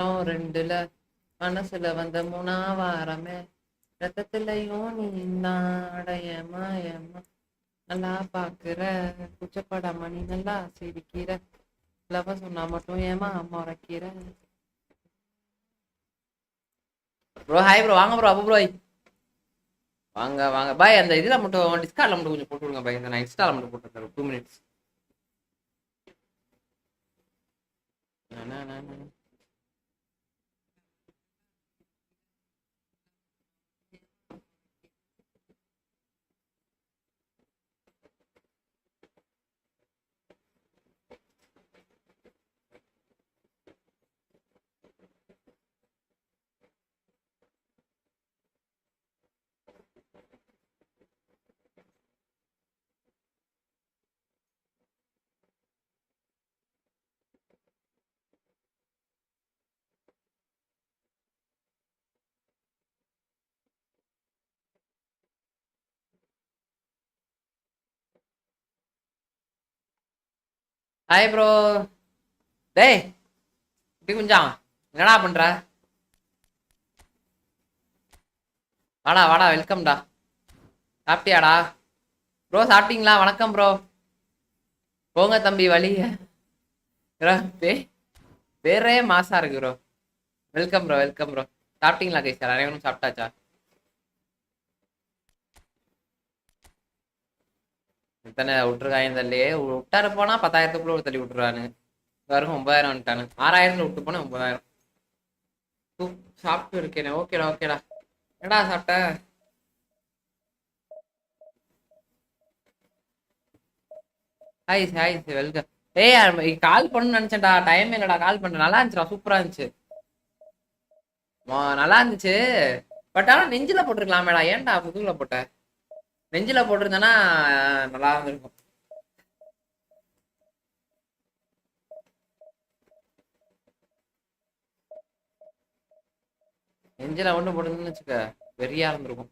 ரெண்டுல மனசுல வந்த மூணாவாரமே ரத்தத்திலையும் நீ நாடயமா ஏமா நல்லா பாக்குற குச்சப்படாம நீ நல்லா சிரிக்கிற லவ சொன்னா மட்டும் ஏமா முறைக்கிற. ப்ரோ ஹாய் ப்ரோ, வாங்க ப்ரோ. அப்பு ப்ரோ வாங்க வாங்க பாய். அந்த இதுல மட்டும் டிஸ்கார்ட்ல மட்டும் கொஞ்சம் போட்டு விடுங்க பாய். நான் இன்ஸ்டால மட்டும் போட்டு தரேன் 2 minutes. Hi bro. டேய் இப்படி குஞ்சான் என்னடா பண்ற? வாடா வாடா, வெல்கம்டா. சாப்பிட்டியாடா ப்ரோ? சாப்பிட்டீங்களா? வணக்கம் ப்ரோ. போங்க தம்பி வழிய. பேரே மாசா இருக்கு bro. Welcome bro, welcome bro. சாப்பிட்டீங்களா கைஸ்? சார் அனைவரும் சாப்பிட்டாச்சா? இத்தனை விட்டுருக்காங்க தள்ளியே. விட்டாரு போனா 10,000க்குள்ள தள்ளி விட்டுருவானு. வரும் 9,000 வந்துட்டானு. 6,000 விட்டு போனா 9,000. சாப்பிட்டு இருக்கேன். ஓகேடா ஓகேடா. என்னடா சாப்பிட்ட? Hi hi welcome. ஏய் கால் பண்ணு நினைச்சேன்டா, டைம் இல்லடா. கால் பண்ண நல்லா இருந்துச்சுடா, சூப்பரா இருந்துச்சு. நல்லா இருந்துச்சு. பட் ஆனா நெஞ்சில போட்டிருக்கலாமேடா, ஏன்டா முதுகுல போட்ட? நெஞ்சில போட்டிருந்தேன்னா நல்லா இருந்திருக்கும். நெஞ்சில ஒண்ணு போட்டிருந்தேன்னு வச்சுக்க, வெறியா இருந்திருக்கும்.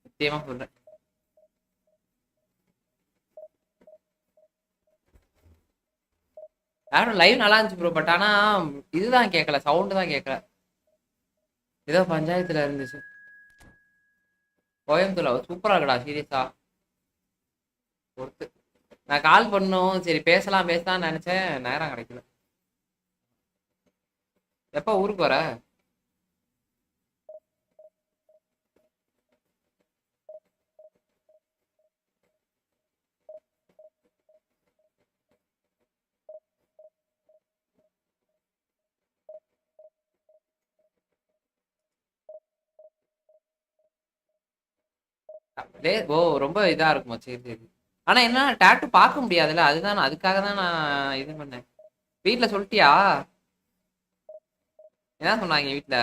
நிச்சயமா சொல்றேன். யாரும் லைவ் நல்லா இருந்துச்சு ப்ரோ. பட் ஆனா இதுதான் கேட்கல, சவுண்டு தான் கேட்கல. ஏதோ பஞ்சாயத்துல இருந்துச்சு. கோயம்புத்தூர்ல சூப்பரா இருக்கடா, சீரியஸா பொறுத்து. நான் கால் பண்ணும் சரி பேசலாம் பேசலாம்னு நினைச்சேன், நேரம் கிடைக்கல. எப்ப ஊருக்கு வர? ஓ ரொம்ப இதா இருக்குமா? சரி சரி. ஆனா என்ன டேட்டு பார்க்க முடியாதுல்ல, அதுதான் அதுக்காக தான் நான் இது பண்ணேன். வீட்டுல சொல்லிட்டியா? என்ன சொன்னாங்க வீட்டுல?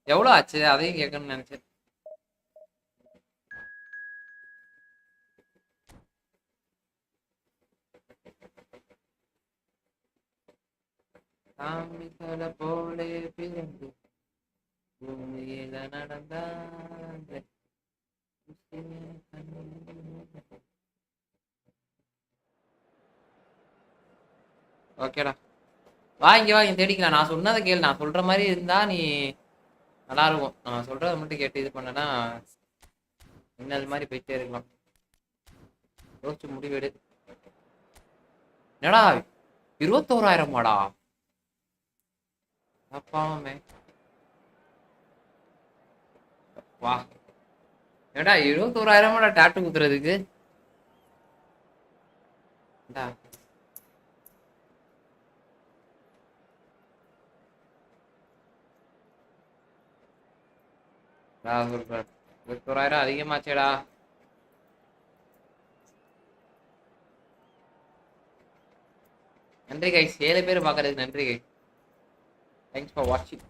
எவ்வளவு ஆச்சு அதையும் கேட்கணும்னு நினைச்சேன். சாமி தலை போலே பிறந்து பூமியில நடந்தாங்க. ஓகேடா, வா இங்க தேடிக்கலாம். நான் சொன்னதை கேளு. நான் சொல்ற மாதிரி இருந்தா நீ நல்லா இருக்கும். நான் சொல்றதை மட்டும் கேட்டு இது பண்ணனா இன்னது மாதிரி போயிட்டே இருக்கலாம். யோசிச்சு முடிவெடு. என்னடா 21,000மாடா? அப்பாவுமே வா. ஏடா 21,000மாடா டாட்டு குத்துறதுக்கு? சொல்றேன் 21,000 அதிகமாச்சேடா. நன்றி கைஸ், 7 பேர் பாக்குறதுக்கு நன்றி கைஸ். தேங்க்ஸ் ஃபார் வாட்சிங்.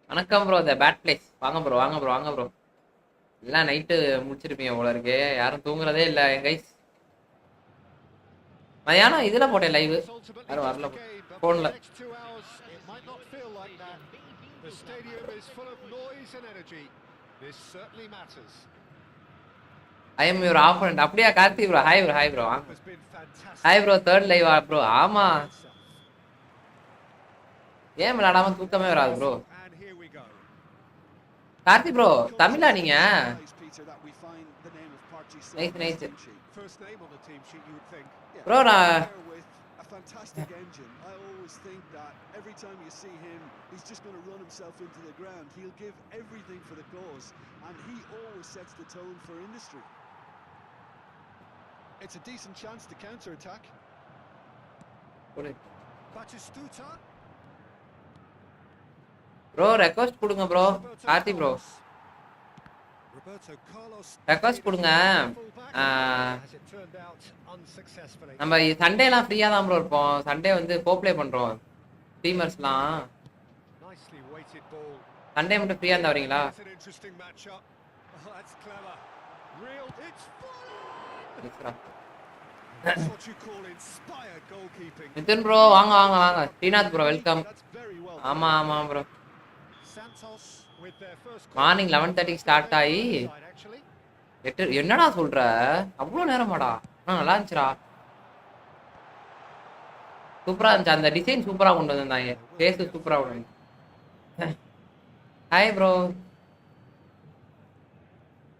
வணக்கம் ப்ரோ. த பேட் பிளேஸ். வாங்க ப்ரோ வாங்க ப்ரோ வாங்க ப்ரோ. எல்லாம் நைட்டு முடிச்சிருப்பீங்க போல இருக்கு. யாரும் தூங்குறதே இல்லை கைஸ். மதியானம் இதுல போட்டேன் லைவ் யாரும் வரல போன்ல. I am your opponent. அப்படியா Karthi bro? Hi bro, hi bro, வாங்க. Hi bro, third live bro? ஆமா, ஏன் விளையாடாம தூக்கமே வராது ப்ரோ. கார்த்தி ப்ரோ தமிழா நீங்க? Nice nice bro. நான் fantastic engine. I always think that every time you see him, he's just going to run himself into the ground. He'll give everything for the cause, and he always sets the tone for industry. It's a decent chance to counter-attack. Batistuta. Bro request கொடுங்க bro. Karthi bro request கொடுங்க. நம்ம சண்டேலாம் ஃப்ரீயா தான் bro இருப்போம். Sunday வந்து கோப்ளே பண்றோம் ஸ்ட்ரீமர்ஸ்லாம். Sunday மட்டும் ஃப்ரீயா இருந்தா வரீங்களா? நிதின் ப்ரோ வாங்க வாங்க வாங்க. Srinath bro welcome. ஆமா ஆமா ப்ரோ. மார்னிங் 11:30 ஸ்டார்ட் ஆகி 8. என்னடா சொல்ற? அவ்வளோ நேரமாடா? நல்லா இருந்துச்சுடா, சூப்பரா இருந்துச்சு. அந்த டிசைன் சூப்பரா கொண்டு வந்தாங்க, ஃபேஸ் சூப்பரா கொண்டு வந்து. ஹாய் ப்ரோ,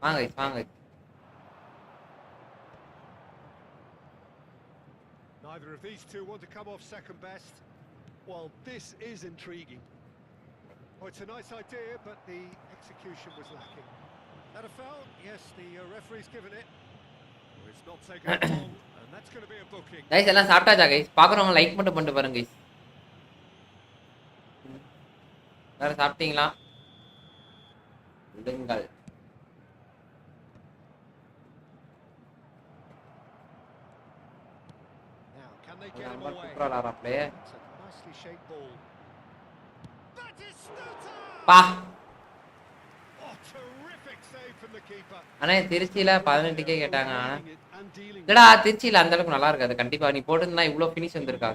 வாங்க வாங்க. Neither of these two want to come off second best. Well, this is intriguing. Oh, it's a nice idea, but the execution was lacking. That a foul? Yes, the referee's given it. Oh, it's not taken long, and that's going to be a booking. Guys எல்லாம் சாப்பிட்டாச்சா guys? பாக்குறவங்க like மட்டும் பண்ணிட்டு பாருங்க guys. வேற சாப்பிட்டீங்களா? விடுங்கள். Now, can they get him away? Nicely shaped ball. பா அண்ணே திருச்சியில 18K கேட்டாங்க. இல்லடா திருச்சியில அந்த அளவுக்கு நல்லா இருக்காது கண்டிப்பா. நீ போட்டுருந்தா இவ்வளோ ஃபினிஷ் வந்திருக்கா.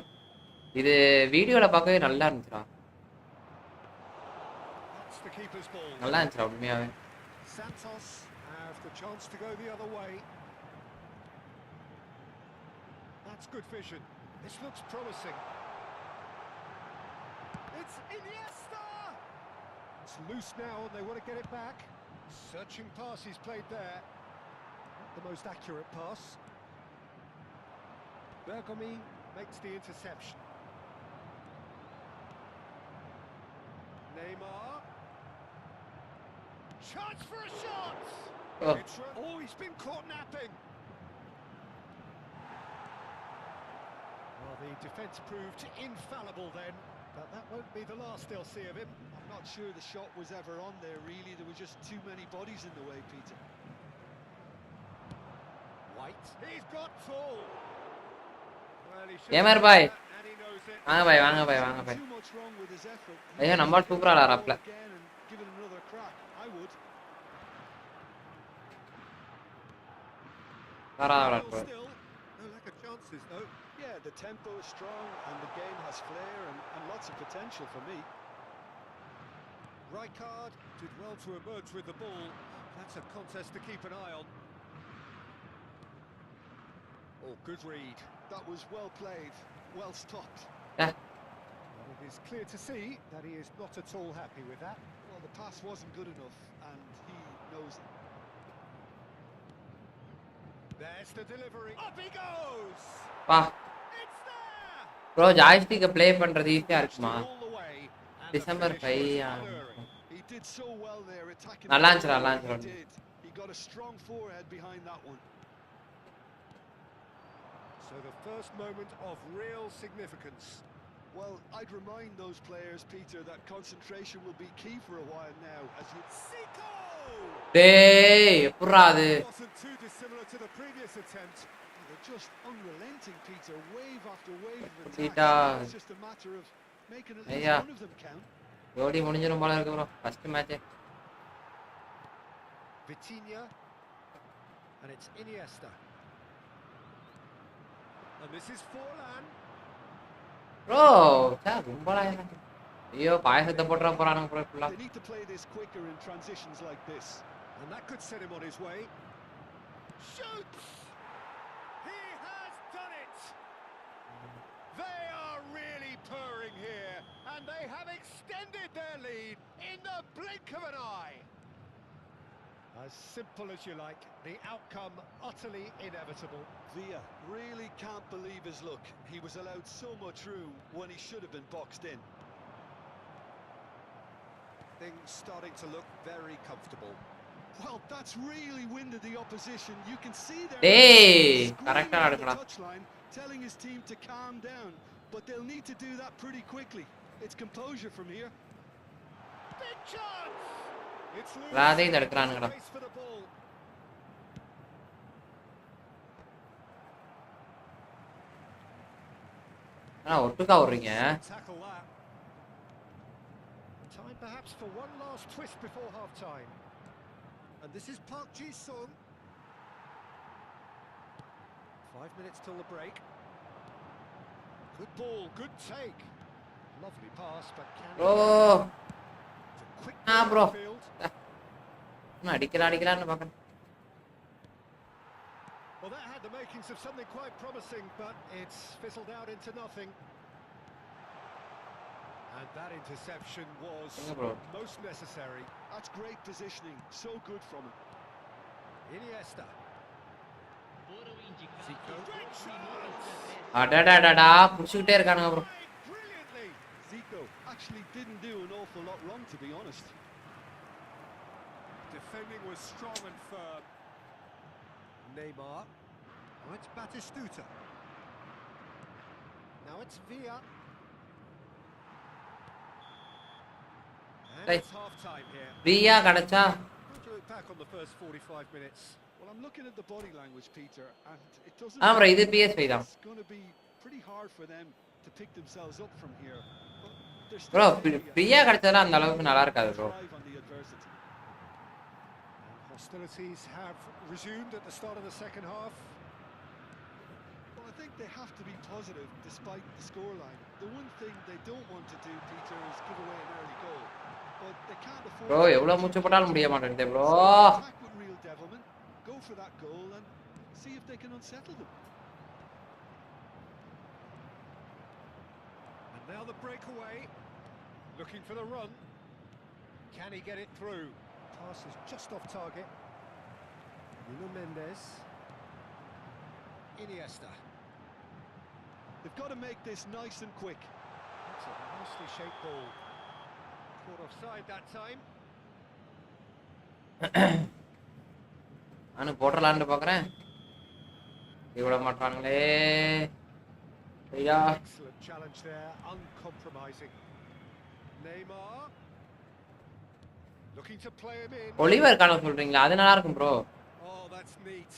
இது வீடியோல பார்க்கவே நல்லா இருந்துச்சுடா, நல்லா இருந்துச்சுடா உண்மையாவே. It's loose now and they want to get it back. Searching pass he's played there. Not the most accurate pass. Bergomi makes the interception. Neymar. Chance for a shot! Oh, he's been caught napping. Well, the defence proved infallible then, but that won't be the last they'll see of him. I'm not sure the shot was ever on there, really. There were just too many bodies in the way, Peter. White. He's got tall. Well, he should ஏமர் bye and he knows it. வாங்க பாய் வாங்க பாய் வாங்க பாய். Too much wrong with his effort. ஐயா நம்ம சூப்பரா விளையாடுறாப்ல. Again and give it another crack. I would. Tara விளையாடுறாரு. Still, no lack of chances though. Yeah, the tempo is strong and the game has flair and lots of potential for me. Rijkaard did well to emerge with the ball. That's a contest to keep an eye on. Oh, good read. That was well played, well stopped. Yeah. Well, it is clear to see that he is not at all happy with that. Well, the pass wasn't good enough and he knows it. There's the delivery. Up he goes! பா It's there! Bro ஜாய்ஸ்டிக்கை play பண்றது ஈஸியா இருக்குமா? All the way. And the December finish 5 was unerring. He did so well there attacking. நல்லா the இருந்துச்சு, நல்லா ball. He இருந்துச்சு. did. He got a strong forehead behind that one. So the first moment of real significance. Well, I'd remind those players, Peter, that concentration will be key for a while now as you Zico! டேய் எப்பறா அது? Wasn't too dissimilar to the previous attempt. They're just unrelenting, Peter. Wave after wave of Peter. attacks. It's just a matter of making at least Yeah. one of them count. ஜோடி முடிஞ்சிரும் போல இருக்கு bro first match. Vitinha, and it's Iniesta. And this is Forlan. Bro ரொம்பலாம் ஐயோ பாயசத்தை போட்டுற போறானுங்க bro ஃபுல்லா. They need to play this quicker in transitions like this. And that could set him on his way. Shoots! He has done it! They are really purring here, and they have extended their lead in the blink of an eye. As simple as you like, the outcome utterly inevitable. Villa really can't believe his luck. He was allowed so much room when he should have been boxed in. Things starting to look very comfortable. Well, that's really winded the opposition. You can see there. Hey, correctly on the touchline, telling his team to calm down, but they'll need to do that pretty quickly. It's composure from here. Big chance. It's Radhe தடுக்கறானுங்கடா. ஒட்டுக்கா ஓடுறீங்க. Time perhaps for one last twist before half time. And this is Park Ji-sung. 5 minutes till the break. Good ball, good take. Lovely pass, but can bro. அடிக்கலான்னு பார்க்கறேன். Well, that had the makings of something quite promising, but it's fizzled out into nothing. And that interception was most necessary. That's great positioning, so good from him. Iniesta. Zico. அடடடடா புடிச்சிட்டே இருக்கானுங்க bro. Brilliantly. Zico actually didn't do an awful lot wrong, to be honest. Defending was strong and firm. Neymar. Now it's Batistuta. Now it's Villa. And it's half time here. Villa கடச்சா. How do you look back on the first 45 minutes? Well, I'm looking at the body language, Peter, and it doesn't. bro, இது PS5 தான். It's going to be pretty hard for them to pick themselves up from here. bro, Villa கடச்சதா அந்த அளவுக்கு நல்லா இருக்காது bro. Hostilities have resumed at the start of the second half. Well, I think they have to be positive despite the scoreline. The one thing they don't want to do, Peter, is give away an early goal. But they can't afford. bro, எவ்வளவு மூச்சு போட்டாலும் முடிய மாட்டேங்குது bro. Attack with real devilment. Go for that goal and see if they can unsettle them. And now the breakaway. Looking for the run. Can he get it through? Pass is just off target. Nuno Mendes. Iniesta. They've got to make this nice and quick. That's a nicely shaped ball. Caught offside that time. நானு போடலாம்னு பார்க்கறேன். இவட மாட்டாங்களே. ஐயா. Excellent challenge there, uncompromising. Neymar. Looking to play him in. Oliver காண சொல்றீங்களா? அது நல்லா இருக்கும் bro. Oh, that's neat.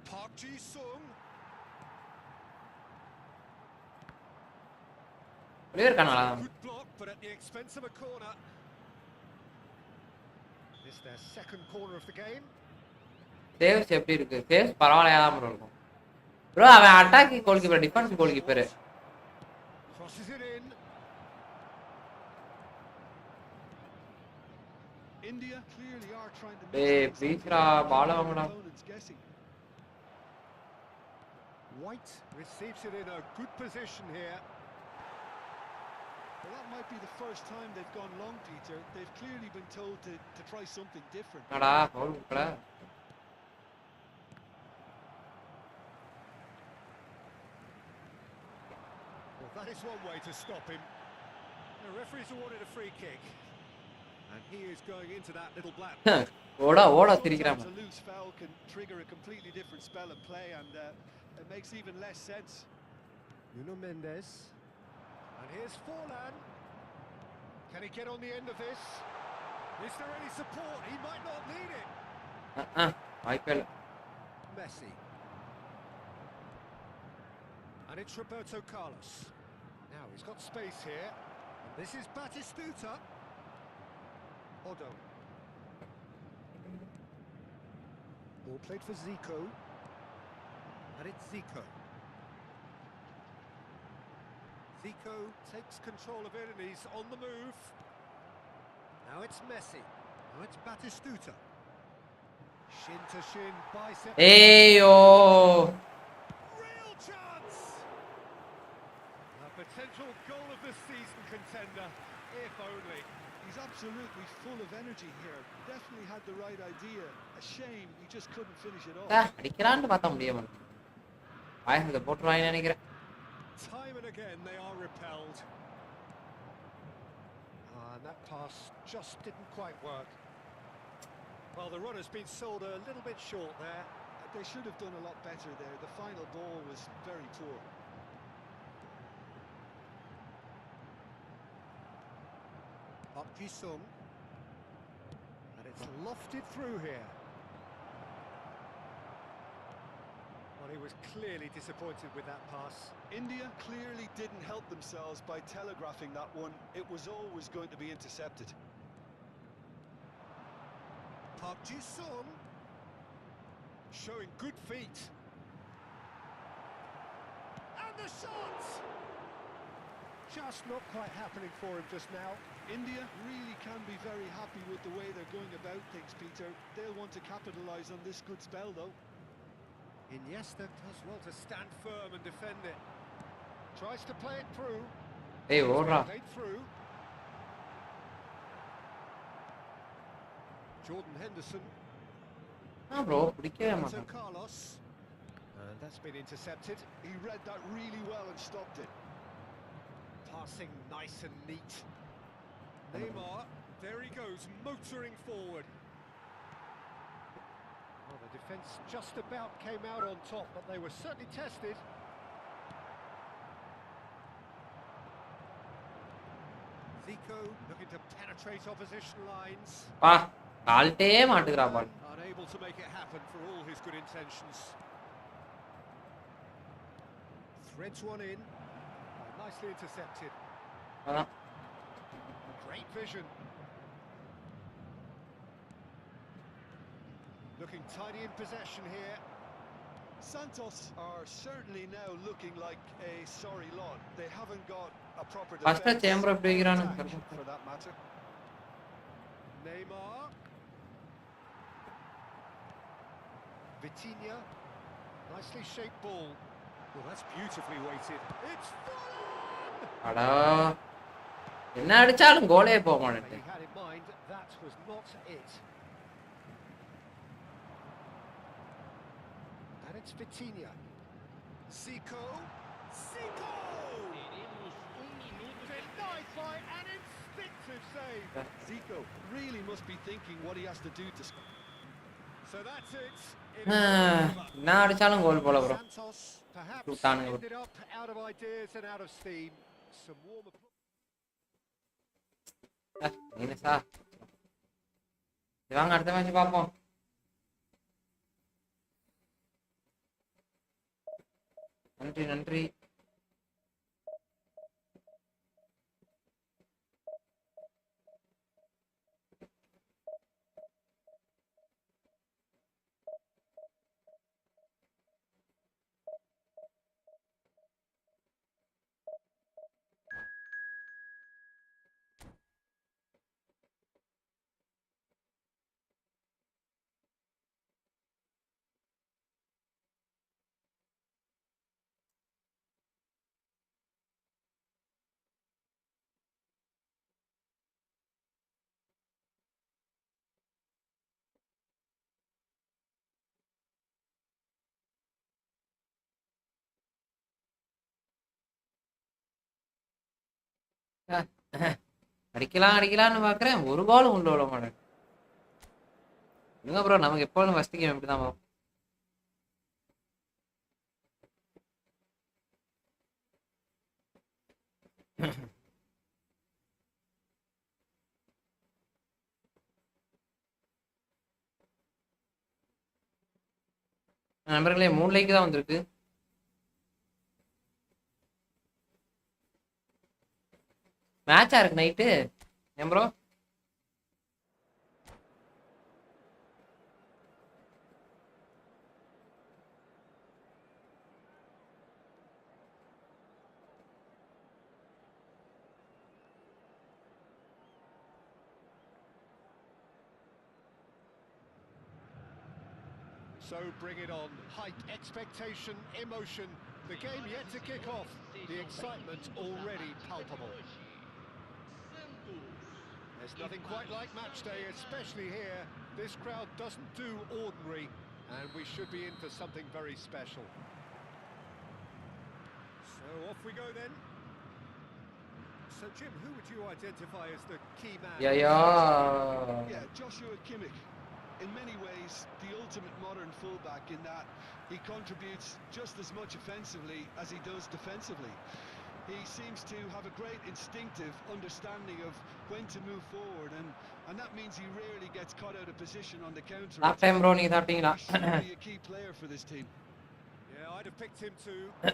Park Ji-sung. Oliver காணலா? Good block, but at the expense of a corner. This their second corner of the game. Saves எப்படி இருக்கு? Saves பரவாயில்லையா தான் bro இருக்கும். bro, அவன் attacking goal keeper, defence goal keeper. Crosses it in. India clearly are trying to ஏய் பீஸ்ரா பால் வாங்குடா. White receives it in a good position here. Well, that might be the first time they've gone long, Peter. They've clearly been told to try something different. என்னடா பவுல் குடுக்கல. Well, that is one way to stop him. The referee's awarded a free kick. And he is going into that little black. ஓட திரிக்கறான். A loose foul can trigger a completely different spell of play, and it makes even less sense. Nuno Mendes. And here's Forlan. Can he get on the end of this? Is there any support? He might not need it. Michael. Messi. And it's Roberto Carlos. Now he's got space here. And this is Batistuta. Odo. Ball played for Zico. And it's Zico. Zico takes control of it and he's on the move. Now it's Messi. Now it's Batistuta. Shin to shin, bicep. Ayo. Real chance! A potential goal of the season contender, if only. He's absolutely full of energy here. Definitely had the right idea. A shame he just couldn't finish it off. அடிக்கலான்னு பார்த்தா முடியாம voice போட்டுருவாங்கன்னு நினைக்கிறேன். Time and again they are repelled. And that pass just didn't quite work. Well, the run has been sold a little bit short there. They should have done a lot better there. The final ball was very poor. Park Ji-sung. And it's lofted through here. Well, he was clearly disappointed with that pass. India clearly didn't help themselves by telegraphing that one. It was always going to be intercepted. Park Ji-sung showing good feet. And the shot! Just not quite happening for him just now. India really can be very happy with the way they're going about things, Peter. They'll want to capitalise on this good spell, though. Iniesta does well to stand firm and defend it. Tries to play it through. ஏய் ஓடுறா. Played through. Jordan Henderson. bro பிடிக்கவே So மாட்டான். Carlos. And that's been intercepted. He read that really well and stopped it. Passing nice and neat. Neymar, there he goes, motoring forward. Well, the defence just about came out on top, but they were certainly tested. Zico looking to penetrate opposition lines. பா கால்ட்டே மாட்டுறா பால். Unable to make it happen for all his good intentions. Threads one in. Nicely intercepted. அதான். Great vision. Looking tidy in possession here. Santos are certainly now looking like a sorry lot. They haven't got a proper First defense chamber of Playground attack, for that matter. Neymar. Vitinha. Nicely shaped ball. Well, that's beautifully weighted. It's full on! அடா. என்ன அடிச்சாலும் கோலே போக He மாட்டேங்குது. had in mind that was not it. And it's Vitinha. Zico. Zico! Denied by an instinctive save. Zico really must be thinking what he has to do to score. So that's it. என்ன அடிச்சாலும் கோல் போல bro. Santos perhaps Sultan. ended up out of ideas and out of steam. Some warm applause. நீனசா. வாங்க அடுத்த match பாப்போம். நன்றி நன்றி. அடிக்கலாம்னு பாக்குறேன் ஒரு பாலும் உள்ள விட மாட்டேன். எங்க ப்ரோ நமக்கு எப்போதும் ஃபர்ஸ்ட் கேம் இப்படிதான் வரும். நண்பர்களே 3 லைக் தான் வந்திருக்கு. மேட்சா இருக்கு நைட்டு ஏன் bro? So bring it on. Hype, expectation, emotion. The game yet to kick off. The excitement already palpable. There's nothing quite like match day, especially here. This crowd doesn't do ordinary, and we should be in for something very special. So off we go then. So Jim, who would you identify as the key man? Yeah, Joshua Kimmich. In many ways, the ultimate modern fullback in that he contributes just as much offensively as he does defensively. He seems to have a great instinctive understanding of when to move forward, and that means he rarely gets caught out of position on the counter. Last time bro நீங்க சாப்பிட்டீங்களா? He's surely a key player for this team. Yeah, I'd have picked him too. The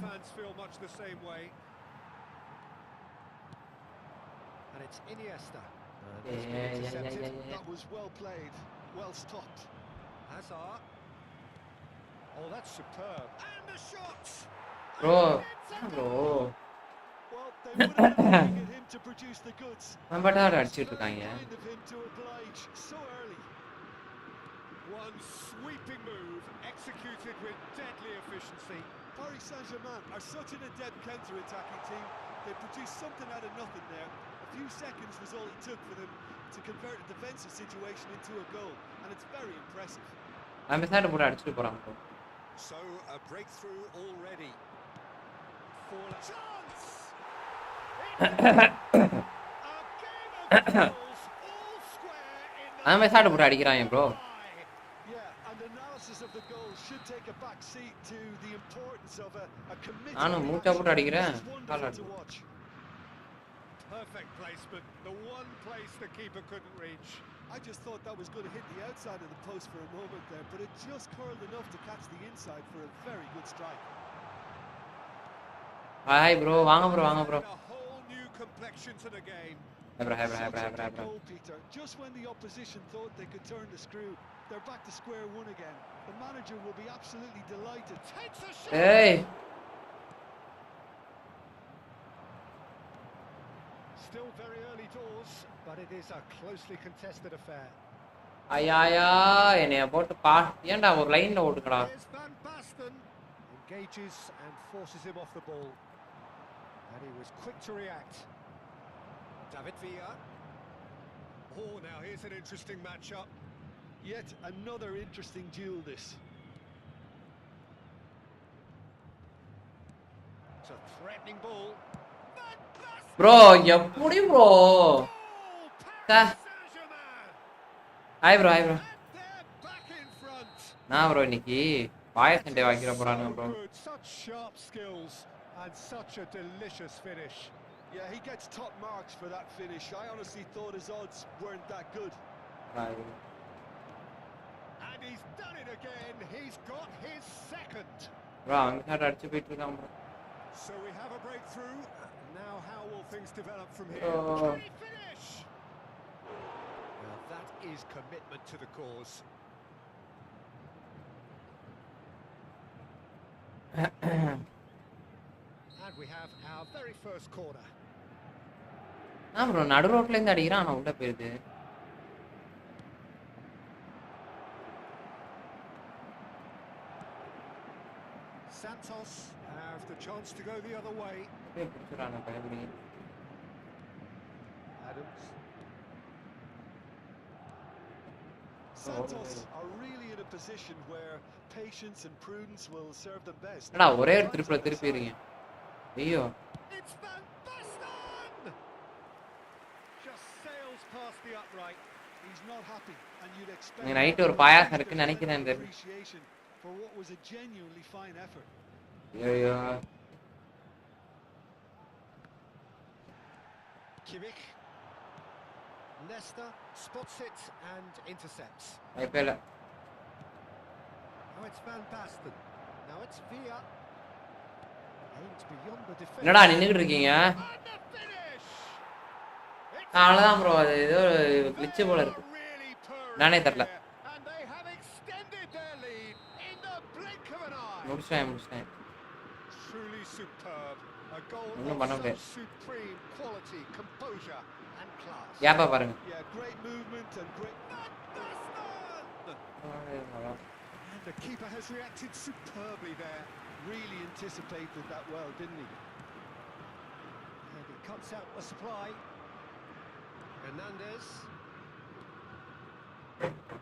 fans feel much the same way. And it's Iniesta. Yeah. That was well played, well stopped. Hazard. Oh, that's superb. And the shots. Bro. Well, they would have been looking at him to produce the goods. நம்ம தான் அடிச்சிட்டு இருக்காங்க. Kind of him to oblige so early. One sweeping move executed with deadly efficiency. Paris Saint-Germain are such an adept counter-attacking team. They produced something out of nothing there. A few seconds was all it took for them to convert a defensive situation into a goal, and it's very impressive. நம்ம side போட்டு அடிச்சிட்டு போறாங்க bro. So a breakthrough already. For a chance. A game of goals, all square in the நம்ம side போட்டு அடிக்கறாங்க bro. Yeah, and analysis of the goal should take a back seat to the importance of a committed. நானும் மூச்சா போட்டு அடிக்கிறேன். கால் to watch. Perfect placement, the one place the keeper couldn't reach. I just thought that was going to hit the outside of the post for a moment there, but it just curled enough to catch the inside for a very good strike. Hi bro, வாங்க bro. A whole new complexion to the game. Hey bro. Peter. Just when the opposition thought they could turn the screw, they're back to square one again. The manager will be absolutely delighted. Takes a shot. Hey. Still very early doors, but it is a closely contested affair. ஐயா என்னைய போட்டு ஏன்டா ஒரு லைன்ல ஓடுங்கடா. Here's Van Basten engages and forces him off the ball. And he was quick to react. David Villa. Oh, now here's an interesting matchup. Yet another interesting duel this. It's a threatening ball. Bro, எப்படி bro? Hi bro. நான் bro இன்னைக்கு Payas Sunday வாங்கிற போறானுங்க bro. Such sharp skills and such a delicious finish. Yeah, he gets top marks for that finish. I honestly thought his odds weren't that good. And he's done it again. He's got his second. Bro, அவங்க side அடிச்சு போயிட்டு இருக்காங்க bro. So we have a breakthrough. Now how will things develop from here? Oh. Can he finish? Well, that is commitment to the cause. And we have our very first corner. bro நடு ரோட்ல இருந்து அடிக்கிறான் ஆனா உள்ள போயிருது. Santos have the chance to go the other way. புடிச்சறானே பயபடி. Adams. Santos are really in a position where patience and prudence will serve them best. என்னடா ஒரே ஒரு திருப்பிறீங்க. ஐயோ. It's Van Basten. Just sails past the upright. He's not happy and you'd expect. நீ night ஒரு பாயாசம் இருக்குன்னு நினைக்கிறேன் இந்த. For what was a genuinely fine effort. ஐயோ. Kimmich. Leicester spots it and intercepts. ஐபேல. Now it's Van Basten. Now it's Villa. Aims beyond the defense. என்னடா நின்னுட்டு இருக்கீங்க? அவ்வளவுதான் bro, அது ஏதோ glitch போல இருக்கு. நானே தெரியல. And they have extended their lead in the blink of an eye. முடிச்சேன். Truly superb. A goal of supreme quality, composure and class. Yapa பாருங்க. Yeah, great movement and great. And the keeper has reacted superbly there. Really anticipated that well, didn't he? And he cuts out the supply. Hernandez.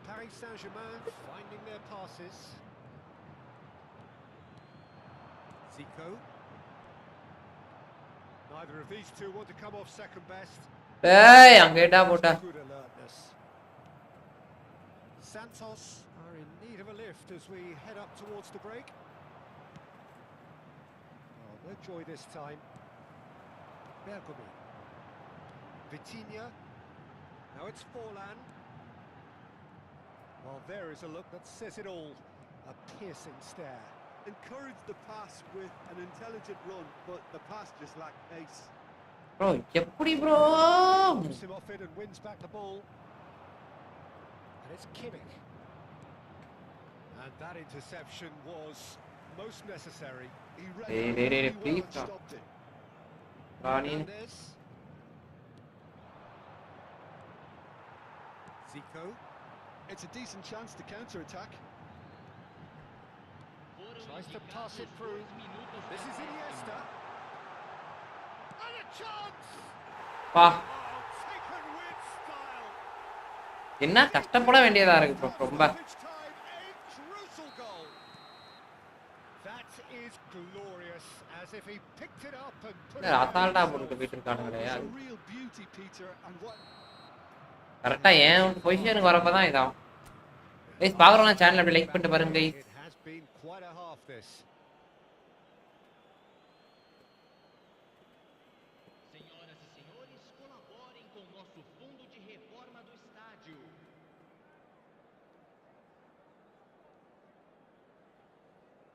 Paris Saint-Germain finding their passes. Zico. Neither of these two want to come off second best. டேய் அங்கேடா போடா. Good alertness. Santos are in need of a lift as we head up towards the break. Oh, no joy this time. Bergomi. Vitinha. Now it's Forlan. Well, there is a look that says it all. A piercing stare. Encouraged the pass with an intelligent run, but the pass just lacked pace. Bro, எப்படி bro? Puts him off it and wins back the ball. And it's Kimmich. And that interception was most necessary. He read it really well and stopped it. Hernandez. Zico. It's a decent chance to counter-attack. Tries to pass it through. This is Iniesta. And a chance! பா Oh, taken with style. என்ன கஷ்டப்பட வேண்டியதா இருக்கு bro ரொம்ப. Stoppage time, a crucial goal. That is glorious, as if he picked it up and put it அசால்ட்டா on போட்டு போயிட்டு இருக்கானுங்களே. It's a real beauty, Peter, and what கரெக்ட்டா ஏன் பொசிஷனுக்கு வரப்ப தான் இதாகும். गाइस பாக்குறவங்க சேனல் அப்படியே லைக் பண்ணிட்டு பாருங்க guys. It has been quite a half this. Senhoras e senhores, colaborem com o nosso fundo de reforma do estádio.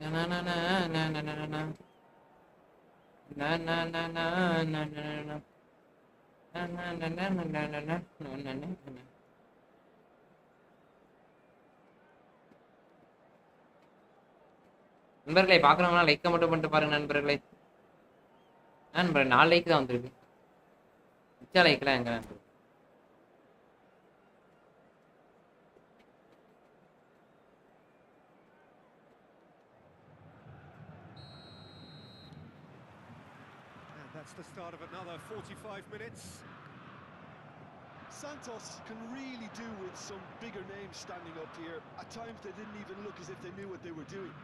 Na na na na na na na na. Na na na na na na na. Na na na na na na na na na na. நண்பர்களே பாக்குறவங்களாம் like மட்டும் பண்ணிட்டு பாருங்க நண்பர்களே. நண்பர்களே 4 like தான் வந்திருக்கு. மிச்ச லைக்லாம் எங்க நண்பர்களே? And that's the start of another 45 minutes. Santos can really do with some bigger names standing up here. At times they didn't even look as if they knew what they were doing.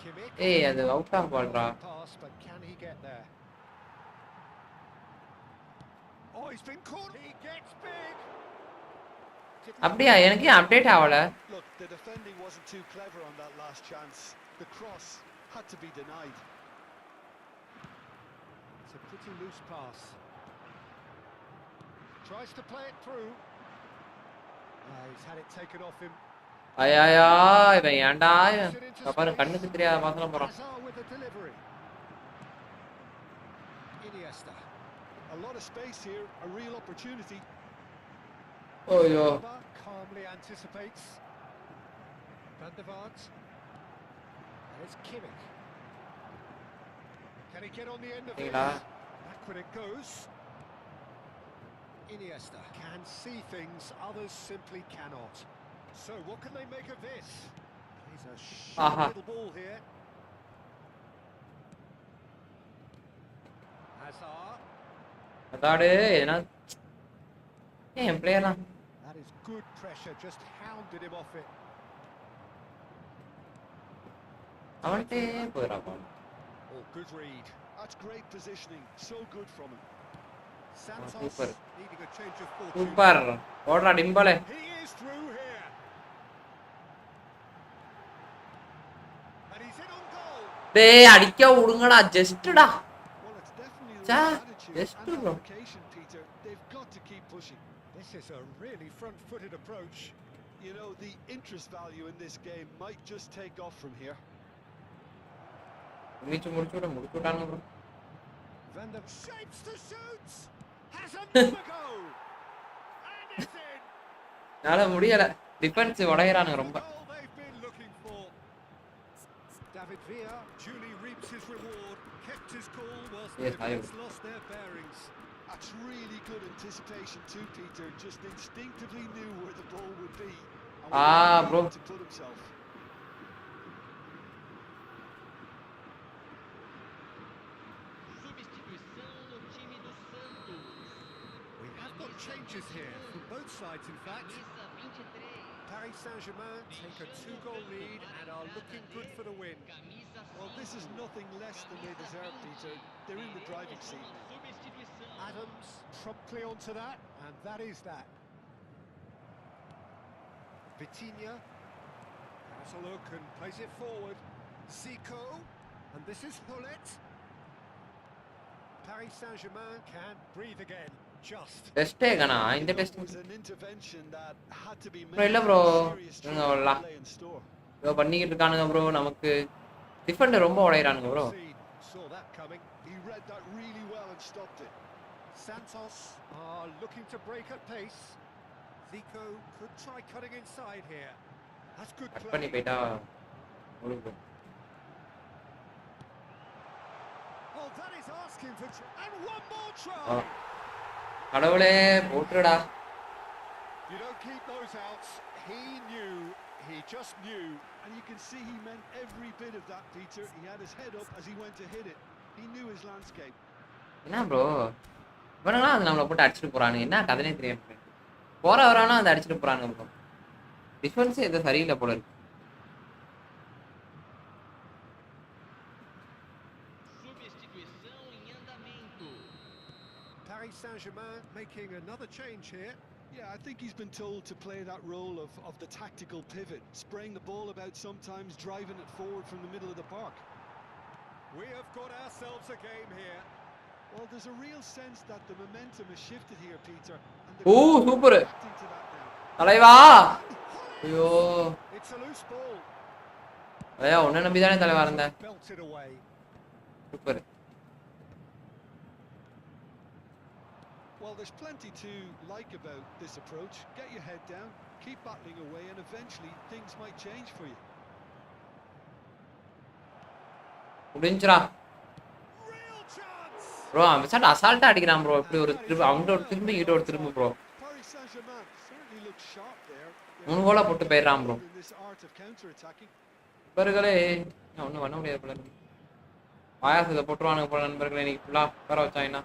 Kimmich. ஏய் அது out of பால்டா. Pass, but can he get there? Oh, he's been caught. He gets big. அப்படியே எனக்கு update ஆவல. Look, the defending wasn't too clever on that last chance. The cross had to be denied. It's a pretty loose pass. Tries to play it through. He's had it taken off him. ஐயா இவன் ஏன்டா பாரு கண்ணுக்கு தெரியாத பாசலாம் போறான். Hazard with the delivery. Iniesta. A lot of space here, a real opportunity. OYO Calmly anticipates. Van der Vaart. And it's Kimmich. Can he get on the end of it? Back when it goes. Iniesta can see things others simply cannot. So what can they make of this? He's a sharp little ball here. Hazard. அதாடு என்ன ஏன் பிளேயர்லாம் That is good pressure, just hounded him off it. அவன்ட்டே போறா பால். Oh, good read. That's great positioning, so good from him. Santos super. needing a change of fortune. Super ஓடுறா டிம்பலே. He is through here. And he's in on goal. டேய் அடிக்க விடுங்கடா ஜஸ்ட்டா. Well, it's definitely the Cha, right attitude just and to go. application, Peter. They've got to keep pushing. This is a really front-footed approach. You know, the interest value in this game might just take off from here. மீச்சு முடிச்சுட்டானுங்க bro. Van der shapes to shoot. Has another go. And it's in. நால முடியல. Defence உடையறானுங்க ரொம்ப. The goal they've been looking for. David Villa duly reaps his reward. Kept his cool whilst the Yes, I defence lost their bearings. That's really good anticipation too, Peter. Just instinctively knew where the ball would be and Ah, bro. To put himself. Substituição no time do Santos. We have got changes here from both sides, in fact. Camisa 23. Paris Saint-Germain take a 2-goal lead and are looking good for the win. Camisa Well, this is nothing less than they deserve, Peter. They're in the driving seat. Substituição. Adams promptly onto that, and that is that. Vitinha has a look and plays it forward. Zico, and this is Hullet. Paris Saint-Germain can breathe again. Just. Test ஏகனா இந்த test It was an intervention that had to be bro made. இல்ல bro Serious இவங்க trouble வரலாம் lay in store. Bro பண்ணிக்கிட்டு இருக்கானுங்க bro நமக்கு Defender ரொம்ப உடையறானுங்க bro Saw that coming. He read that really well and stopped it. Santos are looking to break at pace. Zico could try cutting inside here. That's good cut பண்ணி play. போயிட்டா உங்களுக்கு Oh, that is asking for and one more ah. try. கடவுளே போட்டுடா You don't keep those outs. He knew. He just knew. And you can see he meant every bit of that, Peter. He had his head up as he went to hit it. He knew his landscape. என்ன bro இவனுங்களாம் அது நம்மளை போட்டு அடிச்சுட்டு போறானுங்க என்ன கதனே தெரியாது போற வரானா அதை அடிச்சுட்டு போறானுங்க ப்ரோ டிஃபென்ஸ் எதுவும் சரியில்லை போல இருக்கு Substituição em andamento. Paris Saint-Germain making another change here. Yeah, I think he's been told to play that role of the tactical pivot, spraying the ball about sometimes, driving it forward from the middle of the park. We have got ourselves a game here. Well, there's a real sense that the momentum has shifted here, Peter. And Oh, they're super. reacting to that now. தலைவா ஐயோ It's a loose ball. ஐயா உன்னை நம்பி தானே தலைவா இருந்தேன் Belted away. Super Well, there's plenty to like about this approach. Get your head down, keep battling away, and eventually things might change for you. முடிஞ்சுடா Real chance. Bro அவன் VSAT அசால்ட்டா அடிக்கிறான் bro இப்படி ஒரு திரும்ப அவங்க ஒரு திரும்ப இங்கிட்ட ஒரு திரும்ப bro Paris Saint-Germain certainly looks sharp there. மூணு கோலா போட்டு போயிடுறான் bro In this art of counter-attacking. நண்பர்களே ஒன்றும் பண்ண முடியாது போல இருக்கு பாயாசத்தை போட்டுருவானுங்க போல நண்பர்களே இன்னைக்கு ஃபுல்லா உட்கார வச்சாங்கன்னா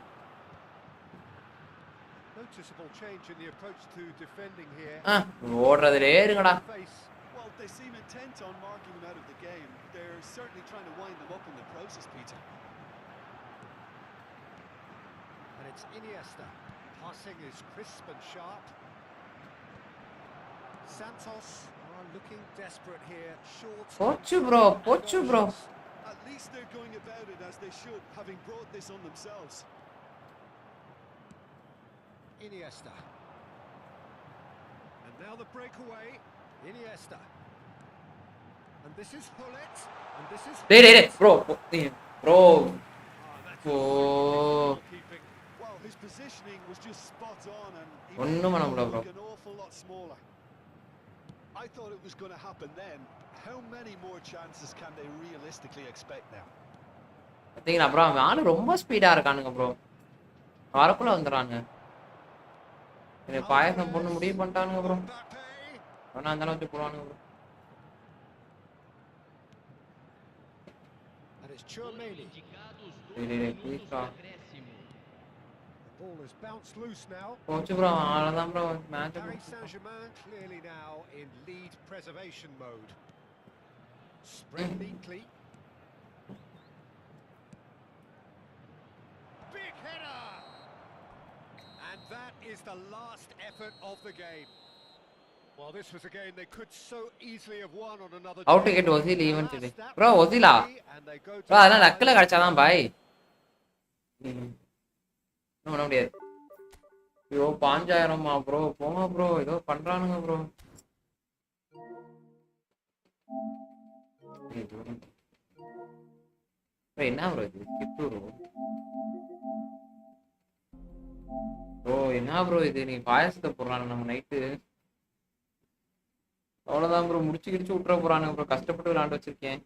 Noticeable change in the approach to defending here. ஓடுறதுலே இருங்கடா Face. Well, they seem intent on marking him out of the game. They're certainly trying to wind them up in the process, Peter. And it's Iniesta. Passing is crisp and sharp. Santos are looking desperate here. Short. போச்சு bro போச்சு bro At least they're going about it as they should, having brought this on themselves. Iniesta. And now the breakaway. Iniesta. And this is Hullet. And this is. டேய் டேய் bro bro That's ஓ keeping. Well, his positioning was just spot on, and he ஒண்ணும் made பண்ண it முடியல bro look an awful lot smaller. I thought it was going to happen then. How many more chances can they realistically expect now? பார்த்தீங்களா bro அவன் ஆளு ரொம்ப speedo இருக்கானுங்க bro வரக்குள்ள வந்துடுறானுங்க எனக்கு பாயசம் பொண்ணு முடிவு பண்ணிட்டானுங்க ப்ரோ Mbappe. ஒன்னா இருந்தாலும் வச்சு போடுவானுங்க bro And it's Chouameni. Indicados 2 டேய் minutos please do bro acréscimo. The ball has bounced loose now. போச்சு ப்ரோ அவ்வளோதான் bro match Paris Saint-Germain clearly now in lead preservation mode. Spread neatly. Big header! And that is the last effort of the game. Well, this was a game they could so easily have won on another How to day. get Ozil even Alas, today? that Bro, was Ozil ah? free and they go to bro அதெல்லாம் the லக்கில் final. கிடச்சாதான் பாய் ஒன்றும் பண்ண முடியாது ஐயோ 5000மா bro போங்க bro ஏதோ பண்றானுங்க bro என்ன bro இது ஸ்கிப் ப்ரோ ப்ரோ என்ன ப்ரோ இது நீ பாயசத்தை போடுறானுங்க நம்ம நைட்டு அவ்வளோதான் ப்ரோ முடிச்சு கிடிச்சு விட்டுற போறானுங்க ப்ரோ கஷ்டப்பட்டு விளாண்டு வச்சிருக்கேன்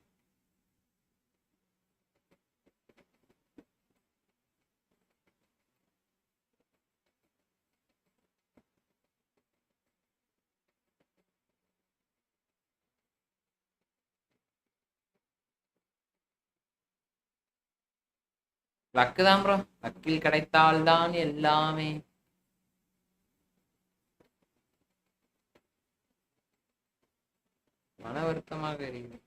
லக்கு தான் ப்ரோ. லக்கில் கிடைத்தால் தான் எல்லாமே. மன வருத்தமாக இருக்குது.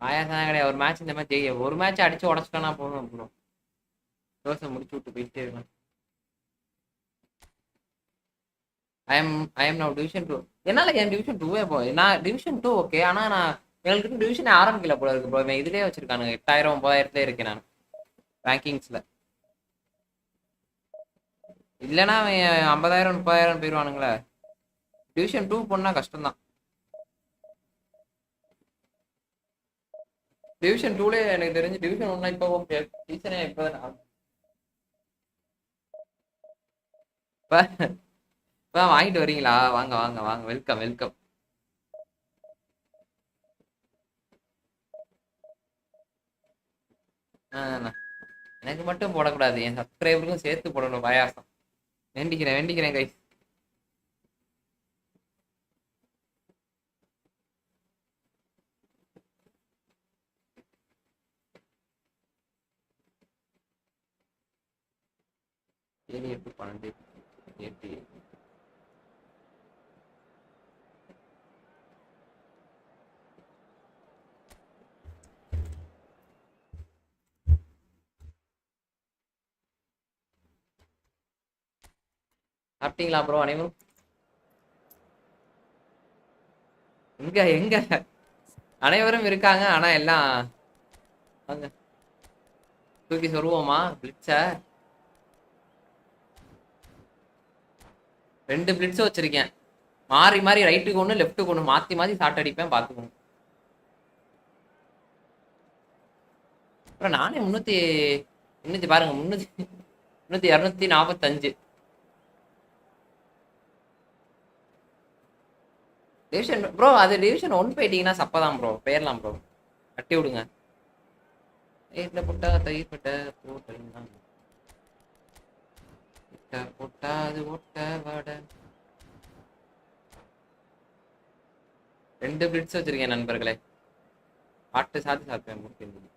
ஆயாசம் கிடையாது. ஒரு மேட்ச் இந்த மாதிரி ஜெயிக்க ஒரு மேட்ச் அடிச்சு உடச்சிட்டோன்னா போதும் ப்ரோ. தோசை முடிச்சு விட்டு போயிட்டே இருக்கலாம். I am now division 2. என்னால என் டிவிஷன் 2வே போ. நான் டிவிஷன் 2 ஓகே. ஆனா நான் எங்களுக்கு டிவிஷன் ஆரம்பிக்கல போல இருக்கு ப்ரோ. இவன் இதுலயே வச்சிருக்கானுங்க. 8000 9000 இருக்கேன் நான் ரேங்கிங்ஸ்ல. இல்லைன்னா அவன் 50,000 30,000 போயிடுவானுங்களே. டிவிஷன் 2 போனா கஷ்டம் தான். டிவிஷன் 2ல எனக்கு தெரிஞ்சு டிவிஷன் 1 இப்போ ஓகே. டிவிஷனே இப்பதான் இப்போ வாங்கிட்டு வரீங்களா? வாங்க வாங்க வாங்க. Welcome welcome. எனக்கு மட்டும் போடக்கூடாது, என் சப்ஸ்கிரைபருக்கும் சேர்த்து போடணும் பாயாசம். வேண்டிக்கிறேன் வேண்டிக்கிறேன் கைஸ். ஏழு எட்டு 12 8 சாப்பிட்டீங்களா ப்ரோ அனைவரும்? எங்க எங்க அனைவரும் இருக்காங்க. ஆனா எல்லாம் வாங்க தூக்கி சொல்லுவோமா பிளிட்ஸ? 2 பிளிட்ஸ் வச்சிருக்கேன். மாறி மாறி ரைட்டுக்கு ஒண்ணு லெஃப்ட்டுக்கு ஒண்ணு மாத்தி மாத்தி ஷாட் அடிப்பேன் பாத்துக்கோங்க. அப்புறம் நானே 300 பாருங்க 245 டிவிஷன் ப்ரோ. அது டிவிஷன் 1 போயிட்டீங்கன்னா சப்பதான் ப்ரோ. போயிடலாம் ப்ரோ. கட்டி விடுங்க. தயிர்ல போட்டா தயிர் பட்ட போட்டா போட்டா அது ஓட்ட வாட. 2 பிளிட்ஸ் வச்சிருக்கேன் நண்பர்களே. பாட்டு சாத்தி சாப்பிட்டேன் முக்கியம்.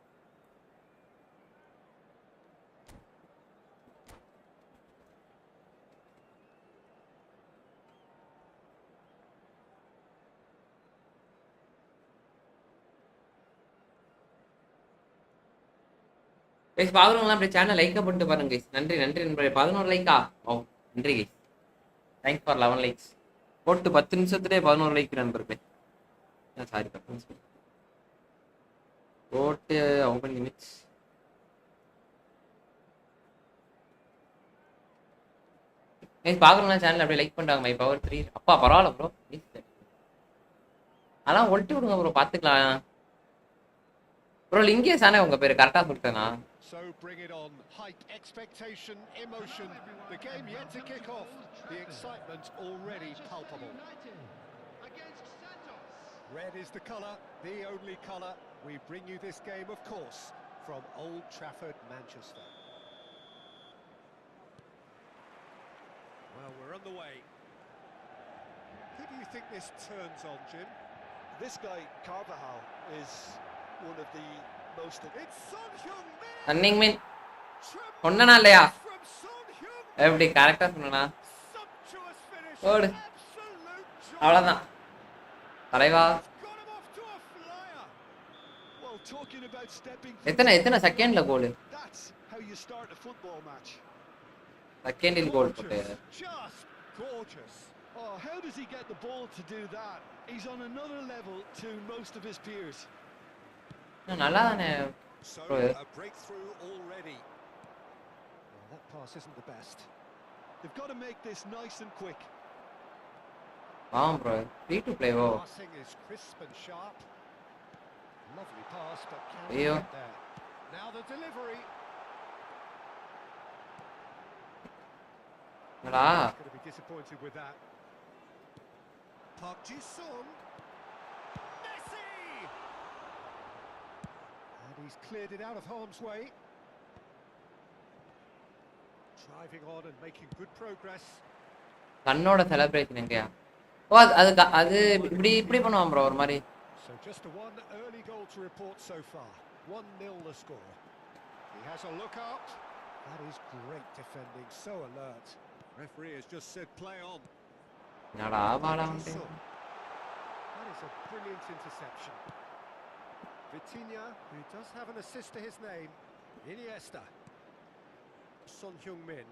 கைஸ் பாக்குறவங்களாம் அப்படியே சேனல் லைக்கா பண்ணிட்டு பாருங்க கைஸ். நன்றி நன்றி நண்பர்களே. 11 லைக்கா? ஓ நன்றி கைஸ். Thanks for 11 likes. போட்டு 10 நிமிஷத்துலேயே 11 லைக் நண்பர்களே. சாரி 10 நிமிஷம் போட்டு ஓப்பன் நிமிட்ஸ். கைஸ் பாக்குறவங்களாம் சேனல் அப்படியே லைக் பண்ணிட்டாங்க. மை பவர் 3 அப்பா பரவாயில்ல ப்ரோ. அதெல்லாம் ஒட்டி விடுங்க ப்ரோ. பாத்துக்கலாம் ப்ரோ. லிங்கேஷ் தானே உங்க பேரு? கரெக்டா சொல்லிட்டேனா? So bring it on. Hype, expectation, emotion. The game yet to kick off. The excitement already palpable. Red is the colour, the only colour. We bring you this game, of course, from Old Trafford, Manchester. Well, we're on the way. Who do you think this turns on, Jim? This guy, Carvajal, is one of the most... It's Son Heung-min! Running மீன் சொன்னா இல்லையா? From Son Heung-min! எப்படி கரெக்டா சொன்னா? Sumptuous finish! ஓடு. Absolute joy! அவ்வளவுதான் தலைவா. Got him off to a flyer! Well, talking about stepping... எத்தனை செகண்ட்ல கோல்? That's how you start a football match. செகண்டில் கோல் போட்டு. Just gorgeous! Oh, how does he get the ball to do that? He's on another level to most of his peers. நல்லா தானே So, bro. a breakthrough already. Well, that pass isn't the best. They've got to make this nice and quick. ஆமா bro. Free to play ஓ. Passing is crisp and sharp. Lovely pass, but can ஐயோ. get there. Now the delivery. என்னடா? Going to be disappointed with that. Park Ji-sung. Messi! And he's cleared it out of harm's way. Driving on and making good progress. சன்னோட celebration எங்கயா? ஓ அது இப்படி பண்ணுவான் bro ஒரு மாதிரி. So just the one early goal to report so far. 1-0 the score. He has a look up. That is great defending, so alert. Referee has just said play on. என்னடா வாடா வந்து. That is a brilliant interception. Vitinha, who does have an assist to his name. Iniesta. Son Heung-min.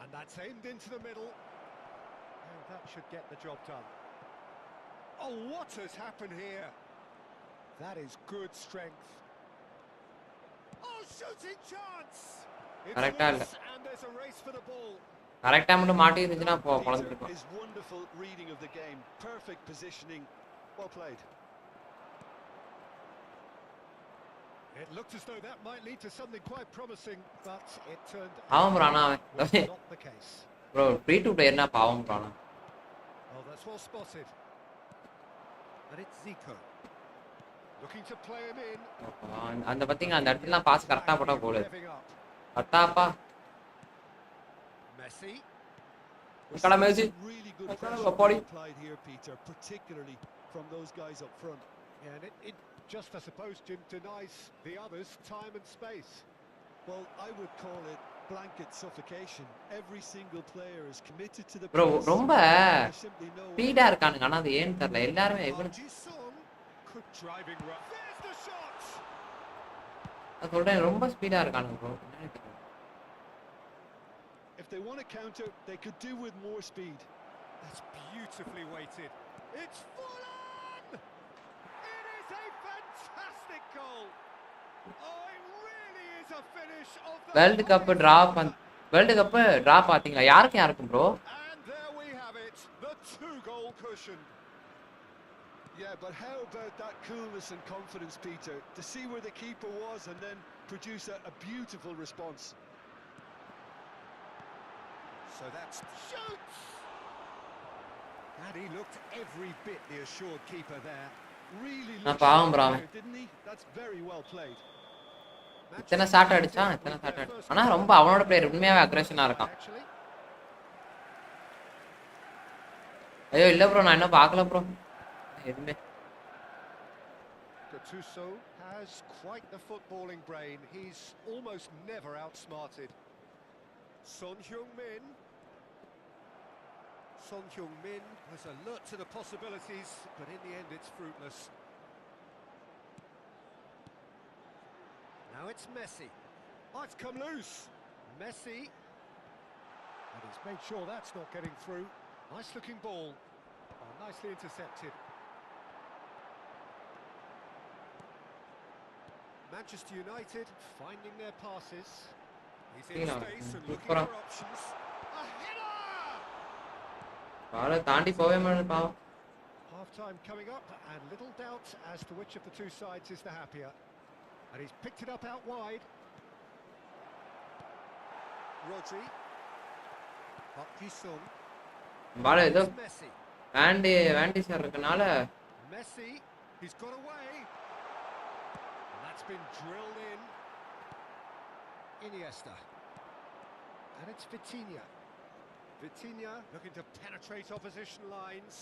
And that's aimed into the middle. And that should get the job done. Oh, what has happened here? That is good strength. Oh, shooting chance! Correct. And there's a race for the ball. கரெக்டா மட்டும் மாட்டி இருந்துச்சுனா பொளந்துரும். Is wonderful reading of the game. Perfect positioning. Well played. It looked as though that might lead to something quite promising, but it turned பாவம் bro not the case. Bro free to பிளேயர்னா பாவம் bro. Oh, that's well spotted. And it's Zico. Looking to play him in. அந்த பாத்தீங்க அந்த இடத்துல pass கரெக்ட்டா போட்டா கோல். அத்தாப்பா. Messi. Kala Messi. Really good Kala pressure applied here, Peter, particularly from those guys up front. Yeah, and it just, I suppose, Jim, denies the others time and space. Well, I would call it blanket suffocation. Every single player is committed to the bro press. ரொம்ப speedo இருக்கானுங்க. ஆனா அது ஏன்னு தெரியல. எல்லாரும் Good driving run. There's the shot. நான் சொல்றேன் ரொம்ப ஸ்பீடா இருக்கானுங்க bro. If they want to counter, they could do with more speed. That's beautifully weighted. It's full on! It is a fantastic goal. Oh, it really is a finish of the world cup draw பாத்தீங்களா? யாருக்கும் bro? And there we have it, the 2-goal cushion. Yeah, but how about that coolness and confidence, Peter, to see where the keeper was and then produce a beautiful response. So that's shoots. And he looked every bit the assured keeper there. Really நான் looked பாவம் bro. didn't he? That's very well played. இத்தனை shot அடிச்சான். ஆனா ரொம்ப அவனோட player உண்மையாவே அக்ரெஷனா இருக்கான். ஐயோ இல்ல ப்ரோ நான் இன்னும் பார்க்கல ப்ரோ. எதுமே. Gattuso has quite the footballing brain. He's almost never outsmarted. Son Heung-min. Son Heung-min was alert to the possibilities, but in the end it's fruitless. Now it's Messi. Oh, it's come loose. Messi. And he's made sure that's not getting through. Nice looking ball. Oh, nicely intercepted. Manchester United finding their passes. He's in space and looking for options. A header! பால தாண்டி போவே மாட்டே பாவம். Half time coming up and little doubt as to which of the two sides is the happier. And he's picked it up out wide. Rodri. Park Ji-sung. பால ஏதோ Messi. வாண்டி sir இருக்கனால Messi, he's got away. And that's been drilled in. Iniesta. And it's Vitinha. Vitinha looking to penetrate opposition lines.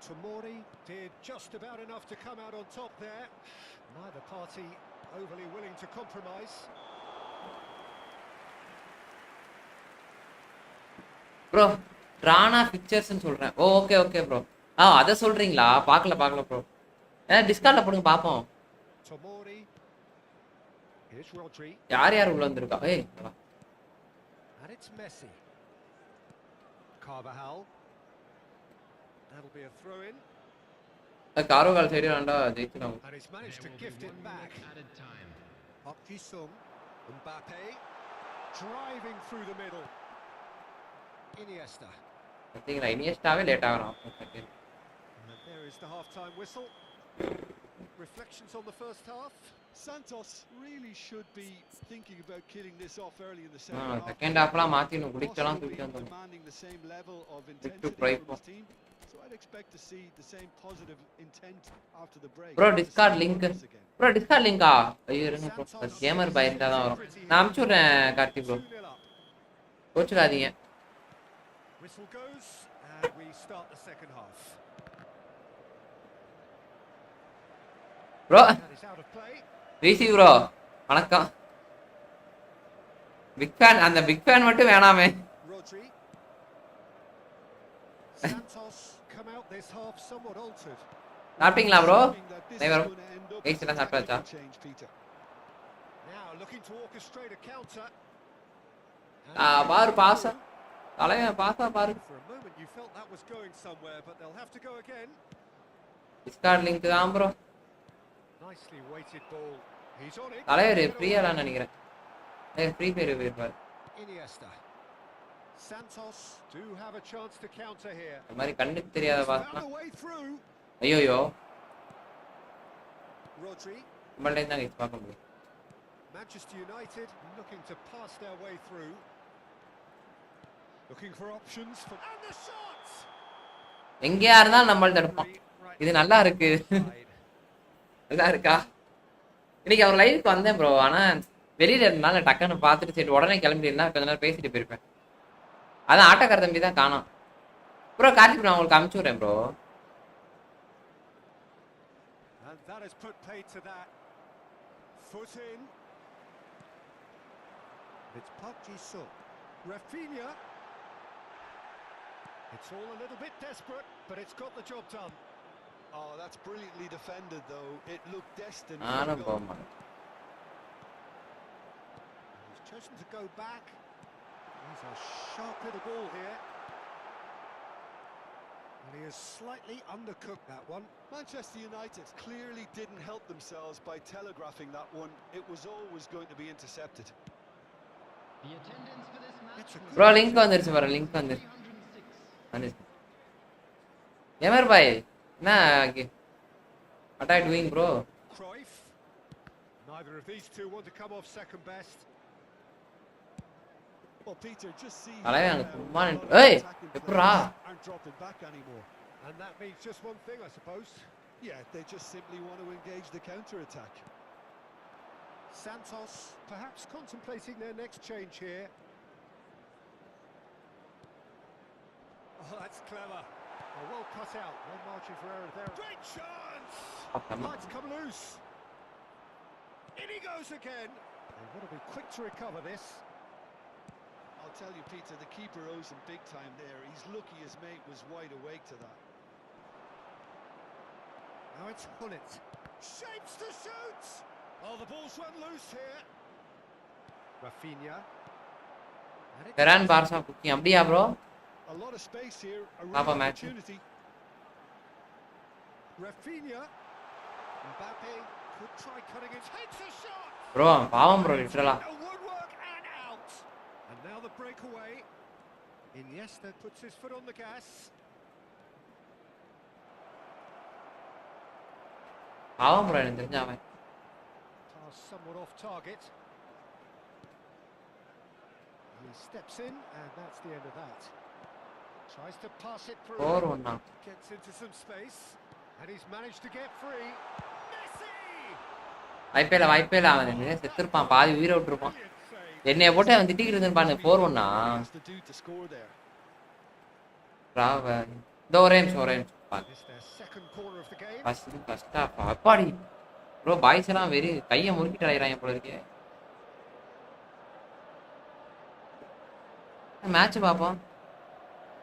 Tomori did just about enough to come out on top there. Neither party overly willing to compromise. Bro Rana பிக்சர்ஸ்னு சொல்றேன். Okay bro. அத சொல்றீங்களா? பார்க்கல bro. டிஸ்கார்ட்ல போடுங்க பாப்போம். Tomori. Here's Rodri. யார் உள்ள வந்திருக்கா? And it's Messi. Carvajal. That'll be a throw in. காரோகால் சைடு ஆண்டா ஜெயிச்சினாங்க. And he's managed to gift it back. Park Ji-sung. Mbappe. Driving through the middle. Iniesta. பாத்தீங்களா இனியஸ்டாவே late ஆகறான். And there is the half-time whistle. Reflections on the first half. Santos really should be thinking about killing this off early in the second half. Second ஹாஃப்ல மாத்தினு குடிச்சலாம் தூக்கி வந்தோம். Demanding the same level of intensity from his team. So I'd expect to see the same positive intent after the break. Bro, discard link. Bro discord லிங்கா? ஐயோ இருங்க bro, gamer பயந்தா தான் வரும். நான் அனுப்பிச்சு விட்றேன் கார்த்தி ப்ரோ, 2-0 up. கோச்சுக்காதீங்க. Whistle goes, and we start the second half. Bro That is out of play. Rishi bro வணக்கம். பிக் ஃபேன், அந்த பிக் ஃபேன் மட்டும் வேணாமே. Rodri. Santos come out this half somewhat altered. சாப்பிட்டீங்களா bro? Assuming that this is அனைவரும் going to end up guys as a எல்லாம் சாப்பிட்டாச்சா? tactical change, Peter. Now looking to orchestrate a counter. பாரு பாசா தலைவன், பாசா பாரு. For a moment you felt that was going somewhere, but they'll have to go again. Discord link தான் bro. Nicely weighted ball. He's on it. தலைவர் ஃப்ரீயாலாம் நினைக்கிறேன். Free Fire போயிருப்பாரு. Iniesta. Santos do have a chance to counter here. இந்த மாதிரி கண்ணுக்கு தெரியாத பாசா. Found a way through. ஐயோயோ Rodri. நம்மள்ட்ட தான் கைஸ் பார்க்க முடியும். Manchester United looking to pass their way through. Looking for options for and the shots. எங்கேயா இருந்தாலும் நம்மள்ட்ட எடுப்போம். இது நல்லா இருக்கு. நல்லா இருக்கா? இன்னைக்கு அவர் லைவுக்கு வந்தேன் ப்ரோ, ஆனா வெளியில இருந்தால டக்குன்னு பார்த்துட்டு சரி உடனே கிளம்பி இருந்தா கொஞ்ச நேரம் பேசிட்டு போயிருப்பேன். அதான் ஆட்டக்கார தம்பி தான் காணோம் ப்ரோ. கார்த்தி ப்ரோ உங்களுக்கு அனுப்பிச்சு விட்றேன் bro. And that has put paid to that. Foot in. It's Park Ji-sung. Rafinha. It's all a little bit desperate, but it's got the job done. Oh, that's brilliantly defended, though. It looked destined for நானும் a போக goal. மாட்டேன். He's chosen to go back. He's a sharp little ball here. And he has slightly undercooked that one. Manchester United clearly didn't help themselves by telegraphing that one. It was always going to be intercepted. The attendance for this match It's a was bro link வந்துருச்சு பாரு, link வந்துருச்சு. 306. ஏமர் பாய் என்ன what are you doing bro? Cruyff. Neither of these two want to come off second best. Well, Peter, just see தலைவன் how, அங்க சும்மா a lot நின்று of ஏய் attacking எப்படிரா? players aren't dropping back anymore. And that means just one thing, I suppose. Yeah, they just simply want to engage the counter-attack. Santos perhaps contemplating their next change here. Oh, that's clever. Oh, well cut out. No margin for error there. Great chance! Lights come loose. In he goes again. They want to be quick to recover this. I'll tell you, Peter, the keeper owes him big time there. He's lucky his mate was wide awake to that. Now it's Hullet. Shapes to shoot! Oh, the ball's run loose here. Rafinha. And it's பெரான் Barca குக்கி அப்படியா bro? A lot of space here, a real Papa match. opportunity. Rafinha. Mbappe could try cutting it. Hits a shot! Bro பாவம் bro லிட்டரலா. A woodwork and out. And now the breakaway. Iniesta puts his foot on the gas. பாவம் bro எனக்கு தெரிஞ்ச அவன். Pass somewhat off target. He steps in, and that's the end of that. Tries to pass it through. 4-1 தான். Gets into some space, and he's managed to get free. Messi! வாய்ப்பே இல்ல அவன் செத்துருப்பான், பாதி உயிரை விட்டுருப்பான். Brilliant save. என்னைய போட்டு அவன் திட்டிக்கிட்டு இருந்தான் பாருங்க. 4-1 Has to do to score there. இந்த ஒரே நிமிஷம் It's their second corner of the game. First half அப்பாடி ப்ரோ. பாய்ஸ் எல்லாம் வெறி கையை முறுக்கிட்டு அலையறாங்க போல இருக்கே. மேட்ச் பாப்போம்.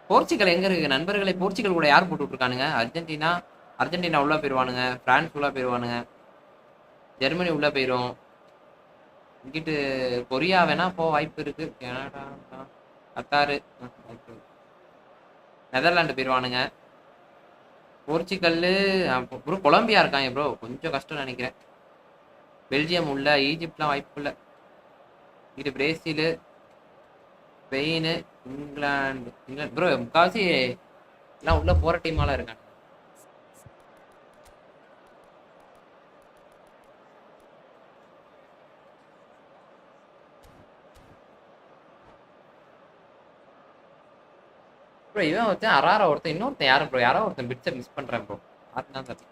போர்ச்சுகல் எங்க இருக்கு நண்பர்களை? போர்ச்சுகல் கூட யார் போட்டு விட்டுருக்கானுங்க? அர்ஜென்டினா உள்ள போயிருவானுங்க, பிரான்ஸ் உள்ள போயிருவானுங்க, ஜெர்மனி உள்ள போயிரும். இங்கிட்டு கொரியா வேணா போ வாய்ப்பு இருக்கு. கனடா, கத்தாரு, நெதர்லாண்டு போயிருவானுங்க. போர்ச்சுகல் ப்ரோ, கொலம்பியா இருக்காங்க ப்ரோ, கொஞ்சம் கஷ்டம் நினைக்கிறேன். பெல்ஜியம் உள்ள, ஈஜிப்ட்லாம் வாய்ப்பு இல்லை. இது பிரேசில், ஸ்பெயின், இங்கிலாந்து ப்ரோ முக்கால்வாசி எல்லாம் உள்ள போற டீமாலாம் இருக்காங்க. ப்ரோ இவன் ஒருத்தன் அராரா ஒருத்தன், இன்னொருத்தன் யாரும் ப்ரோ, யாரோ ஒருத்தன் பிட்ஸை மிஸ் பண்றேன் ப்ரோ. அதுதான் சார்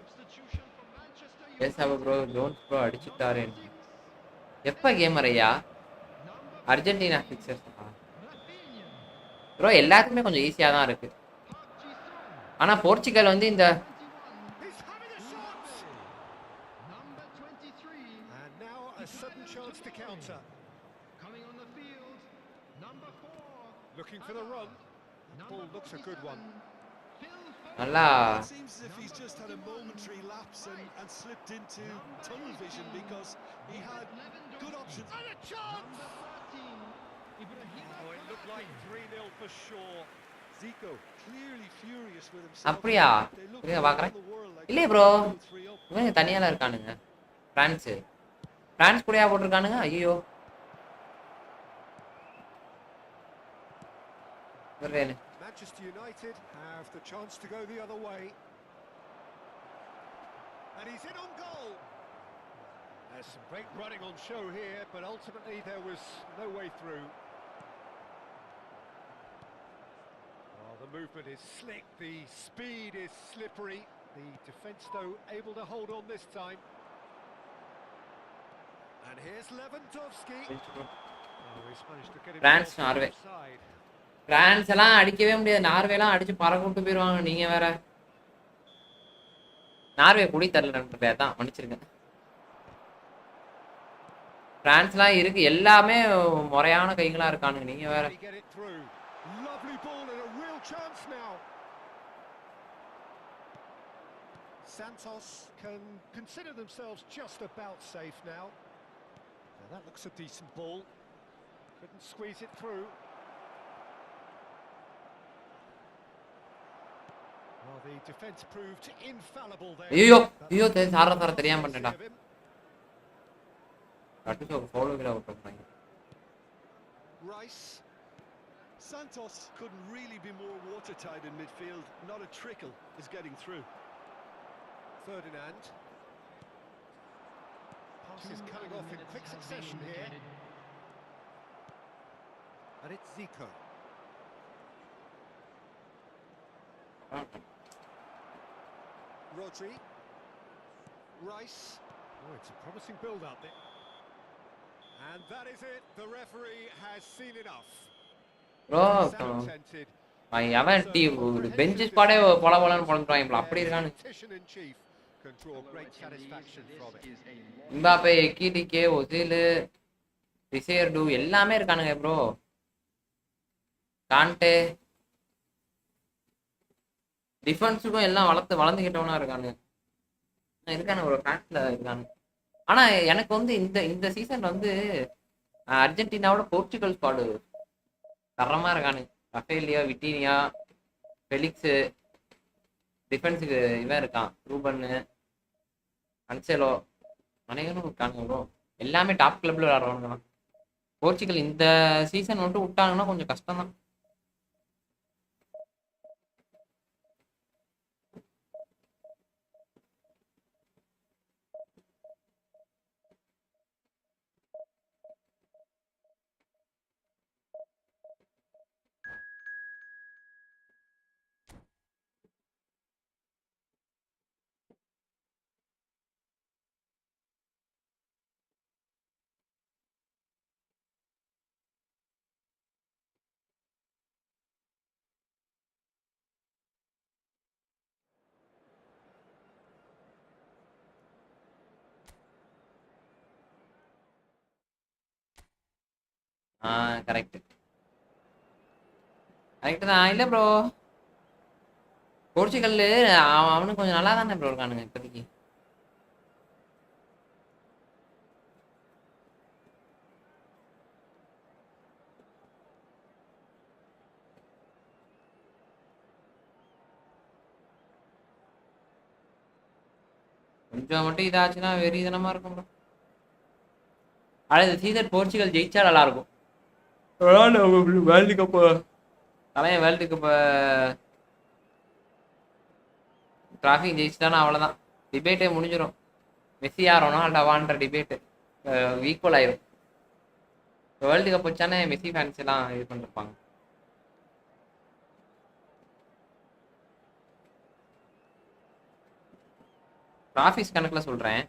Substitution from Manchester எஸ் அவ ப்ரோ United. ஜோன்ஸ் ப்ரோ அடிச்சுட்டாரு. Number 6. எப்ப கேமர் ஐயா? Number Argentina 14. Fixtures Rafinha. Bro எல்லாத்துக்குமே கொஞ்சம் ஈஸியா தான் இருக்கு. Park Ji-sung. ஆனா போர்ச்சுகல் வந்து இந்த 21. He's having a shot! Number 23. And now a sudden chance to counter. Coming on the field. Number 4. Looking for the run. That ball looks a good one. நல்லா It seems as if he's just had a momentary lapse and slipped into tunnel vision because he had good options. And a chance! Oh, it looked like 3-0 for sure. Zico clearly furious with himself. அப்படியா? They look இருங்க all பார்க்கறேன். the world like இல்லையே bro, 3 up. இவங்க தனியால இருக்கானுங்க. France கூடயா போட்டிருக்கானுங்க? ஐயோ வரேன். Manchester United have the chance to go the other way. And he's in on goal. There's some great running on show here, but ultimately there was no way through. Oh, the movement is slick, the speed is slippery. The defence, though, able to hold on this time. And here's Lewandowski. Oh, he's managed to get him France, Norway. offside. France எல்லாம் அடிக்கவே முடியாது. நார்வேலாம் அடிச்சு பறக்க விட்டு போயிருவாங்க. நீங்க வேற Norway குடி தரல தான் மன்னிச்சிருங்க. பிரான்ஸ்லாம் இருக்கு, எல்லாமே முறையான கைகளா இருக்கானுங்க. நீங்க வேற Get it through. Lovely ball and a real chance now. Santos can consider themselves just about safe now. Now that looks a decent ball. Couldn't squeeze it through. Well, the defence proved infallible there. ஐயோ ஐயோ சார தெரியாம பண்ணிட்டா. கட்டுக்கு ஃபாலோல விட்டுறாங்க. Rice. Santos couldn't really be more watertight in midfield. Not a trickle is getting through. Ferdinand. Passes coming off in quick succession here. And it's Zico. Rodri. Rice. Oh, it's a promising build-up there. And that is it. The referee has seen enough. Bro Sound tempted. அவன் bench ஸ்குவாடே போல போலன்னு போடுறாங்க. அப்படி இருக்கானு. Petition-in-chief can draw great satisfaction from it. Mbappe, Ekitike, Ozil, ரிசேர்டு எல்லாமே இருக்கானுங்க bro. காண்டே டிஃபென்ஸுக்கும் எல்லாம் வளர்ந்துக்கிட்டவனா இருக்கானு ஒரு பிரான்ஸ்ல இருக்கானு. ஆனா எனக்கு வந்து இந்த சீசன் வந்து அர்ஜென்டினாவோட போர்ச்சுகல் ஸ்குவாடு தரமா இருக்கானு. ரஃபேலியா, விட்டீனியா, ஃபெலிக்ஸ், டிஃபென்ஸுக்கு இவன் இருக்கான், ரூபன்னு, அன்செலோ, அனைவரும் இருக்கானுங்க ப்ரோ. எல்லாமே டாப் கிளப்ல விளையாடுறவங்க தான். போர்ச்சுகல் இந்த சீசன் மட்டும் விட்டாங்கன்னா கொஞ்சம் கஷ்டம் தான். கரெக்ட் தான். இல்லை ப்ரோ, போர்ச்சுகல் அவனுக்கு கொஞ்சம் நல்லா தானே ப்ரோ இருக்கானுங்க இப்போதைக்கு. கொஞ்சம் மட்டும் இதாச்சுன்னா வெறிதனமா இருக்கும் ப்ரோ. அடுத்த சீசன் போர்ச்சுகல் ஜெயிச்சா நல்லா இருக்கும். வேர்ல்டு கப் தலைய வேர்ல்டு கப் டிராஃபி ஜெயிச்சுட்டானா அவ்வளோதான், டிபேட்டே முடிஞ்சிடும். மெஸ்ஸியா ரொனால்டோவான்ற டிபேட்டு ஈக்குவல் ஆயிரும். வேர்ல்டு கப் வச்சானே மெஸ்ஸி ஃபேன்ஸ் எல்லாம் இது பண்ணிருப்பாங்க. டிராஃபிக்ஸ் கணக்குல சொல்றேன்.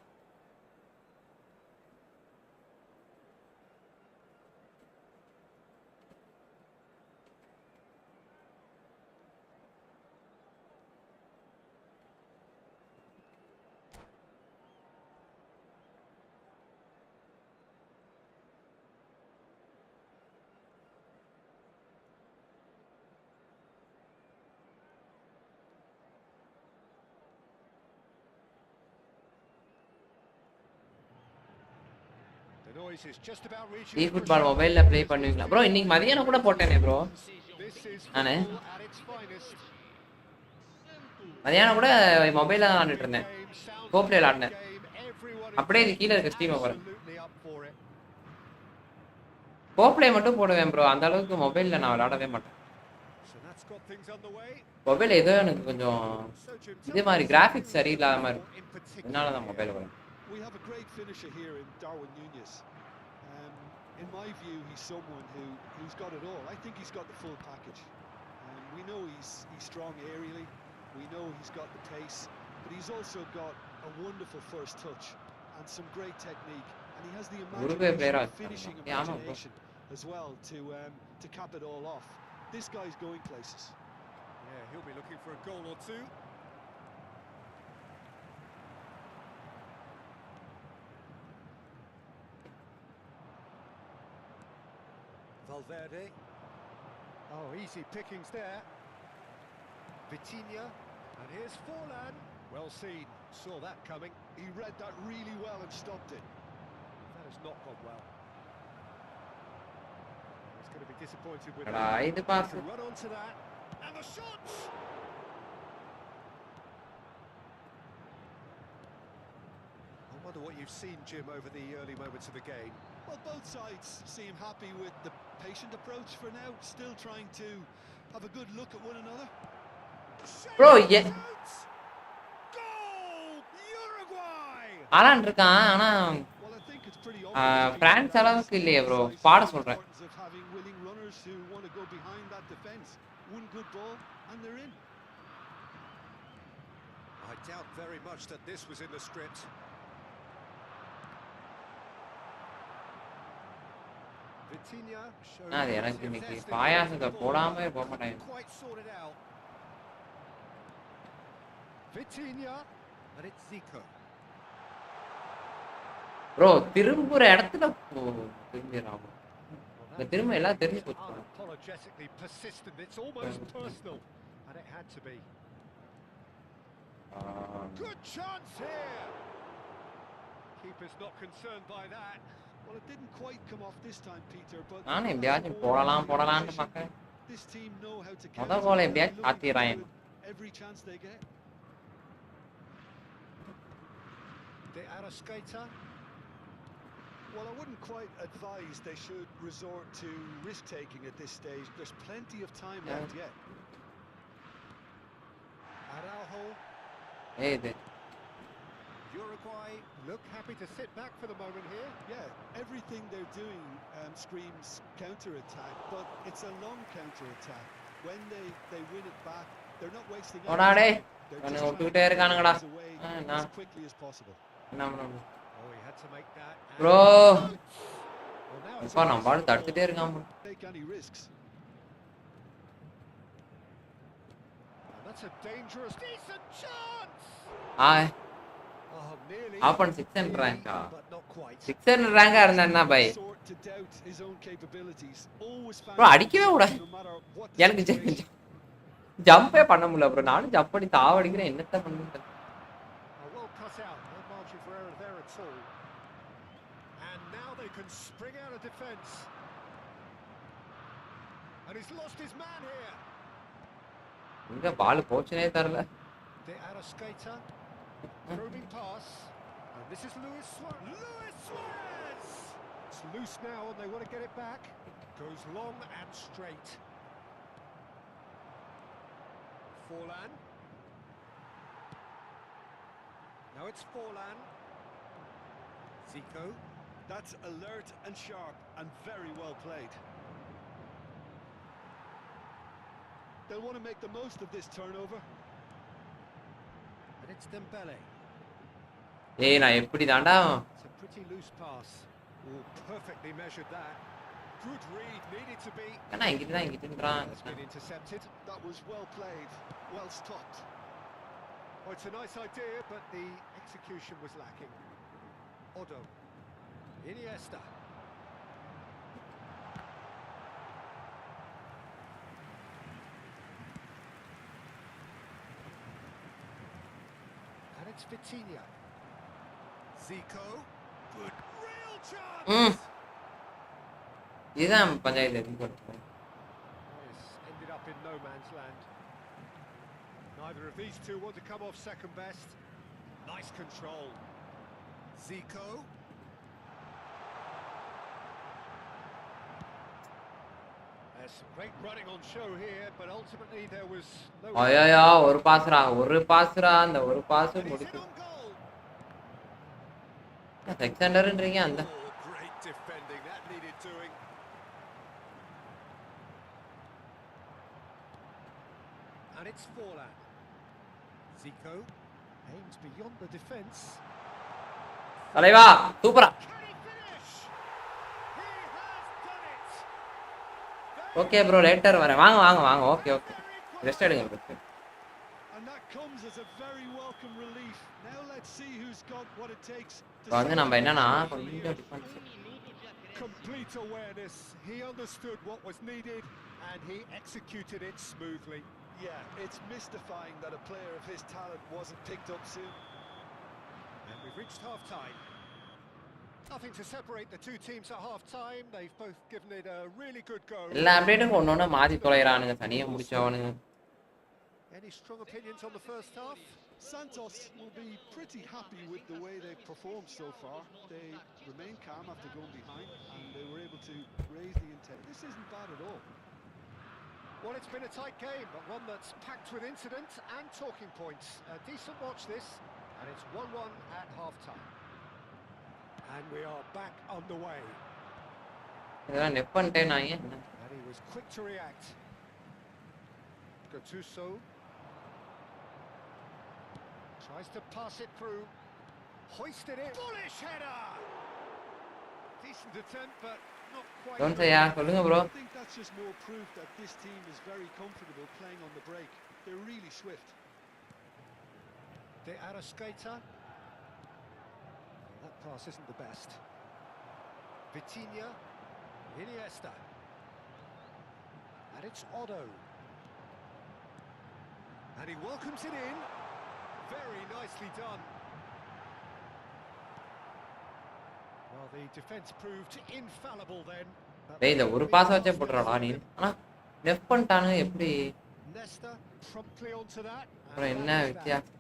The noise is just about reaching E the football threshold. மொபைல்ல ப்ளே பண்ணுவீங்களா ப்ரோ? இன்னைக்கு மதியானம் கூட போட்டேனே ப்ரோ. This is நானு football at its finest. மதியானம் கூட மொபைல்ல தான் விளையாண்டுட்டு இருந்தேன். Game sounds co like play a விளையாடினேன். game. Everyone அப்படியே இது involved கீழ இருக்க is ஸ்டீமை பாருங்க. absolutely up for it. Co play மட்டும் போடுவேன் ப்ரோ. அந்த அளவுக்கு மொபைல்ல நான் விளையாடவே மாட்டேன். So that's got things on the way. Mobile ஏதோ எனக்கு கொஞ்சம் So Jim, இதே tell மாதிரி us கிராஃபிக்ஸ் who சரியில்லாத you're மாதிரி for in particular அதனால தான் here. மொபைல் வரும். We have a great finisher here in Darwin Nunez. In my view, he's someone who's got it all. I think he's got the full package. We know he's strong aerially. We know he's got the pace, but he's also got a wonderful first touch and some great technique. And he has the imagination, finishing imagination as well to cap it all off. This guy's going places. Yeah, he'll be looking for a goal or two. Valverde. Oh, easy pickings there. Vitinha. And here's Forlan. Well seen. Saw that coming. He read that really well and stopped it. That has not gone well. He's going to be disappointed with Etah that. இது pass. To run onto that. And the shots! I wonder what you've seen, Jim, over the early moments of the game. Well, both sides seem happy with the patient approach for now, still trying to have a good look at one another. Bro Goal! Uruguay! ஆளான் இருக்கான் ஆனா Well, I think it's pretty obvious. France அளவுக்கு இல்லையே bro. பாட சொல்றேன். Of having willing runners who want to go behind that defense. One good ball and they're in. I doubt very much that this was in the script. Vitinha showed அது எனக்கு இன்னைக்கு பாயாசத்தை போடாம போக மாட்டேன். quite sorted out. Vitinha and it's Zico. Bro திரும்புற இடத்துல திரும்பிடுறான். இந்த திரும்ப எல்லாம் தெரிஞ்சு போச்சு. Unapologetically persistent. It's almost personal, and it had to be. Good chance here. Keeper's not concerned by that. Well, it didn't quite come off this time, Peter, but நானும் எப்படியாச்சும் போடலாம்னு பார்க்கறேன். this team know how to முத கோல் எப்படியாச்சும் ஆத்திடுறான். every chance they get. De Arrascaeta. Well, I wouldn't quite advise they should resort to risk-taking at this stage. There's plenty of time left yet. Araujo. ஏய் இது Uruguay look happy to sit back for the moment here. Yeah, everything they're doing screams counter-attack, but it's a long counter-attack. When they win it back, they're not wasting any ஓடா டேய். time. They're அவனை just விட்டுட்டே trying to இருக்கானுங்கடா. get away நான் as quickly as possible. என்ன பண்ணணும்? Oh, he had to make that. Bro Well, now it's இப்ப நம்ம பாட்டு தடுத்துட்டே இருக்கான் bro. Take any risks. and that's a dangerous, decent chance. ஆ Oh, nearly. ஆப்பன் 600 ரேங்கா. But not quite. 600 ரேங்கா இருந்தா பை. Sort to doubt his own capabilities. Always found bro அடிக்கவே கூடாது. no matter what எனக்கு situation. ஜம்பே பண்ண முடியல ப்ரோ. நானும் ஜம்ப் பண்ணி தாவடிக்கிறேன். என்னத்த பண்ணுது? Oh, well cut out. No margin for error there at all. And now they can spring out of defence. And he's lost his man here. இங்க பால் போச்சுனே தெரியல. De Arrascaeta. Probing pass. And this is Luis Suarez. Luis Suarez! It's loose now and they want to get it back. Goes long and straight. Forlan. Now it's Forlan. Zico. That's alert and sharp and very well played. They'll want to make the most of this turnover. And it's Dembele. ஏய் நான் எப்படி தாண்டா It's a pretty loose pass. Oh, perfectly measured that. Good read, needed to be. ஏன்னா இங்கிட்டு தான் இங்கிட்டுன்றான். That's been intercepted. That was well played, well stopped. Oh, it's a nice idea, but the execution was lacking. Odo. Iniesta. And it's Vitinha. Zico. Good. Real chance! இதுதான் panchayat Yes, ended up in no man's land. Neither of these two want to come off second best. Nice control. Zico. There's some great running on show here, but ultimately there was no... ஐயா ஒரு Basra அந்த ஒரு pass And he's முடிச்சு in on goal. செக்ஸண்டர்ன்றீங்க அந்த Oh, great defending. That needed doing. And it's Forlan. Zico aims beyond the defence. தலைவா சூப்பரா Can he finish? He has done it. Okay bro later வரேன் வாங்க okay rest எடுங்க bro. And that comes as a very welcome relief. Now let's see who's got what it takes to இப்போ வந்து நம்ம என்னன்னா கொஞ்சம் difference complete awareness. He understood what was needed and he executed it smoothly. Yeah, it's mystifying that a player of his talent wasn't picked up soon. And we've reached half-time. Nothing to separate the two teams at half-time. They've both given it a really good go. எல்லா அப்டேட்டும் ஒன்னொன்னு மாத்தி தொலைறானுங்க தனியா முடிச்சவனுங்க Any strong opinions on the first half? Santos will be pretty happy with the way they've performed so far. They remain calm after going behind and they were able to raise the intensity. This isn't bad at all. Well, it's been a tight game, but one that's packed with incident and talking points. A decent watch this, and it's 1-1 at half-time. And we are back underway. இதெல்லாம் நெப் பண்ணிட்டேன் நான் ஏன் And he was quick to react. Gattuso tries to pass it through. Hoisted it. Bullish header! Decent attempt, but not quite. Don't சையா சொல்லுங்க bro I think that's just more proof that this team is very comfortable playing on the break. They're really swift. De Arrascaeta. That pass isn't the best. Vitinha. Iniesta. And it's Odo. And he welcomes it in. Very nicely done. Well, the defence proved infallible then. டேய் இந்த ஒரு pass வச்சே போடுறடா நீ ஆனா நெப் பண்ணிட்டானுங்க எப்படி Nesta promptly onto that. அப்புறம் என்ன வித்தியாசம்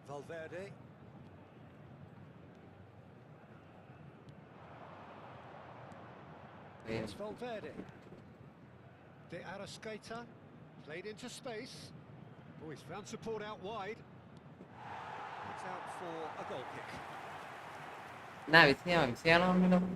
Valverde. It's Valverde. De Arrascaeta played into space. Oh, he's found support out wide. It's out for a goal kick. என்ன விஷயம் ஒன்றும்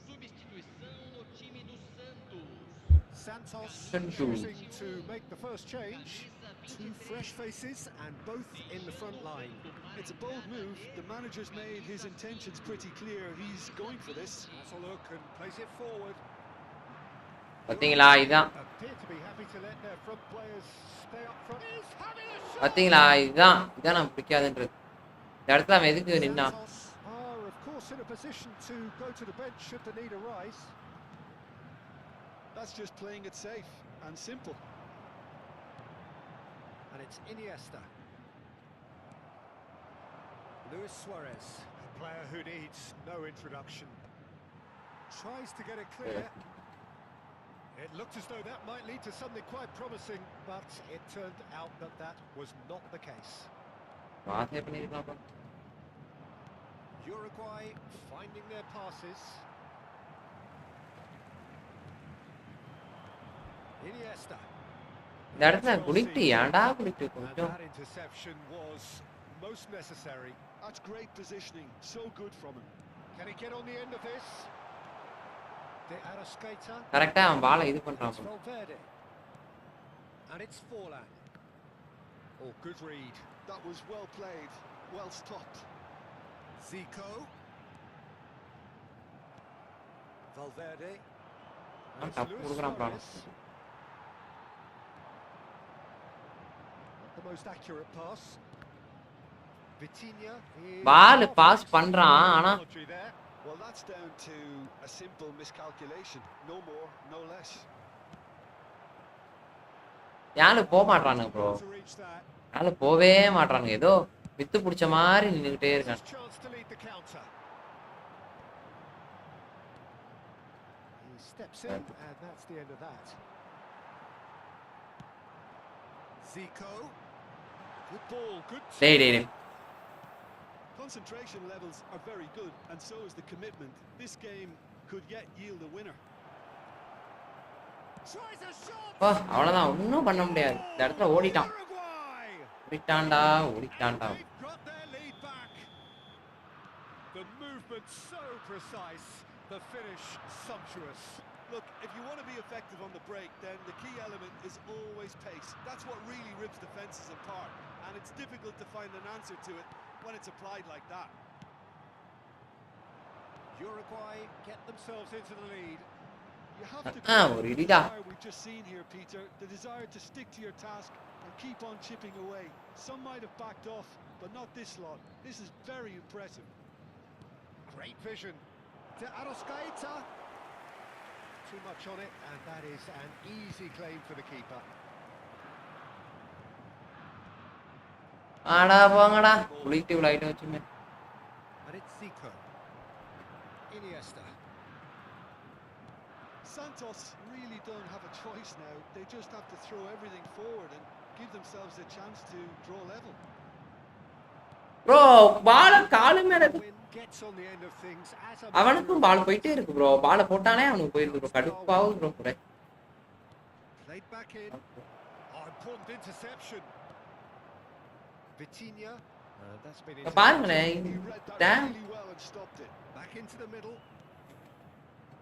Substituição no time do Santos Santos. choosing to make the first change. Two fresh faces and both in the front line. It's a bold move. The manager's made his intentions pretty clear. He's going for this. Has a look and plays it forward. பாத்தீங்களா இதுதான் Appear to be happy to let their front players stay up front. He's having a shot. பாத்தீங்களா இதுதான் நான் பிடிக்காதுன்றது இந்த இடத்துல அவன் எதுக்கு நின்னா Santos are of course in a position to go to the bench should the need arise. That's just playing it safe and simple. And it's Iniesta. Luis Suarez, a player who needs no introduction. Tries to get it clear. It looked as though that might lead to something quite promising, but it turned out that that was not the case. Uruguay finding their passes. Iniesta. இந்த இடத்துல குடிட்டு ஏன்டா குடிட்டு And கொஞ்சம் that interception was most necessary. That's great positioning, so good from him. Can he get on the end of this? De Arrascaeta. கரெக்ட்டா அவன் பாலை இது பண்றான் It's Valverde. And it's Forlan. Oh, good read. That was well played, well stopped. Zico. Valverde. And I'm it's tough Luis program, bro. Suarez. Not the most accurate pass. Vitinha is ball off pass it. பண்றான் ஆனா Technology there. Well, that's down to a simple miscalculation. No more, no less. யாரு போக மாட்டானுங்க bro To reach that. யாரு போவே மாட்டானுங்க ஏதோ with புடிச்ச மாதிரி நின்னுட்டே His இருக்கான் chance to lead the counter. He steps in, and that's the end of that. Zico. Good ball, good. டேய் டேய் டேய் Concentration levels are very good, and so is the commitment. This game could yet yield a winner. Tries a shot. போ அவ்வளவுதான் ஒன்றும் பண்ண முடியாது இந்த இடத்துல ஓடிட்டான் Uruguay. ஓடிட்டான்டா ஓடிட்டான்டா They've got their lead back. The movement so precise, the finish sumptuous. Look, if you want to be effective on the break, then the key element is always pace. That's what really rips defenses apart, and it's difficult to find an answer to it when it's applied like that. Uruguay get themselves into the lead. You have to ஒரு the இடிடா desire we've just seen here, Peter. The desire to stick to your task and keep on chipping away. Some might have backed off, but not this lot. This is very impressive. Great vision. De Arrascaeta. Too much on it, and that is an easy claim for the keeper. ஆடா போங்கடா quilt light வச்சுமே And it's Zico. Iniesta. Santos really don't have a choice now. They just have to throw everything forward and give themselves a chance to draw level. Bro பால காலு மேல Win gets on the end of things as a அவனுக்கும் பால் போயிட்டே இருக்கு bro பால போட்டானே அவனுக்கு போயிருக்கு bro கடுப்பாவும் bro கூட played back in. Oh, important interception. Vitinha. That's been இப்ப பாருங்களேன் He read that damn really well and stopped it. back into the middle.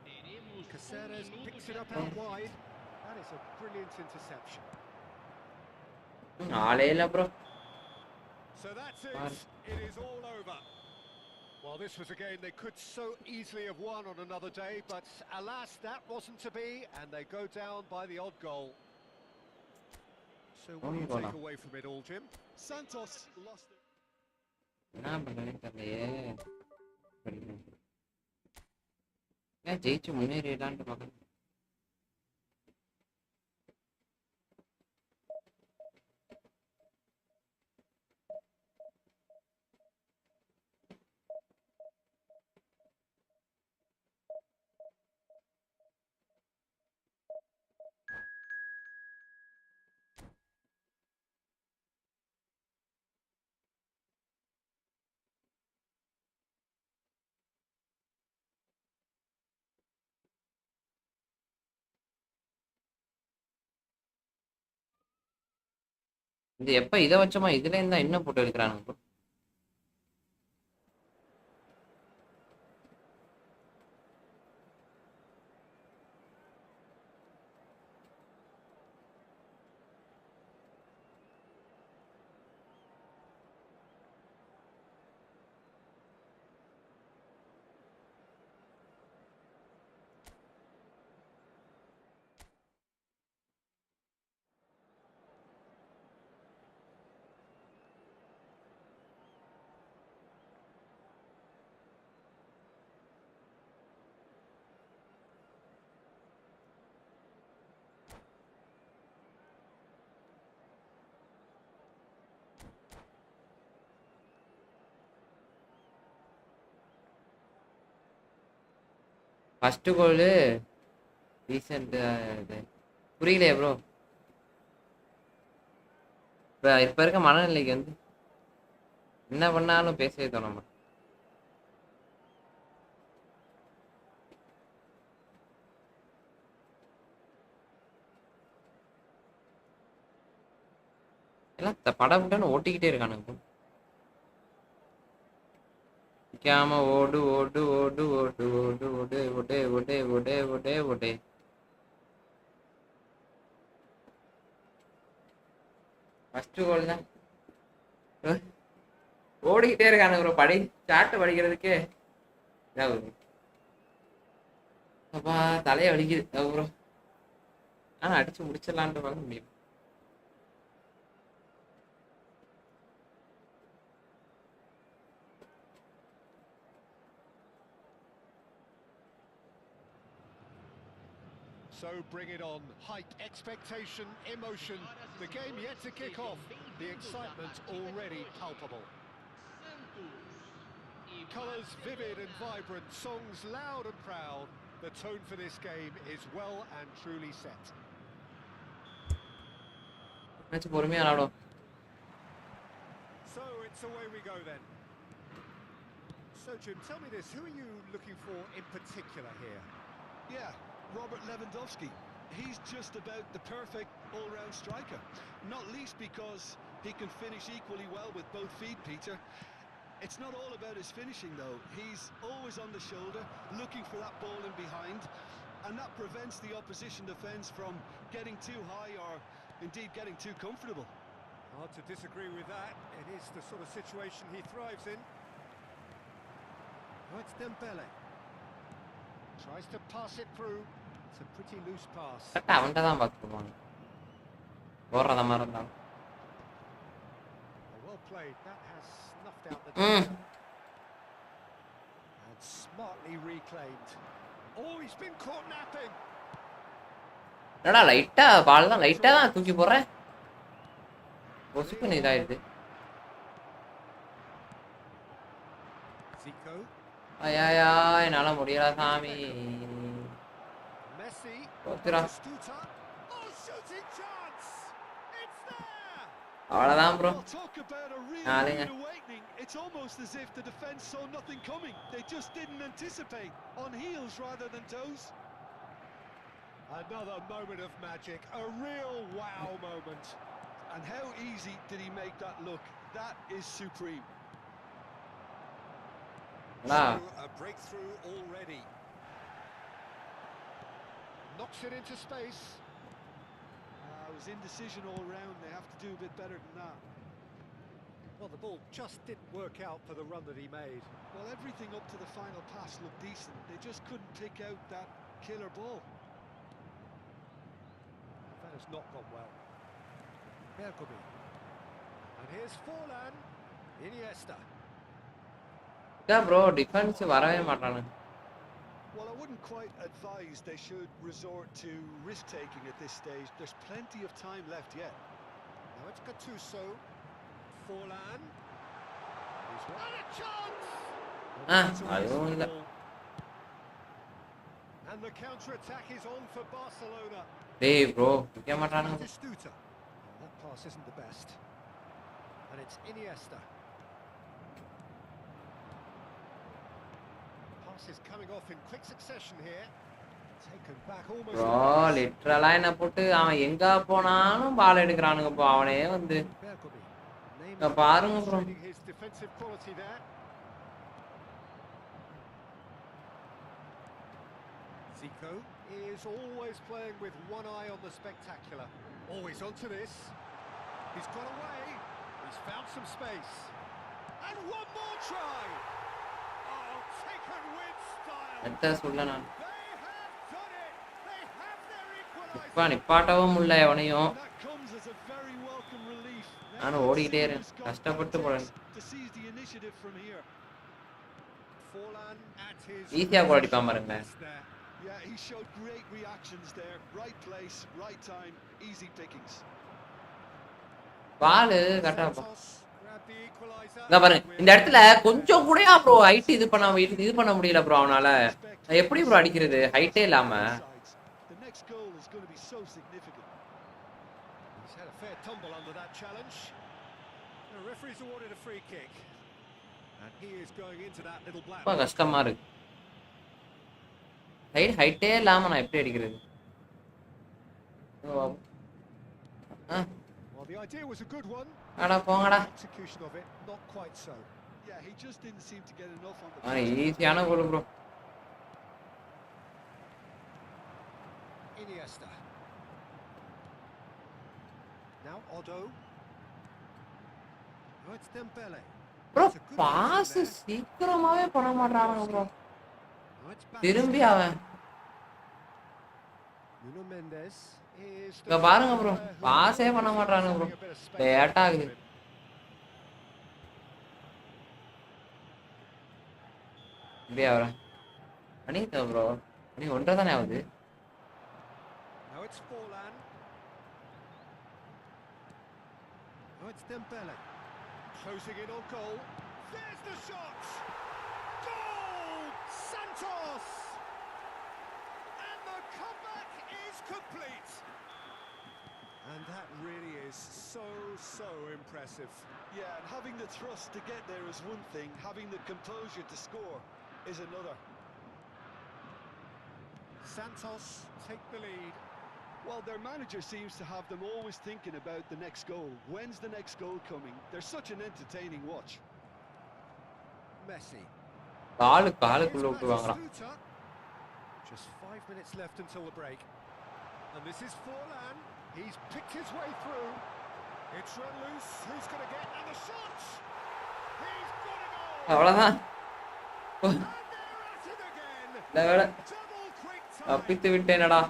Teremos Caceres minuto picks de it up out wide. That is a brilliant interception. ஆளே இல்ல bro So that's it. It is all over. Well, this was a game they could so easily have won on another day, but alas, that wasn't to be, and they go down by the odd goal. So what do you take away from it all, Jim? Santos lost it. என்ன பண்றேன்னு தெரியலையே ஏன் ஜெயிச்சு முன்னேறிடலான்ட்டு பார்க்கறேன் இது எப்ப இதை வச்சோமா இதுல இருந்தா என்ன போட்டு எடுக்கிறானுங்க bro? ஃபர்ஸ்ட் கோல் ரீசெண்ட் இது புரியலையே ப்ரோ. இப்ப இருக்க மனநிலைக்கு வந்து என்ன பண்ணாலும் பேசவே தோண மாட்டேன். எல்லாம் படம்னு ஓட்டிக்கிட்டே இருக்கானுங்க. நிக்காம ஓடு ஓடு ஓடு ஓடு ஓடு ஓடு ஓடே ஓடே ஓடே ஓடே ஓடே. ஃபர்ஸ்ட் கோல் தான் ஓடிக்கிட்டே இருக்கானுங்க ப்ரோ. சாட்டு படிக்கிறதுக்கே இதாகுது. அப்பா தலையை வலிக்குது ப்ரோ. ஆனா அடிச்சு முடிச்சிடலான்ட்டு பார்க்க முடியும். So bring it on. Hype, expectation, emotion. The game yet to kick off. The excitement already palpable. Colours vivid and vibrant, songs loud and proud. The tone for this game is well and truly set. So it's away we go then. So Jim, tell me this, who are you looking for in particular here? Yeah, Robert Lewandowski. He's just about the perfect all-round striker. Not least because he can finish equally well with both feet, Peter. It's not all about his finishing though. He's always on the shoulder, looking for that ball in behind, and that prevents the opposition defence from getting too high or indeed getting too comfortable. Hard to disagree with that. It is the sort of situation he thrives in. Oh, it's Dembele. Tries to pass it through. It's a pretty loose pass. அவன்தான் பாத்துவாங்க. போறத மாதிரி இருந்தான். Well played. That has snuffed out the danger. And smartly reclaimed. Oh, he's been caught napping. என்னடா லைட்டா பால் தான் லைட்டா தான் தூக்கி போறேன். பொசுக்குன்னு இதாயிடுது. Zico. ஐயா என்னால முடியல சாமி. Messi. போத்துடா. Oh, shooting chance. It's there. அவ்வளவுதான் bro. Talk about a real நாளைங்க. awakening. It's almost as if the defence saw nothing coming. They just didn't anticipate. On heels rather than toes. Another moment of magic. A real wow moment. And how easy did he make that look? That is supreme. So a breakthrough already. Knocks it into space. It was indecision all round. They have to do a bit better than that. Well, the ball just didn't work out for the run that he made. Well, everything up to the final pass looked decent. They just couldn't pick out that killer ball. That has not gone well. Bergomi. And here's Forlan. Iniesta. Bro defence வரவே மாட்டானு. Well, I wouldn't quite advise they should resort to risk-taking at this stage. There's plenty of time left yet. Now it's Gattuso. Forlan. He's got a chance. அதுவும் இல்ல. And the counter-attack is on for Barcelona. டேய் bro நிக்க மாட்டானுங்க. Batistuta. That pass isn't the best. And it's Iniesta. Pass is coming off in quick succession here. Taken back almost. Bro லிட்டரலா என்ன போட்டு அவன் எங்க போனாலும் பால் எடுக்கறானுங்க ப்ரோ. அவனே வந்து பாருங்க bro. His defensive quality there. Zico is always playing with one eye on the spectacular. Always onto this. He's got away. He's found some space. And one more try. Oh, taken with style. எத்த சொல்ல நான். They have done it. They have their equalizer. இப்ப நிப்பாட்டவும் முடியல எவனையும். That comes as a very welcome relief. நானும் ஓடிட்டே இருக்கேன். கஷ்டப்பட்டு போறேன். To seize the initiative from here. Forlan at his. ஈஸியா கோல் அடிப்பான் பாருங்க. Yeah, he showed great reactions there. Right place, right time, easy pickings. பால் கரெக்டா போ. Grab the equaliser. இங்க பாருங்க இந்த இடத்துல கொஞ்சம் கூடயா ப்ரோ ஹைட் இது பண்ண முடியல ப்ரோ அவனால. எப்படி ப்ரோ அடிக்கிறது ஹைட்டே இல்லாம? The next goal is going to be so significant. He's had a fair tumble under that challenge. The referee's awarded a free kick. And he is going into that little black. ரொம்ப கஷ்டமா இருக்கு. ஹைட்டே இல்லாம நான் எப்படி அடிக்கிறது? Well, the idea was a good one. அட போங்கடா. Execution of it not quite so. Yeah, he just didn't seem to get enough on the ஈஸியான goal bro. Iniesta. Now Otto. Oh, it's Dembele. Bro pass சீக்கிரமாவே பண்ண மாட்டாங்க bro. Oh, it's back. திரும்பி அவன் Nuno Mendes is இங்க பாருங்க bro பாஸே பண்ண மாட்டாங்க ப்ரோ. லேட் ஆகுது. இப்படியா வர அனிதா ப்ரோ நீ ஒன்றரை தானே ஆகுது. Now it's Forlan. Oh, it's Dembele. Closing in on goal. There's the shot! Goal! Santos! And the comeback is complete. And that really is so impressive. Yeah, and having the thrust to get there is one thing, having the composure to score is another. Santos take the lead. Well, their manager seems to have them always thinking about the next goal. When's the next goal coming? They're such an entertaining watch. Messi. காலுக்குள்ள விட்டு வாங்கறான். Just 5 minutes left until the break. And this is Forlan. He's picked his way through. It's run loose. Who's going to get? And the shot! He's got a goal! அவ்வளவுதான். And they're at it again. வேற Double quick time. அப்பித்து விட்டேனடா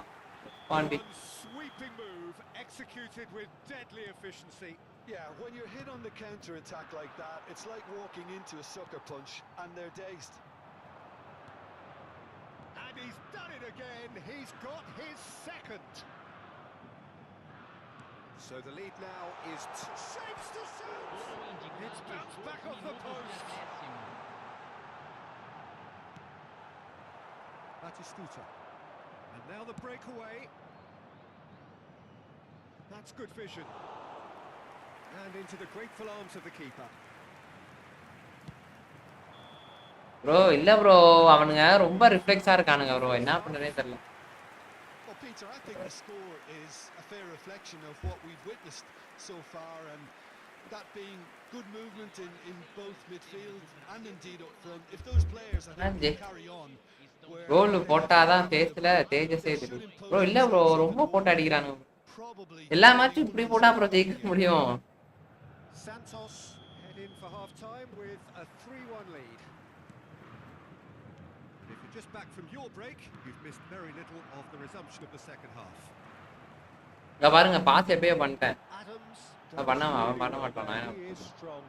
Pandi. One sweeping move executed with deadly efficiency. Yeah, when you're hit on the counter-attack like that, it's like walking into a sucker punch, and they're dazed. And he's done it again. He's got his second. So the lead now is shapes to shoot. It's bounced back off the post. Batistuta. And now the breakaway. That's good vision. And into the grateful arms of the keeper. Bro இல்ல bro அவனுங்க ரொம்ப ரிஃப்ளெக்ஸா இருக்கானுங்க bro என்ன பண்றதே தெரியல. Well, Peter, I think the score is a fair reflection of what we've witnessed so far, and that being good movement in both midfield and indeed up front. If those players are able to carry on, கோல் போட்டாதான் ஃபேஸ்ல தேஜஸே தெரியும். Bro இல்ல bro ரொம்ப போட்டு அடிக்கிறானுங்க. probably எல்லா மேட்சும் இப்படி போட்டா ப்ரோ ஜெயிக்க முடியும். Santos head in for half time with a 3-1 lead. And if you're just back from your break, you've missed very little of the resumption of the second half. இங்க பாருங்க பாஸ் எப்பயே பண்ணிட்டேன். Adams அவன் பண்ண மாட்டான். he is strong.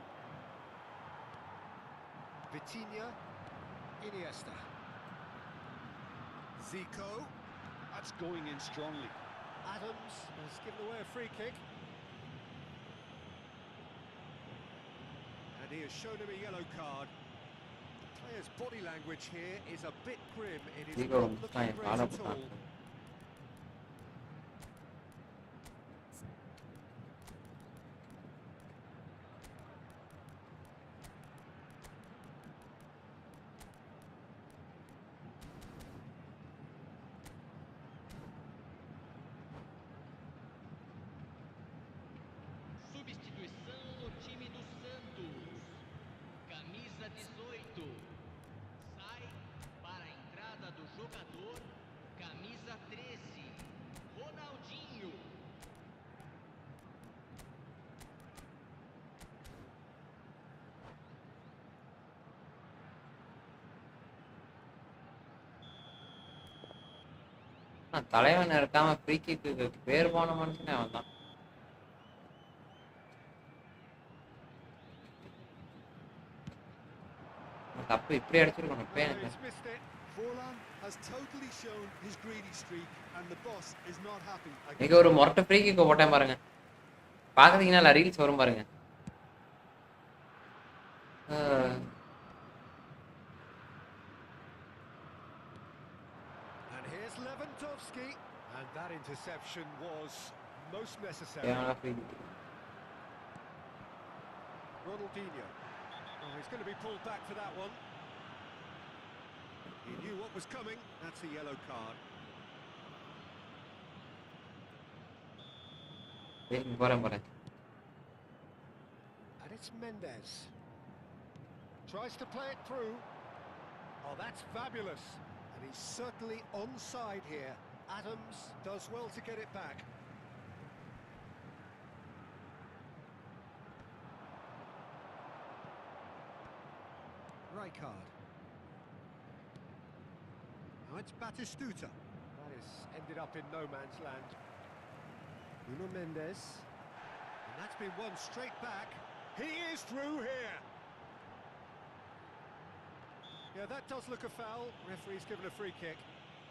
Vitinha, Iniesta. Zico, that's going in strongly. Adams has given away a free kick. And he has shown him a yellow card. The player's body language here is a bit grim. It is Zico not looking great at all. Substituição no time do Santos. Camisa 18. Sai para a entrada do jogador. Camisa 13. Ronaldinho. தலைவன் இருக்காம free kick பேர் போன மனுஷனே அவன் தான். தப்பு இப்படி அடிச்சிருக்கணும் pan. He's missed it. Forlan has totally shown his greedy streak, and the boss is not happy. இங்க ஒரு மொரட்ட ஃப்ரீ கிக் போட்டேன் பாருங்க. பாக்குறீங்கன்னா ரீல்ஸ் வரும் பாருங்க. And here's Lewandowski. And that interception was most necessary. தேவையான free. Ronaldinho. Oh, he's going to be pulled back for that one. He knew what was coming. That's a yellow card. போறேன். And it's Mendes. Tries to play it through. Oh, that's fabulous. And he's certainly onside here. Adams does well to get it back. Rijkaard. Now it's Batistuta. That has ended up in no man's land. Nuno Mendes. And that's been won straight back. He is through here. Yeah, that does look a foul. Referee's given a free kick.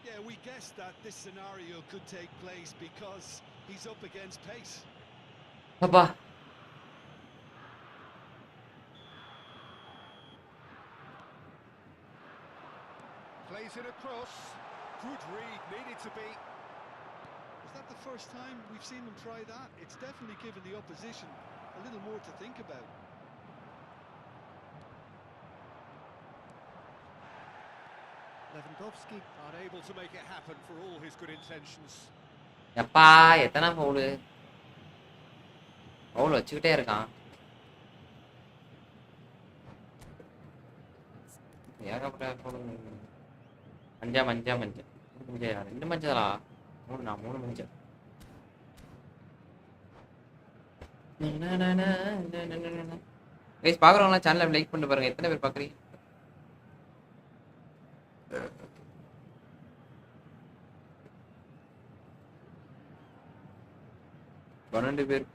Yeah, we guessed that this scenario could take place because he's up against pace. அப்பா Plays it across. Good read, needed to be. Is that the first time we've seen them try that? It's definitely given the opposition a little more to think about. Lewandowski unable to make it happen for all his good intentions. எப்பா எத்தனை பவுல் வச்சுக்கிட்டே இருக்கான். ஏகப்பட்ட பவுல். மஞ்சள் 2 மஞ்சளா 3 மஞ்சள். Guys பாக்குறவங்க சேனலை லைக் பண்ணிட்டு பாருங்க. எத்தனை பேர் பாக்குறீங்க? 12 பேர்.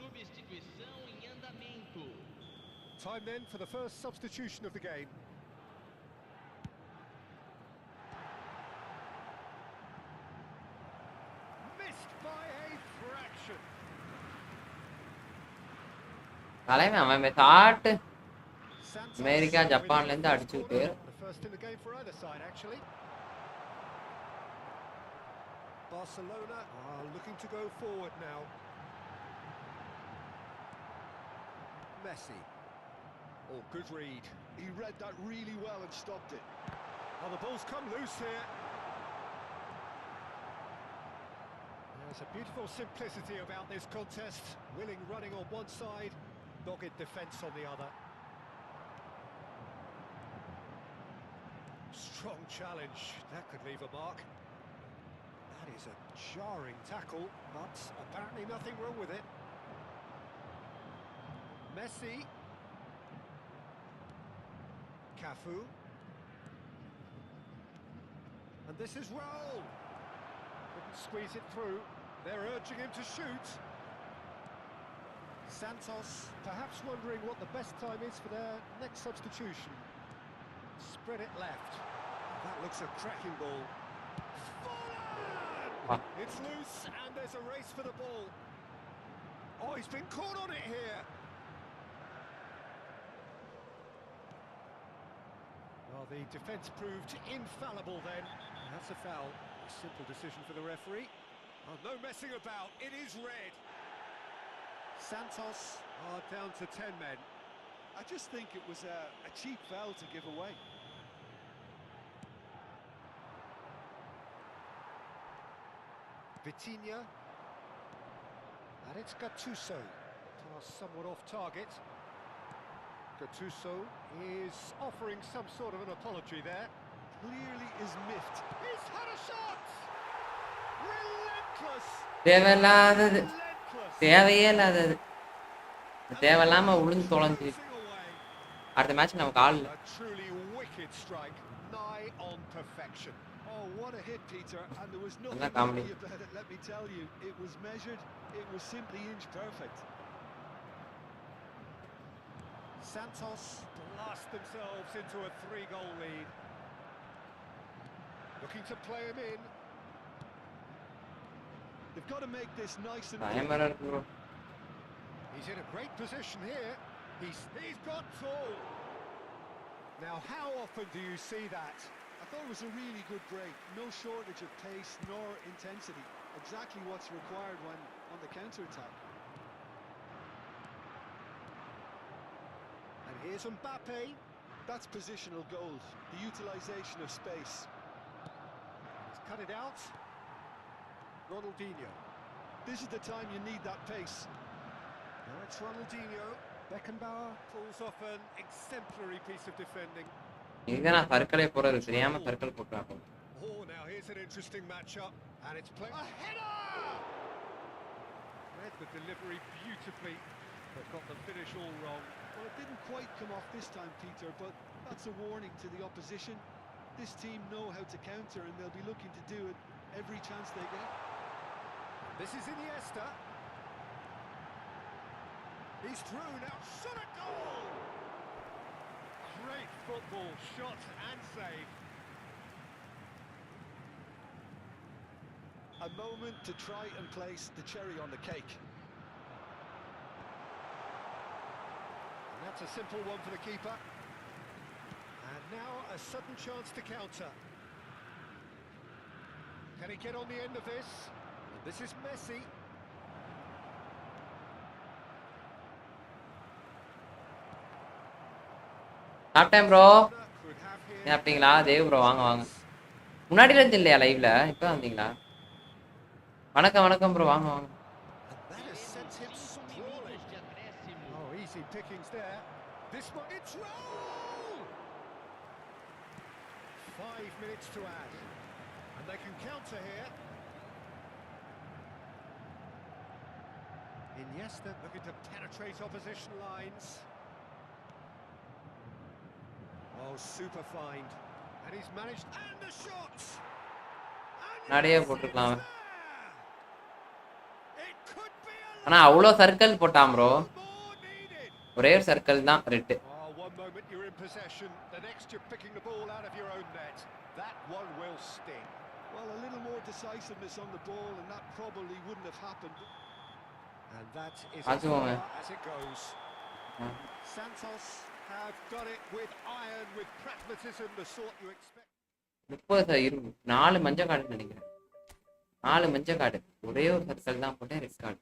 Substituição em andamento. Time then for the first substitution of the game. Missed by a fraction. தலைமை அவன் தாட்டு Santos அமெரிக்கா with ஜப்பான்ல the இருந்து first அடிச்சுட்டு corner. The first in the game for either side, actually. Barcelona are looking to go forward now. Messi. Oh, good read. He read that really well and stopped it. Oh, the ball's come loose here. There's a beautiful simplicity about this contest. Willing running on one side, dogged defence on the other. Strong challenge. That could leave a mark. That is a jarring tackle, but apparently nothing wrong with it. Messi. Cafu. And this is Raul. Couldn't squeeze it through. They're urging him to shoot. Santos perhaps wondering what the best time is for their next substitution. Spread it left. That looks a cracking ball. Fallen! It's loose and there's a race for the ball. Oh, he's been caught on it here. Well, the defence proved infallible then. That's a foul. A simple decision for the referee. Oh, no messing about. It is red. Santos are down to 10 men. I just think it was a cheap foul to give away. Vitinha. And it's Gattuso. Pass somewhat off target. Gattuso is offering some sort of an apology there. Clearly is miffed. He's had a shot! Relentless! தேவையில்லாதது Relentless! தேவையே இல்லாதது தேவையில்லாம உளுந்து தொலைஞ்சு Losing away. அடுத்த match நமக்கு ஆள் A truly wicked strike, nigh on perfection. Oh, what a hit, Peter. And there was Not nothing comedy. lucky about it, let me tell you. It was measured. It was simply inch perfect. Santos blast themselves into a 3-goal lead. Looking to play him in. They've got to make this nice and பயமரா இருக்கு bro. He He's in a great position here. He's got tall. Now, how often do you see that? I thought it was a really good break. No shortage of pace nor intensity. Exactly what's required when on the counter-attack. And here's Mbappe. That's positional gold, the utilisation of space. He's cut it out. Ronaldinho. This is the time you need that pace. Now it's Ronaldinho. Beckenbauer pulls off an exemplary piece of defending. இங்க நான் சர்க்கிளே போறது தெரியாம circle போட்டுறாங்க. Oh, now here's an interesting matchup, and it's played. A header! Read the delivery beautifully, but got the finish all wrong. Well, it didn't quite come off this time, Peter, but that's a warning to the opposition. This team know how to counter, and they'll be looking to do it every chance they get. This is Iniesta. He's through now. Shot a goal! Great football, shot and save. A moment to try and place the cherry on the cake. And that's a simple one for the keeper. And now a sudden chance to counter. Can he get on the end of this? This is Messi. சாப்பிட்டேன் bro. சாப்பிட்டீங்களா? Dev bro வாங்க வாங்க. முன்னாடில இருந்து இல்லையா லைவ்ல? இப்போ வந்தீங்களா? வணக்கம் வணக்கம் ப்ரோ வாங்க வாங்க. Oh, easy pickings there. This one, it's roll! 5 minutes to add. And they can counter here. Iniesta looking to penetrate opposition lines. Oh, super find. And he's managed, and the shots! நிறைய போட்டுக்கலாம். ஆனா அவ்வளோ circle போட்டான் bro. ஒரே ஒரு circle தான் red. One moment you're in possession, the next you're picking the ball out of your own net. That one will sting. Well, a little more decisiveness on the ball, and that probably wouldn't have happened. And that is as far as it goes. Santos have got it with iron, with pragmatism, the sort you expect. 4 மஞ்சள் card நினைக்கிறேன். 4 மஞ்சள் card. ஒரே ஒரு circle தான் போட்டேன் red card.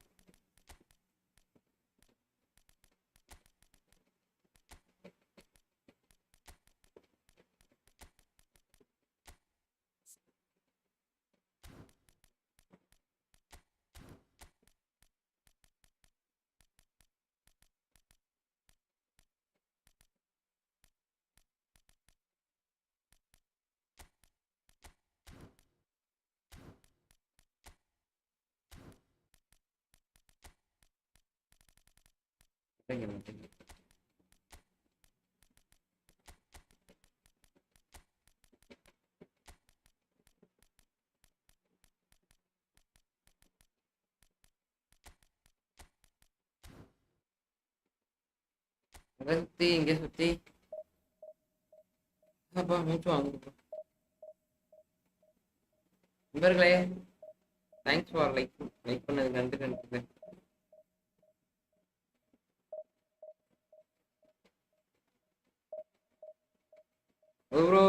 இங்க சுத்தி அப்பா மூச்சு வாங்க நண்பர்களே. தேங்க்ஸ் ஃபார் லைக் பண்ணது நன்றி நன்றி. ப்ரோ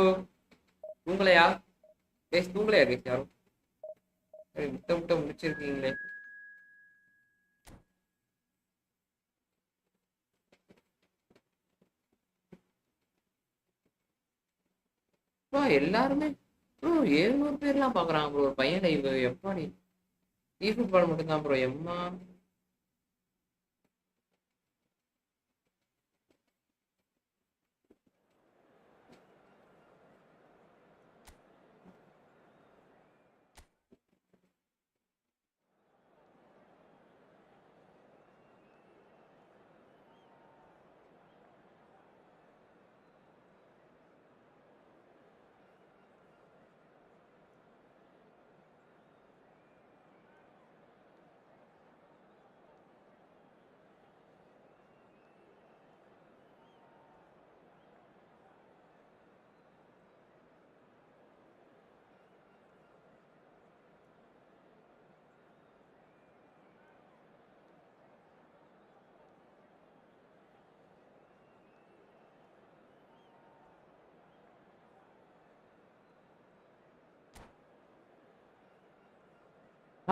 தூங்கலையா? கேஸ் தூங்கலையா? கேஸ் யாரும் முட்டை முட்டை முடிச்சிருக்கீங்களே. ப்ரோ எல்லாருமே ப்ரோ 700 பேர்லாம் பாக்குறாங்க ப்ரோ. ஒரு பையன் லைவ் எப்படி ஃபுட்பால் மட்டும்தான் ப்ரோ. எம்மா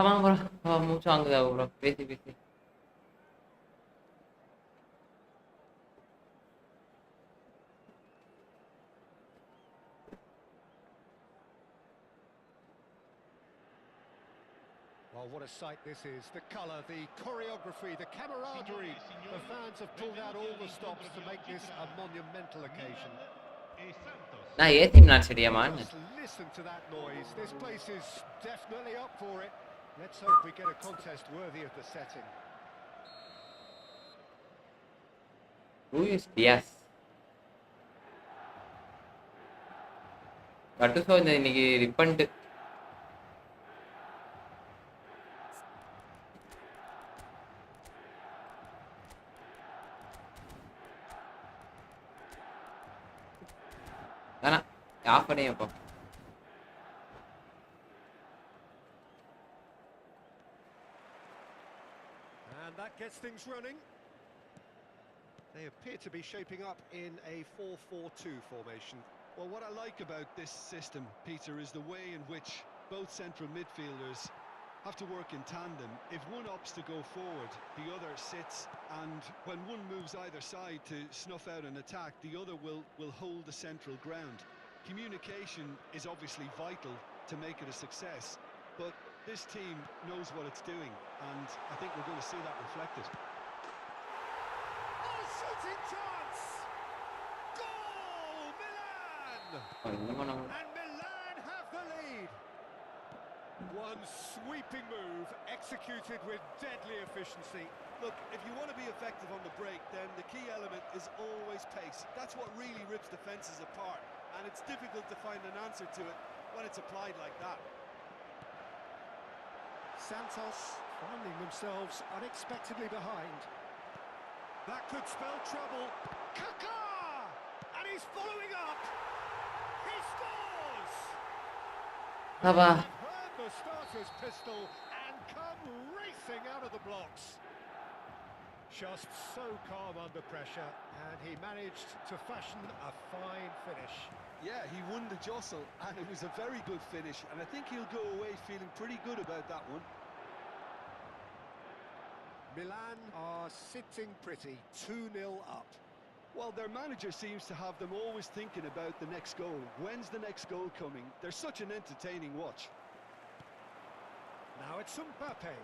வாங்க ப்ரோ. மூச்சு வாங்குதா ப்ரோ பேசி பேசி. Well, what a sight this is. The colour, the choreography, the camaraderie. The fans have pulled out all the stops to make this a monumental occasion. நான் ஏத்தி நான் ஸ்டேடியமான்னு. Just listen to that noise. This place is definitely up for it. Let's hope we get a contest worthy of the setting. Who is Diaz? கட்டுசோ இந்த இன்னைக்கு repent. வேணா of பண்ணி அப்போ. And that gets things running. They appear to be shaping up in a 4-4-2 formation. Well, what I like about this system, Peter, is the way in which both central midfielders have to work in tandem. If one opts to go forward, the other sits, and when one moves either side to snuff out an attack, the other will hold the central ground. Communication is obviously vital to make it a success, but this team knows what it's doing, and I think we're going to see that reflected. Oh, shooting chance! Goal, Milan! And Milan have the lead. One sweeping move, executed with deadly efficiency. Look, if you want to be effective on the break, then the key element is always pace. That's what really rips defences apart, and it's difficult to find an answer to it when it's applied like that. Santos finding themselves unexpectedly behind. That could spell trouble. Kaká! And he's following up. He scores! Baba. Heard the starter's pistol and come racing out of the blocks. Just so calm under pressure, and he managed to fashion a fine finish. Yeah, he won the jostle, and it was a very good finish, and I think he'll go away feeling pretty good about that one. Milan are sitting pretty, 2-0 up. Well, their manager seems to have them always thinking about the next goal. When's the next goal coming? They're such an entertaining watch. Now it's Mbappe.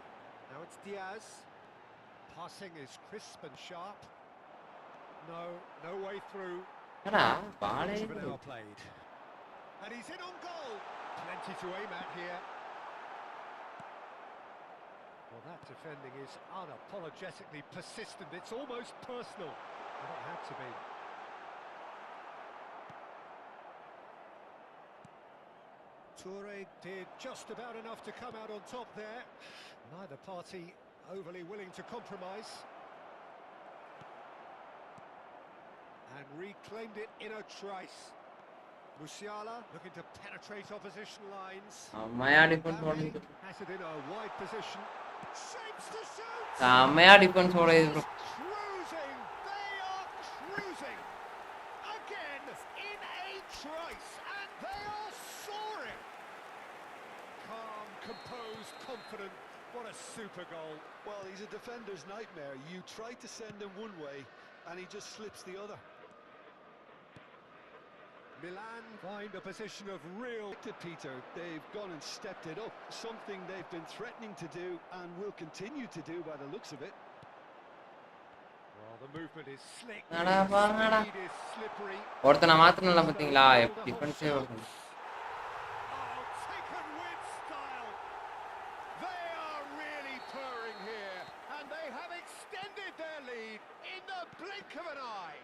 Now it's Diaz. Passing is crisp and sharp. No way through. அடா பாலே. Much of an hour played. And he's in on goal. Plenty to aim at here. Well, that defending is unapologetically persistent. It's almost personal. And it had to be. Toure did just about enough to come out on top there. Neither party overly willing to compromise. And reclaimed it in a trice. Musiala looking to penetrate opposition lines. செம்மையா defence ஓடுது. Has it in a wide position. Shapes to shoot. செம்மையா defence ஓடுது bro. Cruising. They are cruising. Again in a trice. And they are soaring. Calm, composed, confident. What a super goal. Well, he's a defender's nightmare. You try to send him one way, and he just slips the other. Milan find a position of real... Peter, they've gone and stepped it up, something they've been threatening to do and will continue to do by the looks of it. Well, the movement is slick, அடா bhangra. speed is slippery. ஒருத்தனை மாத்தணும்ல பாத்தீங்களா? டிஃபென்ஸே ஓடுது. Oh, taken with style. They are really purring here, and they have extended their lead in the blink of an eye.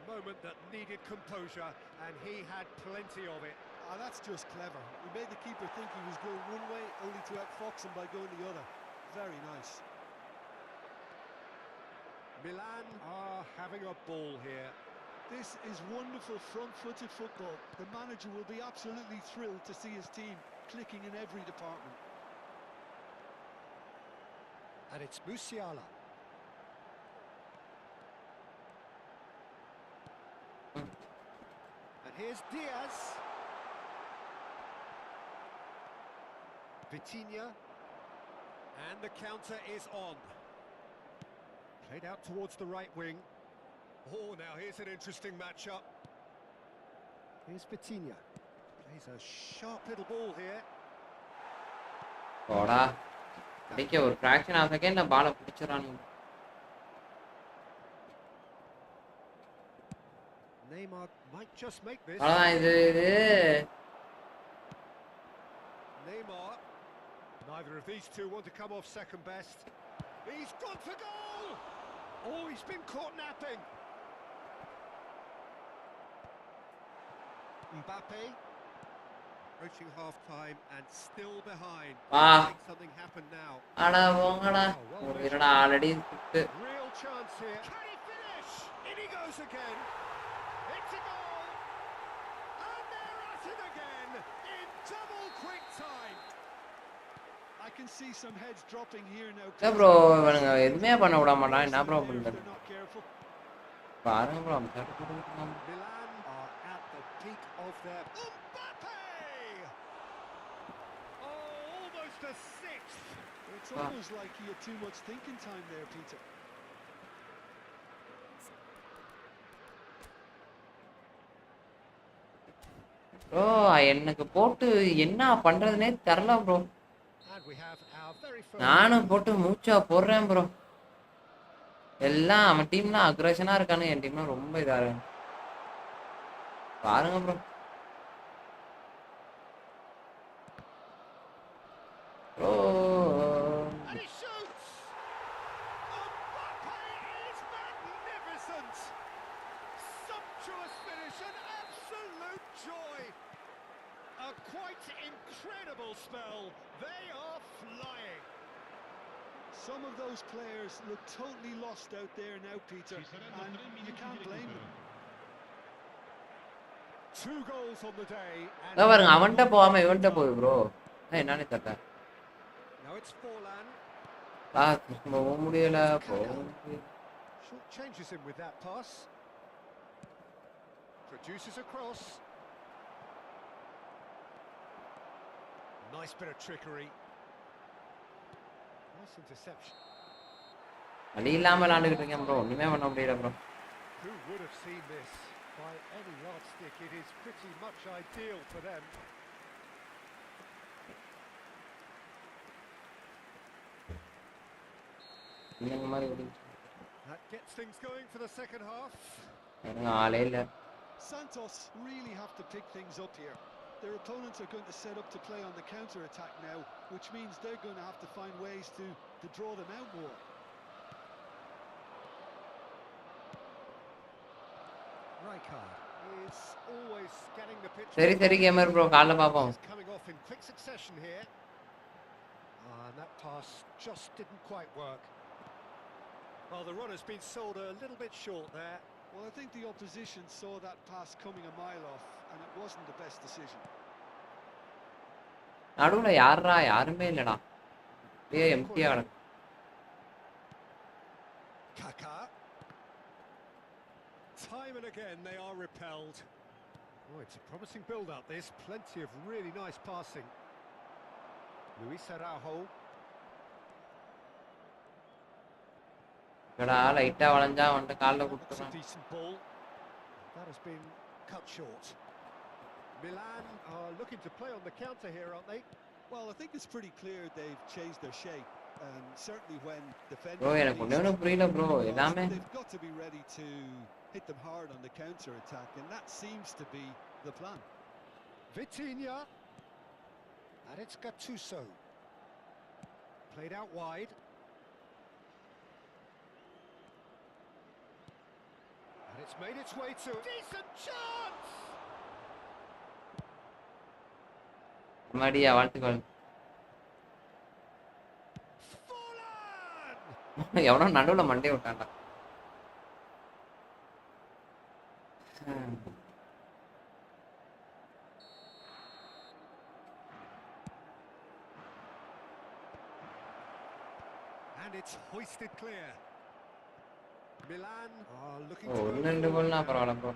A moment that needed composure, and he had plenty of it. That's just clever. He made the keeper think he was going one way, only to outfox him by going the other. Very nice. Milan are having a ball here. This is wonderful front-footed football. The manager will be absolutely thrilled to see his team clicking in every department. And it's Musiala. And here's Diaz. Vitinha. And the counter is on. Played out towards the right wing. Oh, now here's an interesting matchup. Here's Vitinha. Plays a sharp little ball here. போடா அடிக்க ஒரு fraction of a second நான் பாலை பிடிச்சிரானுங்க. Neymar might just make this. அவ்வளவுதான் இது Neymar. Neither of these two want to come off second best. He's gone for goal! Oh, he's been caught napping. Mbappe. Approaching half-time and still behind. Make something happen now. அடா போங்கடா ஒருடா already சுட்டு. Real chance here. Can he finish? In he goes again. It's a goal. And they're at it again in double quick time. I can see some heads dropping here now. A bro இவனுங்க எதுமே பண்ண விட மாட்டான். என்ன bro பண்றது? பாருங்க bro அம்சாட்டு போடுறாங்க. Milan are at the peak of their Mbappe! Oh, almost a sixth. It's almost like he had too much thinking time there, Peter. Bro எனக்கு போட்டு என்ன பண்றதுனே தெரியல bro. And we have our very first நானும் போட்டு மூச்சா போடுறேன் bro. எல்லாம் அவன் டீம்லாம் அக்ரஷனா இருக்கானு என் டீம்ல ரொம்ப இதா இருக்கு. பாருங்க bro. Bro and he shoots. Mbappe is magnificent. Sumptuous finish, an absolute joy. A quite incredible spell. They are flying. Some of those players look totally lost out there now, Peter, and you can't blame them. 2 goals on the day. பாருங்க அவன்கிட்ட போகாம இவன்கிட்ட போகுது bro. என்னன்னு தெரியல. Now it's Forlan. போக முடியல Short changes him with that pass. Produces a cross. Nice bit of trickery. Nice interception. அடி இல்லாம விளையாண்டுக்கிட்டு இருக்கேன் ப்ரோ. ஒண்ணுமே பண்ண முடியல bro. Who would have seen this? By any yardstick, it is pretty much ideal for them. இந்த மாதிரி That gets things going for the second half. ஆளே இல்ல. Santos really have to pick things up here. Their opponents are going to set up to play on the counter-attack now, which means they're going to have to find ways to draw them out more. Rijkaard is always scanning the pitch. சரி gamer bro காலைல பாப்போம். Coming off in quick succession here. And that pass just didn't quite work. Well, the run has been sold a little bit short there. Well, I think the opposition saw that pass coming a mile off, and it wasn't the best decision. நடுவுல யாருமே இல்லடா. அப்படியே எம்டியா கிடக்கு. Kaka. Time and again they are repelled. Oh, it's a promising build-up this. Plenty of really nice passing. Luis Araujo. கடா லைட்டா வளைஞ்சா வந்து கால்ல குடுத்துறான். Decent ball. That has been cut short. Milan are looking to play on the counter here, aren't they? Well, I think it's pretty clear they've changed their shape, and certainly when defending. Bro எனக்கு ஒண்ணே புரியல bro. எல்லாமே They've got to be ready to hit them hard on the counter attack, and that seems to be the plan. Vitinha. And it's Gattuso. Played out wide. And it's made its way to decent chance. மடியா வாழ்த்துக்கள். Forlan. எவனோ நடுவுல மண்டே விட்டான்டா. And it's hoisted clear. Milan are looking oh to ரெண்டு கோல்னா பரவாயில்ல bro.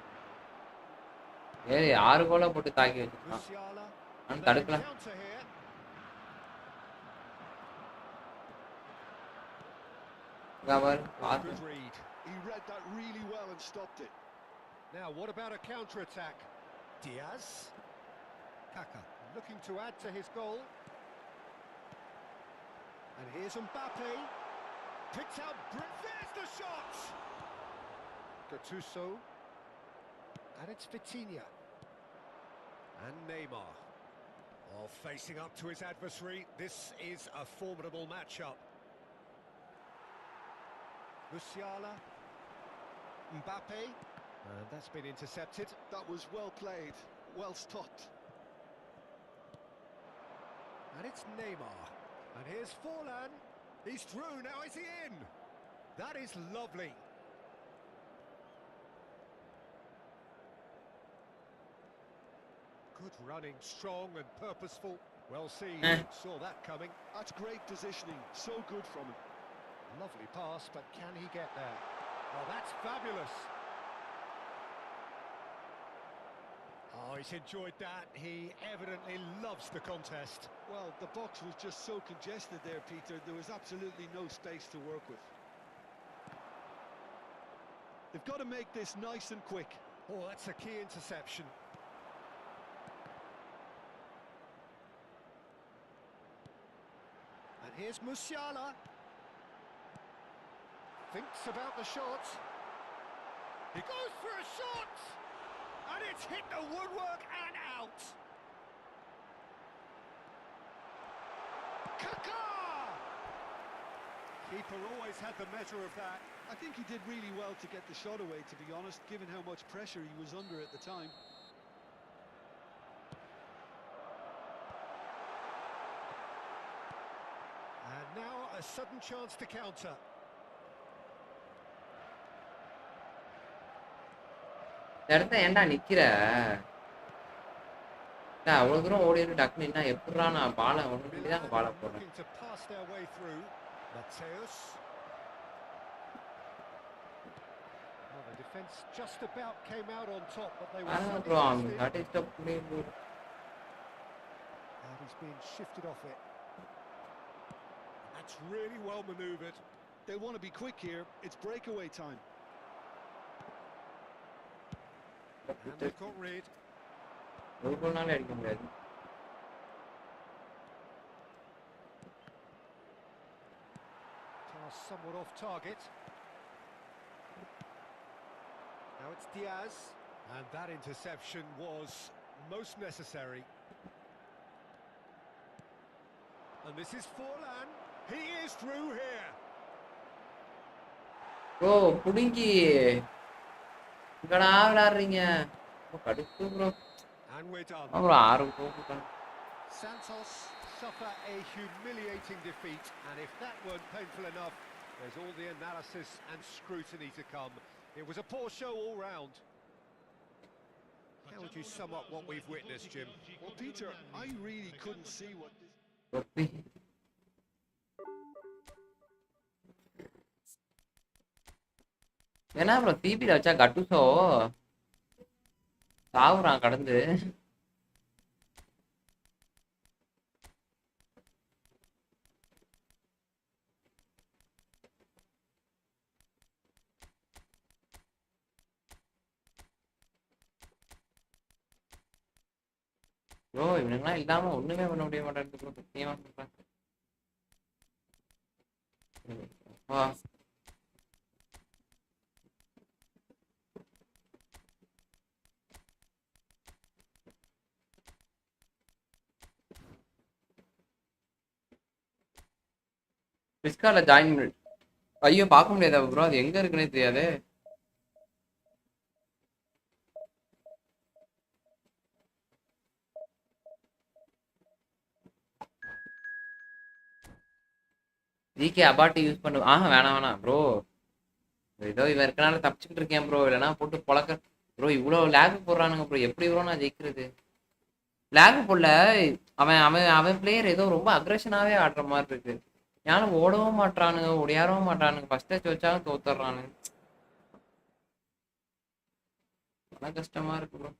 6 Cola போட்டு தாக்கி வச்சிருக்கான். Musiala. நான் தடுக்கல. Counter here. Good read. He read that really well and stopped it. Now, what about a counter-attack? Diaz. Kaka looking to add to his goal. And here's Mbappe. Picked out. There's the shot! Gattuso. And it's Vitinha. And Neymar. Oh, facing up to his adversary. This is a formidable matchup. Musiala. Mbappe. And that's been intercepted. That was well played. Well stopped. And it's Neymar. And here's Forlan. He's through. Now is he in? That is lovely. Good running, strong and purposeful. Well seen. Saw that coming. That's great positioning. So good from him. Lovely pass, but can he get there? Oh, that's fabulous. Oh, he's enjoyed that. He evidently loves the contest. Well, the box was just so congested there, Peter. There was absolutely no space to work with. They've got to make this nice and quick. Oh, that's a key interception. And here's Musiala. Thinks about the shot. He goes for a shot! And it's hit the woodwork and out! Kaka! Keeper always had the measure of that. I think he did really well to get the shot away, to be honest, given how much pressure he was under at the time. And now a sudden chance to counter. இடத்த ஏன்டா நிக்கிற அவ்வளவு தூரம் ஓடி டக்குன்னு என்ன எப்படா நான் பாலை ஒண்ணுதான் பாலை போடுறேன் bro that is the play bro. And he's being shifted off it. That's really well maneuvered. They want to be quick here. It's breakaway time. And they've got rid. ஒரு கோல்னால அடிக்க முடியாது. Pass somewhat off target. Now it's Diaz. And that interception was most necessary. And this is Forlan. He is through here. Bro, புடிங்கி இங்கடா விளையாடுறீங்க கடுப்பு bro. And we're done. bro ஆறு போகுது. Santos suffer a humiliating defeat, and if that weren't painful enough, there's all the analysis and scrutiny to come. It was a poor show all round. How would you sum up what we've witnessed, Jim? Well, Peter, I really couldn't see what this... ஏன்னா bro சிபில வச்சா கட்டுசோ சாவுறான் கடந்து. Bro இவனுங்களாம் இல்லாம ஒண்ணுமே பண்ண முடிய மாட்டேங்குது bro. சத்தியமா சொல்றேன். பிஸ்கால ஜாயின் பண்ணி ஐயோ பார்க்க முடியாதா ப்ரோ? அது எங்க இருக்குன்னே தெரியாது. ஜிகே அபாட்டி யூஸ் பண்ணு. வேணாம் ப்ரோ. ஏதோ இவன் இருக்கனால தப்பிச்சுக்கிட்டு இருக்கேன் ப்ரோ. இல்லைன்னா போட்டு பழக்க ப்ரோ. இவ்வளோ லேக் போடுறானுங்க ப்ரோ. எப்படி ப்ரோ நான் ஜெயிக்கிறது? லேக் போடல. அவன் அவன் அவன் பிளேயர் ஏதோ ரொம்ப அக்ரெஷனாவே ஆடுற மாதிரி இருக்கு. யாரும் ஓடவும் மாட்டானுங்க, ஓடியாரவும் மாட்டானுங்க. ஃபர்ஸ்ட் டச் வச்சாலும் தோத்துறானுங்க. அதான் கஷ்டமா இருக்கு bro.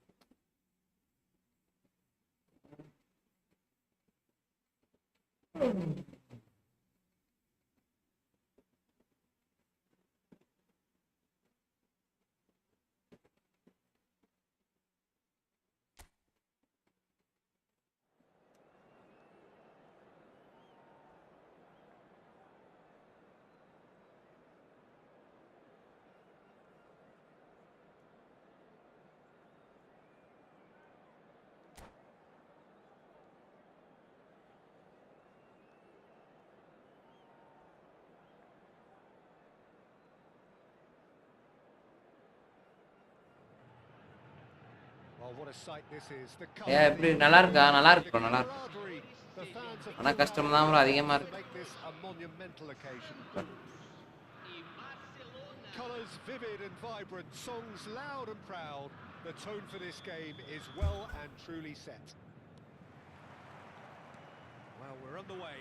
Oh, what a sight this is. The எப்படி நல்லா இருக்கா? நல்லா இருக்கு bro, நல்லா இருக்கு. camaraderie. The fans have ஆனா pulled கஷ்டம் out தான் bro, the அதிகமா to இருக்கு. make this a monumental occasion. E Barcelona. Colours vivid and vibrant, songs loud and proud. The tone for this game is well and truly set. Well, we're underway.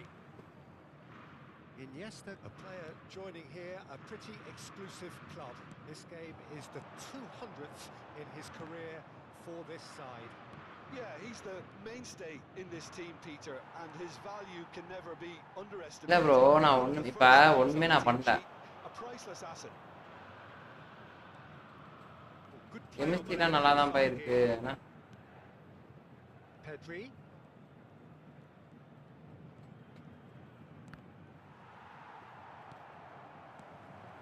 Iniesta, a player joining here, a pretty exclusive club. This game is the 200th in his career for this side. Yeah, he's the mainstay in this team, Peter, and his value can never be இல்ல underestimated. bro, நான் ஒண்ணு இப்ப ஒண்ணுமே நான் பண்ணல. A priceless asset. Good play on the கெமிஸ்ட்ரிலாம் நல்லா தான் இருக்கு. ஆனா Pedri.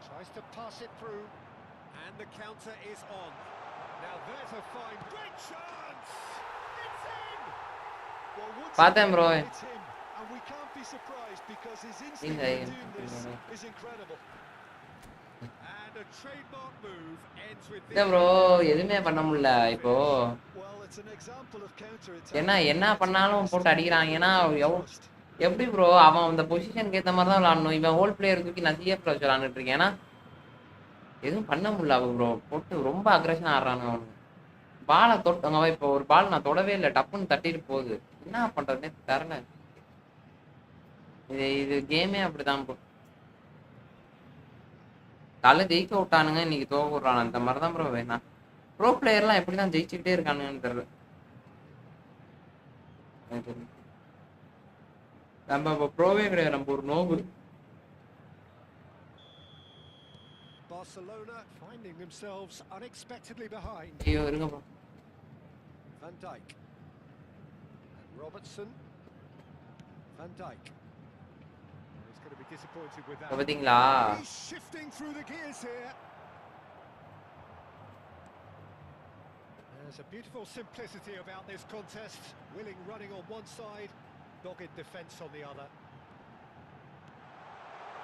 Tries to pass it through, and the counter is on. Now there's a fine, great chance! It's in! Well, once பார்த்தேன் again, bro. it's him, and we can't be surprised because his instinct Neenga in doing this is incredible. And a trademark move ends with இல்ல bro, எதுவுமே பண்ண முடியல இப்போ. Well, it's an example of counter என்ன என்ன பண்ணாலும் போட்டு அடிக்கிறான். ஏன்னா எப்படி ப்ரோ அவன் அந்த பொசிஷனுக்கு ஏற்ற மாதிரி தான் விளாடணும். இவன் ஹோல் பிளேயர் தூக்கி நான் சிஎஃப் வச்சு விளாண்டுட்டு இருக்கேன். ஏன்னா எதுவும் பண்ண முடியல அவன் ப்ரோ. போட்டு ரொம்ப அக்ரெஷன் ஆடுறாங்க அவனு. பாலை தொட்டவங்க இப்போ ஒரு பால் நான் தொடவே இல்லை, டப்புன்னு தட்டிட்டு போகுது. என்ன பண்றதுனே தரல. இது கேமே அப்படிதான் ப்ரோ. காலைல ஜெயிக்க விட்டானுங்க, இன்னைக்கு தோக விட்றானு. அந்த மாதிரி தான் ப்ரோ வேணாம். ப்ரோ பிளேயர்லாம் எப்படி தான் ஜெயிச்சுக்கிட்டே இருக்கானுங்கன்னு தெரியல. நம்ம ப்ரோவே கிடையாது, நம்ம ஒரு நோவு. Barcelona finding themselves unexpectedly behind. ஐயோ இருங்க bro. Van Dijk. And Robertson. Van Dijk. He's going to be disappointed with that. பாத்தீங்களா? He's shifting through the gears here. There's a beautiful simplicity about this contest. Willing running on one side, dogged defence on the other.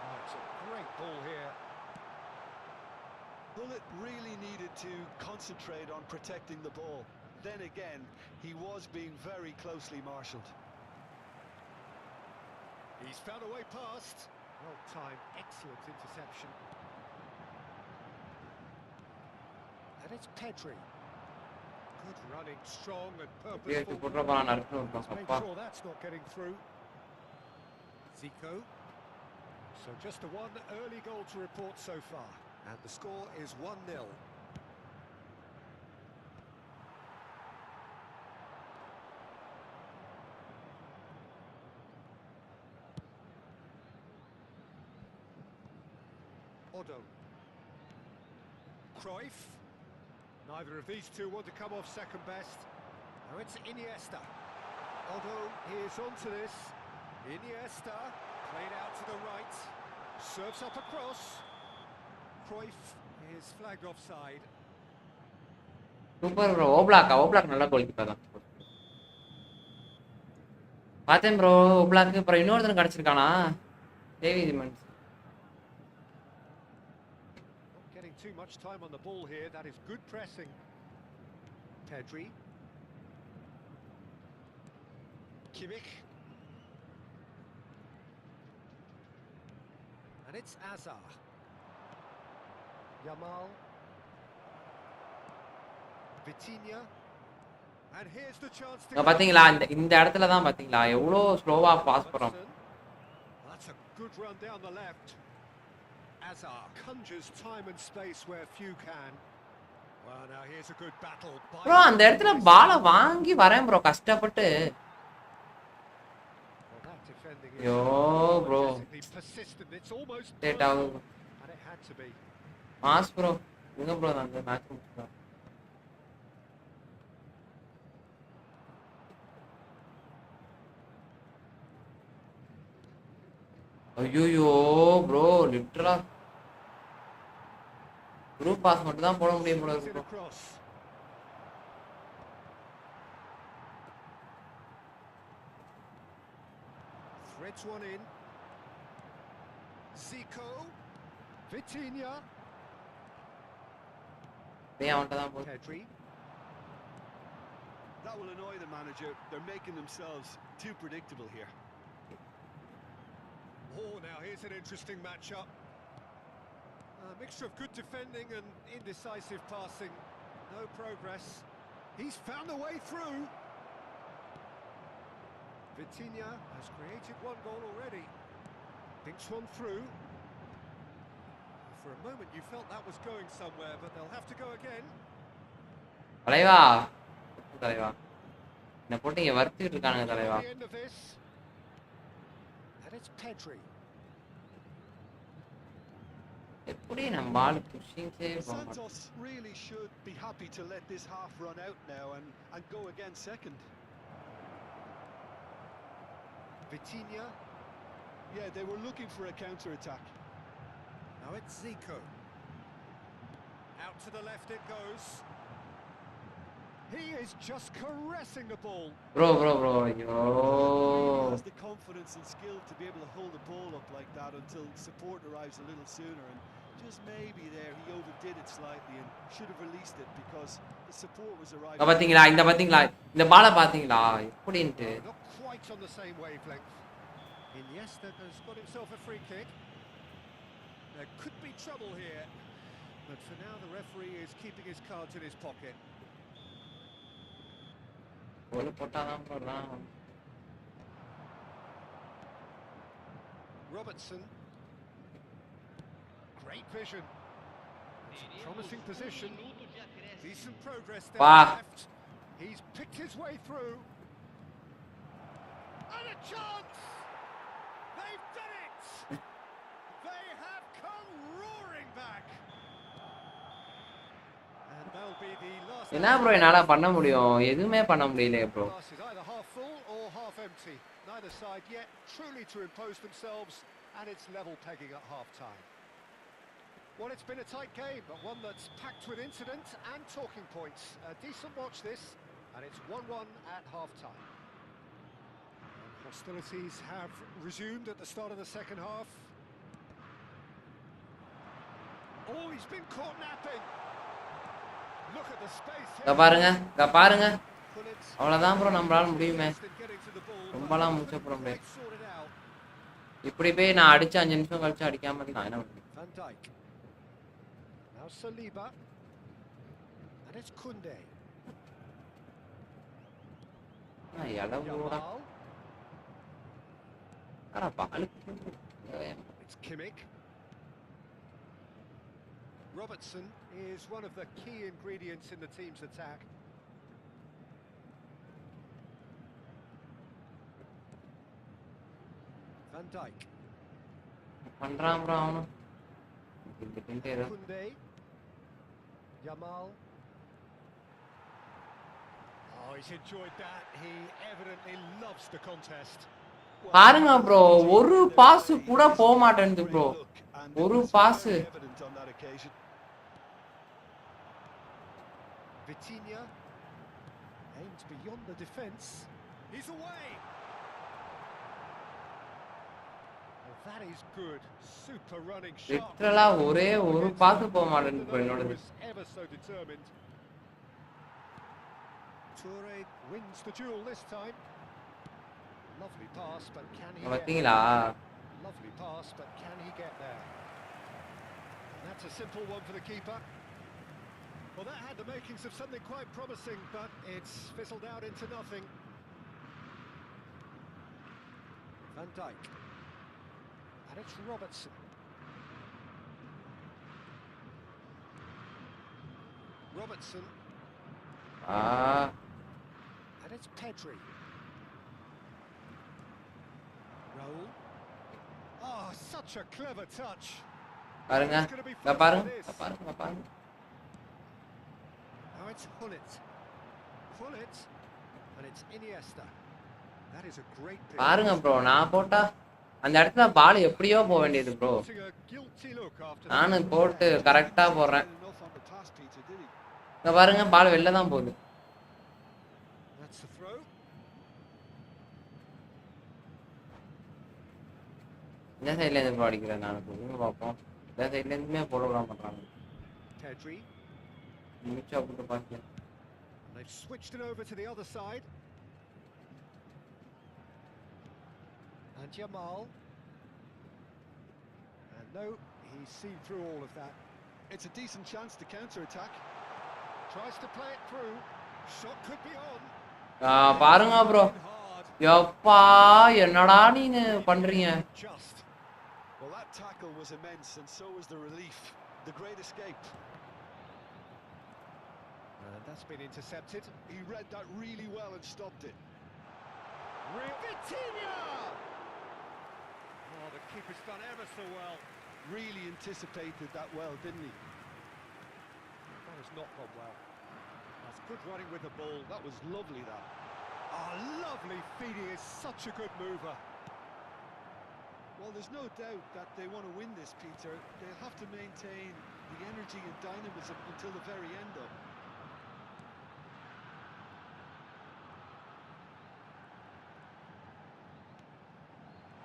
Oh, it's a great ball here. Bullet really needed to concentrate on protecting the ball. Then again, he was being very closely marshalled. He's found a way past. Well timed, excellent interception. And it's Pedri. Good running, strong and purposeful. Let's make sure that's not getting through. Zico. So just the one early goal to report so far. And the score is 1-0. Odo. Cruyff. Neither of these two want to come off second best. Now it's Iniesta. Odo is onto this. Iniesta played out to the right. Serves up across. Cruyff is flagged offside. Super bro. Oblak நல்லா goal keeper தான். பார்த்தேன் bro ஓப்ளாக்கு. அப்புறம் இன்னொருத்தன் கிடைச்சிருக்கானா? David மன்ஸ். Not getting too much time on the ball here. That is good pressing. Pedri. Kimmich. And it's Azar. Yamal. Vitinha. And here's the chance to பாத்தீங்களா இந்த இடத்துல தான் பாத்தீங்களா எவ்வளோ ஸ்லோவா பாஸ் பண்றோம். That's a good run down the left. Azar conjures time and space where few can. Well, now here's a good battle. Bro அந்த இடத்துல பாலை வாங்கி வரேன் ப்ரோ கஷ்டப்பட்டு. Well, that defending is Yo, bro. persistent. It's almost Straight out. and it had to be. Mass bro. எங்க bro அந்த match முடிச்சோம். ஐயோ ப்ரோ லிட்டரா குரூப் பாஸ் மட்டும் தான் போட முடியும் போல இருக்கு. Threads one in. Zico. Vitinha. டேய் அவன்ட்ட தான் போடு. Pedri. That will annoy the manager. They're making themselves too predictable here. Oh, now here's an interesting matchup. A mixture of good defending and indecisive passing. No progress. He's found a way through. Vitinha has created one goal already. Thinks one through. For a moment you felt that was going somewhere, but they'll have to go again. தலைவா தலைவா என்ன போட்டு இங்க வறுத்துட்டு இருக்கானுங்க தலைவா. The end of this. And it's Pedri. எப்படி நம்ம பால் புஷிங் சேவ் பண்ண Santos really should be happy to let this half run out now and go again second. Vitinha. Yeah, they were looking for a counter attack. Now it's Zico. Out to the left it goes. He is just caressing the ball. bro yo He has the confidence and skill to be able to hold the ball up like that until support arrives a little sooner, and just maybe there he overdid it slightly and should have released it because the support was arriving. பாத்தீங்களா இந்த பால பாத்தீங்களா எப்படின்னு. Not quite on the same wavelength. Iniesta has got himself a free kick. There could be trouble here, but for now the referee is keeping his cards in his pocket. கோல் போட்டாதான் போறான். Robertson. Great vision. It's a promising position. Decent progress there Wow. left. He's picked his way through. And a chance! They've done it! They have come roaring back. And that'll be the last. என்ன bro என்னால பண்ண முடியும்? எதுவுமே பண்ண முடியல bro. Glass is either half full or half empty. Neither side yet truly to impose themselves, and it's level pegging at half time. Well, it's been a tight game, but one that's packed with incident and talking points. A decent watch this, and it's 1-1 at half time. Hostilities have resumed at the start of the second half. Oh, he's been caught napping. Look at the space here. பாருங்க அவ்வளவுதான் bro நம்மளால முடியுமே. ரொம்பலாம் முயற்சி பண்ண முடியாது. இப்படி போய் நான் அடிச்சு 5 நிமிஷம் கழிச்சு அடிக்காம இருந்தா என்ன பண்ணுவேன்? Van Dijk. Now Saliba. And it's Kunde. எலவோடா Yamal. அட பால். It's Kimmich. Robertson is one of the key ingredients in the team's attack. Van Dijk. பண்றான் ப்ரோ அவனு. Kunde. Yamal. Oh, he's enjoyed that. He evidently loves the contest. பாருங்க bro ஒரு pass கூட போக மாட்டேங்குது bro. ஒரு pass. Vitinha aims beyond the defence. He's away. Well, that is good. Super running shot. லிட்டரலா ஒரே ஒரு பாஸ் போக மாட்டேங்குது ப்ரோ என்னோடது. Ever so determined. Toure wins the duel this time. Lovely pass, but can he பாத்தீங்களா? Lovely pass, but can he get there? And that's a simple one for the keeper. Well, that had the makings of something quite promising, but it's fizzled out into nothing. Van Dijk. And it's Robertson. Robertson. And it's Pedri. Raul. Oh, such a clever touch. பாருங்க பாருங்க. Now it's Hullet. And it's Iniesta. That is a great pitch. பாருங்க bro நான் போட்டா அந்த இடத்துல பால் எப்படியோ போக வேண்டியது ப்ரோ. நானும் போட்டு கரெக்டா போடுறேன். இங்க பாருங்க பால் வெளில தான் போகுது. That's the throw. இந்த சைடுல இருந்து ப்ரோ அடிக்கிறேன் நான் சொல்லுங்க பாப்போம். இந்த சைடுல இருந்துமே போட விட மாட்டாங்க. Pedri. மிச்சா போட்டு பாக்கேன். They They've switched it over to the other side. And Jamal. And no, he's seen through all of that. It's a decent chance to counter-attack. Tries to play it through. Shot could be on. பாருங்க bro. யப்பா என்னடா நீங்க பண்றீங்க? Just. Well, that tackle was immense, and so was the relief. The great escape. And that's been intercepted. He read that really well and stopped it. Vitinha! Oh, the keeper's done ever so well. Really anticipated that well, didn't he? That has not gone well. That's good running with the ball. That was lovely, that. Oh, lovely feet. He is such a good mover. Well, there's no doubt that they want to win this, Peter. They'll have to maintain the energy and dynamism until the very end, though.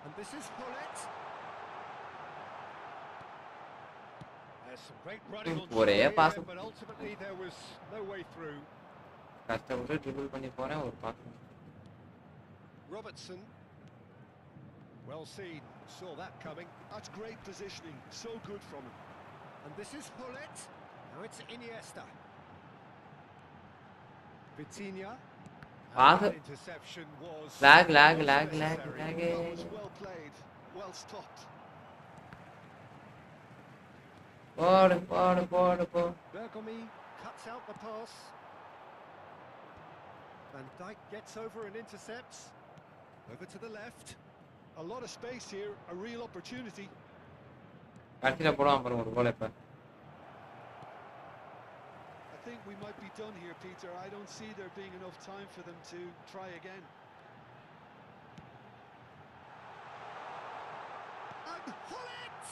And this is Hullet. There's some great running on ஒரே here, pass. but ultimately there was no way through. கஷ்டப்பட்டு triple பண்ணி போறேன் ஒரு pass. Robertson. Well seen. Saw that coming. That's great positioning. So good from him. And this is Hullet. Now it's Iniesta. Vitinha. Pass. That interception was lag. That was well played. Well stopped. போடு. Bergomi cuts out the pass. Van Dijk gets over and intercepts. Over to the left. A lot of space here, a real opportunity. கடைசில போடுவான் பாருங்க ஒரு கோல் இப்ப. I think we might be done here, Peter. I don't see there being enough time for them to try again. And Hullet!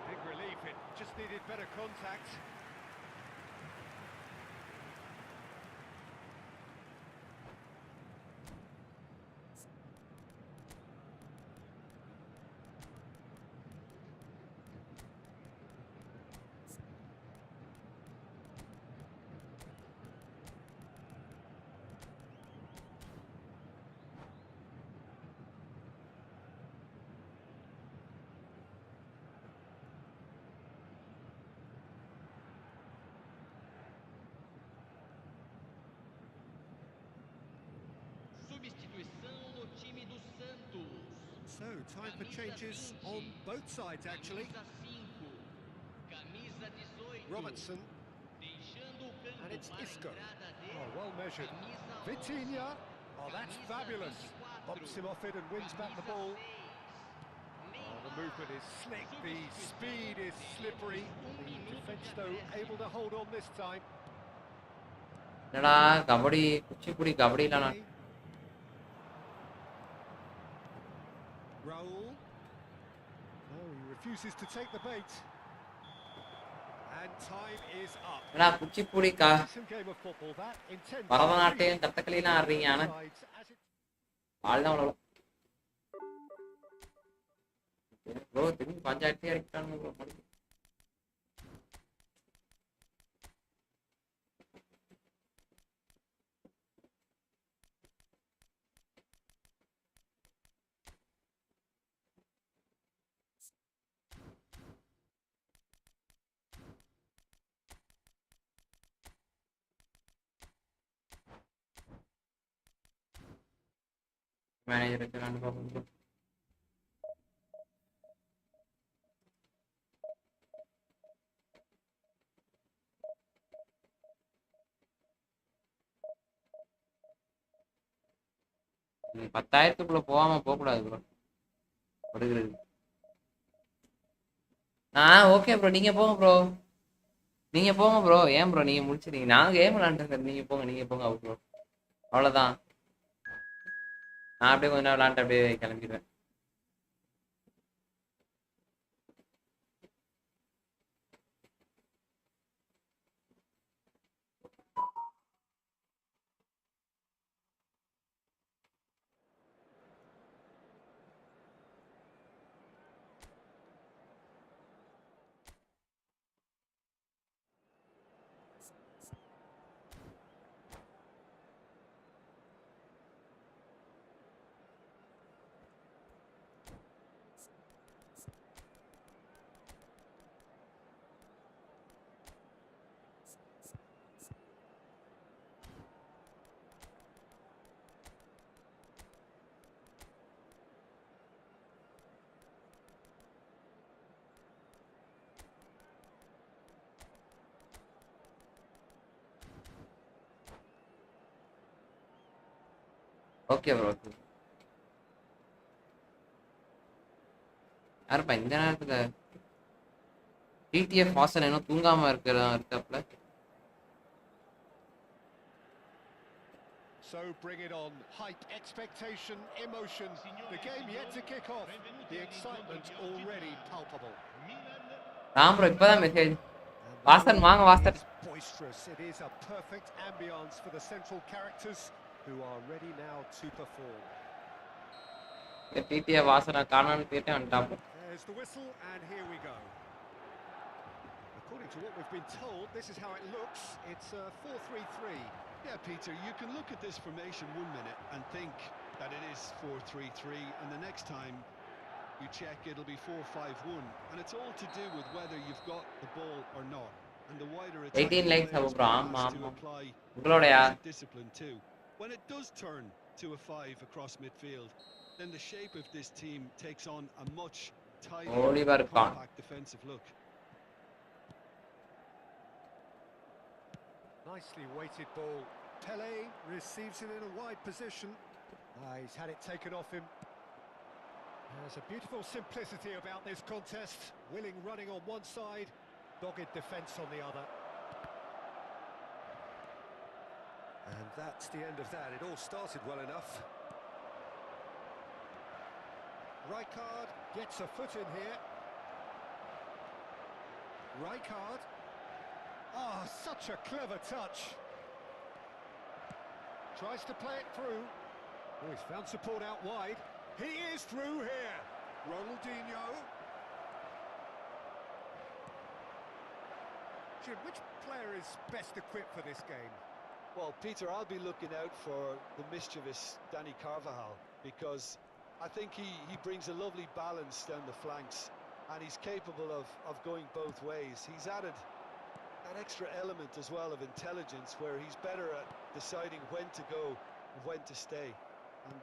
Big relief, it just needed better contact. Substituição no time do Santos. So, time for changes on both sides, actually. Camisa 18. Robertson, Deixando o campo and it's para a Isco. entrada de Oh, well measured. camisa 11. Vitinha. Oh, that's fabulous. Bumps him off it and wins back the ball. Oh, the movement is slick, the speed is slippery. The defence, though, able to hold on this time. என்னடா kabaddi Kuchipudi கபடிலாம் Raul. Oh, he refuses to take the bait. And time is up. என்னடா Kuchipudi Decent game of football, that intense. Bharatanatyam கத்தகளிலாம் ஆடுறீங்க ஆனா ஆள்தான் அவ்வளோ bro திரும்பி பஞ்சாயத்தே அடிக்கிறானுங்க bro மறுபடியும். Manager வச்சுலான்னு பார்ப்போம் bro. நீ 10,000க்குள்ள போகாம போகக்கூடாது ப்ரோ. கொடுக்குறது ஓகே ப்ரோ. நீங்க போங்க ப்ரோ. ஏன் ப்ரோ நீங்க முடிச்சிருங்க. நான் கேம் விளாண்டுருக்கேன். நீங்க போங்க அவுட் ப்ரோ. அவ்வளோதான். நான் அப்படியே கொஞ்ச நேரம் விளாண்டு அப்படியே கிளம்பிடுவேன். Okay bro okay. யாருப்பா இந்த நேரத்துல டிடிஎஃப் வாசன் இன்னும் தூங்காம இருக்காப்ல. So bring it on. Hype, expectation, emotion. The game yet to kick off. The excitement already palpable. Ram bro இப்பதான் message. And the Vasan mood வாங்க Vasan. is boisterous. It is a perfect ambience for the central characters who are ready now to perform. TTF வாசனை காணான்னு கேட்டேன் வந்துட்டாப்ல. There's the whistle and here we go. According to what we've been told, this is how it looks. It's a 4-3-3. Yeah, Peter, you can look at this formation 1 minute and think that it is 4-3-3, and the next time you check it'll be 4-5-1, and it's all to do with whether you've got the ball or not. And the wider 18 likes players bro. has ஆமா to ஆமா. apply உங்களோடயா? discipline too. When it does turn to a 5 across midfield, then the shape of this team takes on a much tighter, Oliver Kahn. compact defensive look. Nicely weighted ball. Pele receives it in a wide position. He's had it taken off him. There's a beautiful simplicity about this contest. Willing running on one side, dogged defence on the other. And that's the end of that. It all started well enough. Rijkaard gets a foot in here. Rijkaard. Oh, such a clever touch. Tries to play it through. Oh, he's found support out wide. He is through here. Ronaldinho. Jim, which player is best equipped for this game? Well, Peter, I'll be looking out for the mischievous Dani Carvajal, because I think he brings a lovely balance down the flanks, and he's capable of going both ways. He's added that extra element as well of intelligence, where he's better at deciding when to go and when to stay, and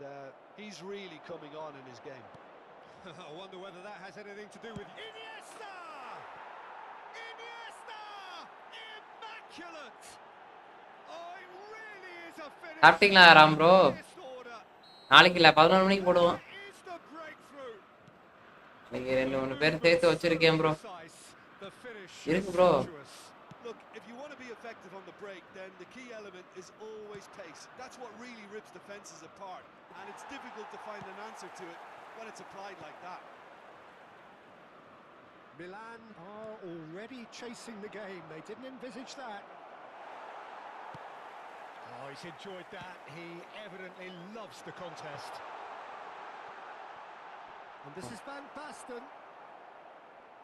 he's really coming on in his game. I wonder whether that has anything to do with Iniesta! Iniesta! Immaculate! Oh, it really is a finish. சாப்பிட்டீங்களா Ram bro? நாளைக்கு இல்ல 11 மணிக்கு போடுவோம். Is the breakthrough. நீங்க 2-3 பேர் சேர்த்து வச்சிருக்கேன் bro. இருக்கு bro. Look, if you want to be effective on the break, then the key element is always pace. That's what really rips defenses apart, and it's difficult to find an answer to it when it's applied like that. Milan are already chasing the game. They didn't envisage that. Oh, he's enjoyed that. He evidently loves the contest. And this is Van Basten.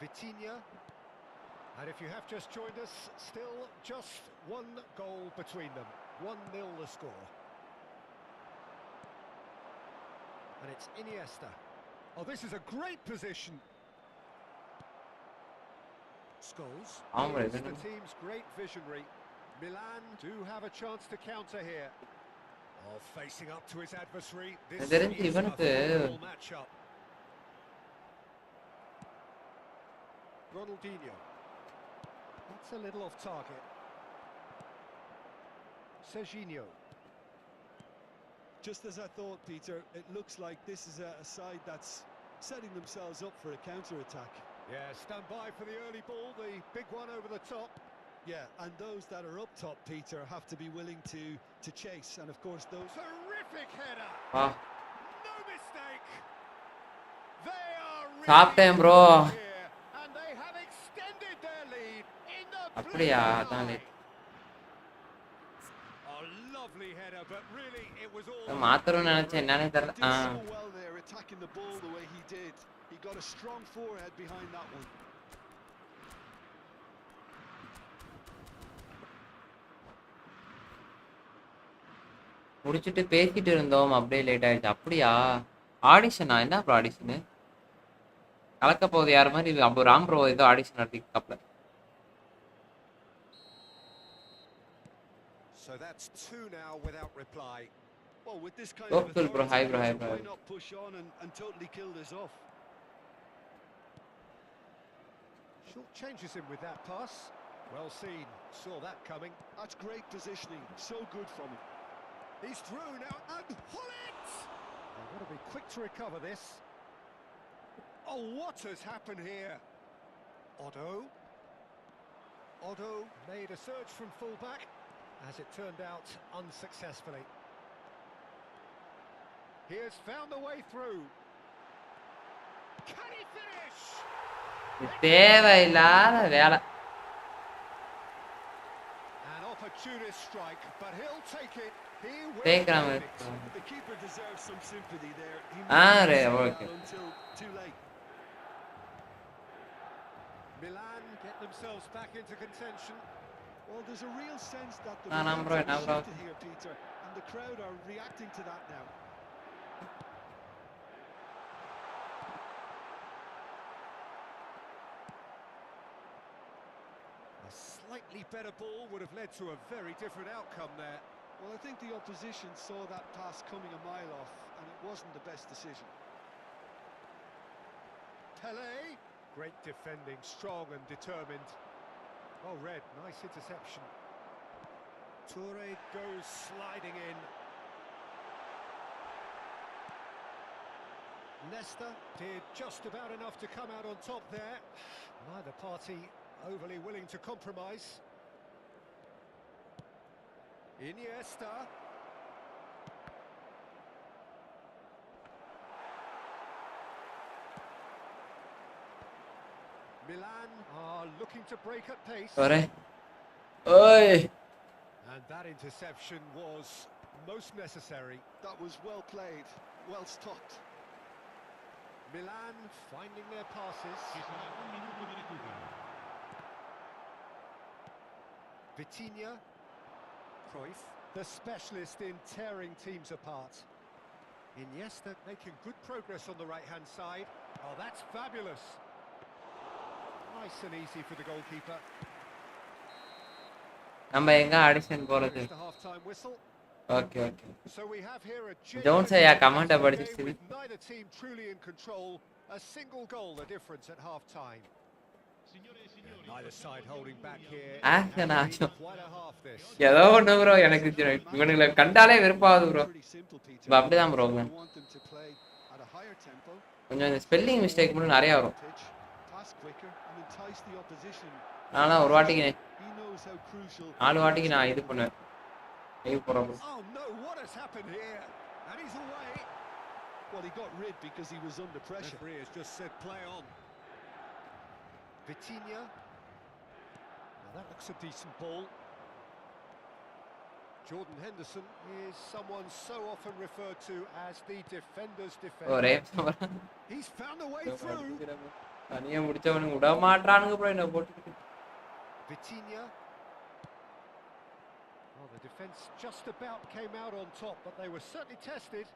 Vitinha. And if you have just joined us, still just one goal between them. 1-0 the score. And it's Iniesta. Oh, this is a great position. Scholes is the team's great visionary. Milan do have a chance to counter here. Oh, facing up to his adversary. This is a formidable matchup. Ronaldinho. That's a little off target. Serginho. Just as I thought, Peter, it looks like this is a side that's setting themselves up for a counter-attack. Yeah, stand by for the early ball, the big one over the top. Yeah, and those that are up top, Peter, have to be willing to chase. And of course, those... Terrific header! No mistake! They are சாப்பிட்டேன் bro. here, and they have extended their lead in the அப்படியா? அதான் a lovely header, but really it was all... மாத்தறோம்னு நினைச்சேன், என்னன்னே தெரியல. Did so well there, attacking the ball the way he did. He got a strong forehead behind that one. முடிச்சிட்டு பேசிட்டு இருந்தோம், அப்படியே late ஆயிடுச்சு. அப்படியா? ஆடிஷனா? என்ன ப்ரோ ஆடிஷனு? கலக்க போகுது யார் மாதிரி அப்போ ராம் ப்ரோ ஏதோ audition நடத்திக்கப்பல. So that's 2 now without reply. Well, with this kind Oh, of cool, bro. Hi, bro. Hi, authority, bro. why not push on and totally kill this off? Short changes him with that pass. Well seen, saw that coming. That's great positioning, so good from him. He's through now, and Hullet! They've got to be quick to recover this. Oh, what has happened here? Otto made a surge from fullback, as it turned out unsuccessfully. He has found the way through. Can he finish? தேவையில்லாத வேலை. An opportunist strike, but he'll take it. He will Take find it. it. The keeper deserves some sympathy there. He Ah, missed right, that okay. until too late. Milan get themselves back into contention. Well, there's a real sense that the No, no, momentum bro, has no, bro. shifted here, Peter, and the crowd are reacting to that now. A slightly better ball would have led to a very different outcome there. Well, I think the opposition saw that pass coming a mile off, and it wasn't the best decision. Pele, great defending, strong and determined. Oh, Red, nice interception. Toure goes sliding in. Nesta did just about enough to come out on top there. Neither party overly willing to compromise. Iniesta. Milan are looking to break at pace. ஒரே ஓய் And that interception was most necessary. That was well played, well stopped. Milan finding their passes. Vitinha. Cruyff, the specialist in tearing teams apart. Iniesta making good progress on the right-hand side. Oh, that's fabulous. Nice and easy for the goalkeeper. நம்ம எங்க audition போறது? There's the half-time whistle. Okay okay. So we have here a Don't say genuine comment game about it. with neither team truly in control. A single goal the difference at half-time. Neither side holding back here. Action, action. Quite a half this. ஏதோ ஒண்ணு bro எனக்கு இவனுங்களை கண்டாலே வெறுப்பாகுது bro. Pretty simple, Peter. இப்போ அப்படிதான் bro. You want them to play at a higher tempo, கொஞ்சம் இந்த spelling mistake மட்டும் நிறைய வரும். pitch, pass quicker, and entice the opposition. நான்லாம் ஒரு வாட்டிக்கு He knows how crucial. 4 வாட்டிக்கு நான் இது பண்ணுவேன். லைவ் போறேன் bro. Oh no, what has happened here? And he's away. Well, he got rid because he was under pressure. Referee has just said play on. Vitinha. Now that looks a decent ball. Jordan Henderson is someone so often referred to as the defender's ஒரே defender. He's found a way through. தனியா முடிச்சவனுங்க விட மாட்டானுங்க bro என்ன போட்டு. Vitinha. Well, the defence just about came out on top, but they were certainly tested.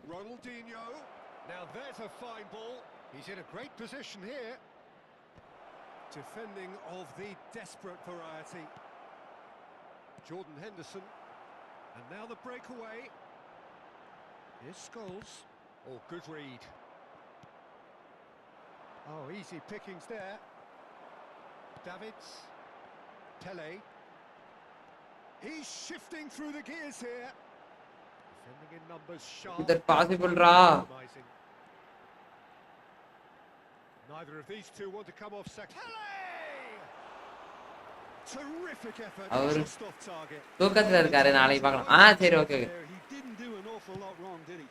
Ronaldinho. Now there's a fine ball. He's in a great position here. Defending of the desperate variety. Jordan Henderson. And now the breakaway. Here's Scholes. Oh, good read. Oh, easy pickings there. Davids. Pele. He's shifting through the gears here. Defending in numbers sharp. Is that possible, Ra? Compromising. Neither of these two want to come off second. Pele! Terrific effort. Our- Just off target. தூக்கத்துல இருக்காரு நாளைக்கு பார்க்கலாம். சரி okay okay. There, he didn't do an awful lot wrong, did he?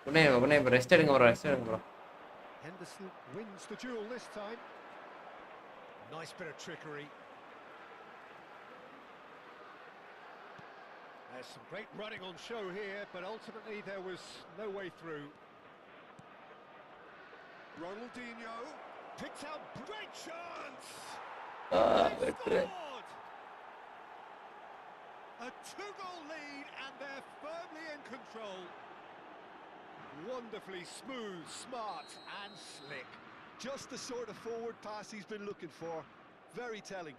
உடனே rest எடுங்க bro rest எடுங்க bro. Henderson wins the duel this time. Nice bit of trickery. There's some great running on show here, but ultimately there was no way through. Ronaldinho picks out great chance. They scored! A 2-goal lead and they're firmly in control. Wonderfully smooth, smart and slick. Just the sort of forward pass he's been looking for. Very telling.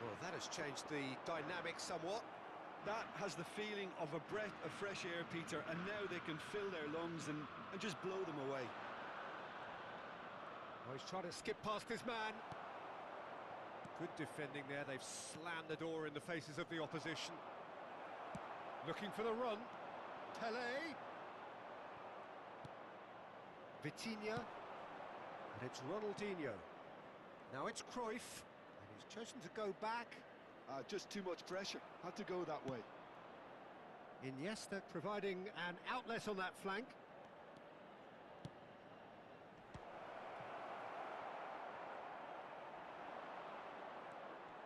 Well, that has changed the dynamic somewhat. That has the feeling of a breath of fresh air, Peter, and now they can fill their lungs and just blow them away. Oh, he's trying to skip past his man. Good defending there. They've slammed the door in the faces of the opposition. Looking for the run. Pele. Vitinha. And it's Ronaldinho. Now it's Cruyff. And he's chosen to go back. Just too much pressure. Had to go that way. Iniesta providing an outlet on that flank.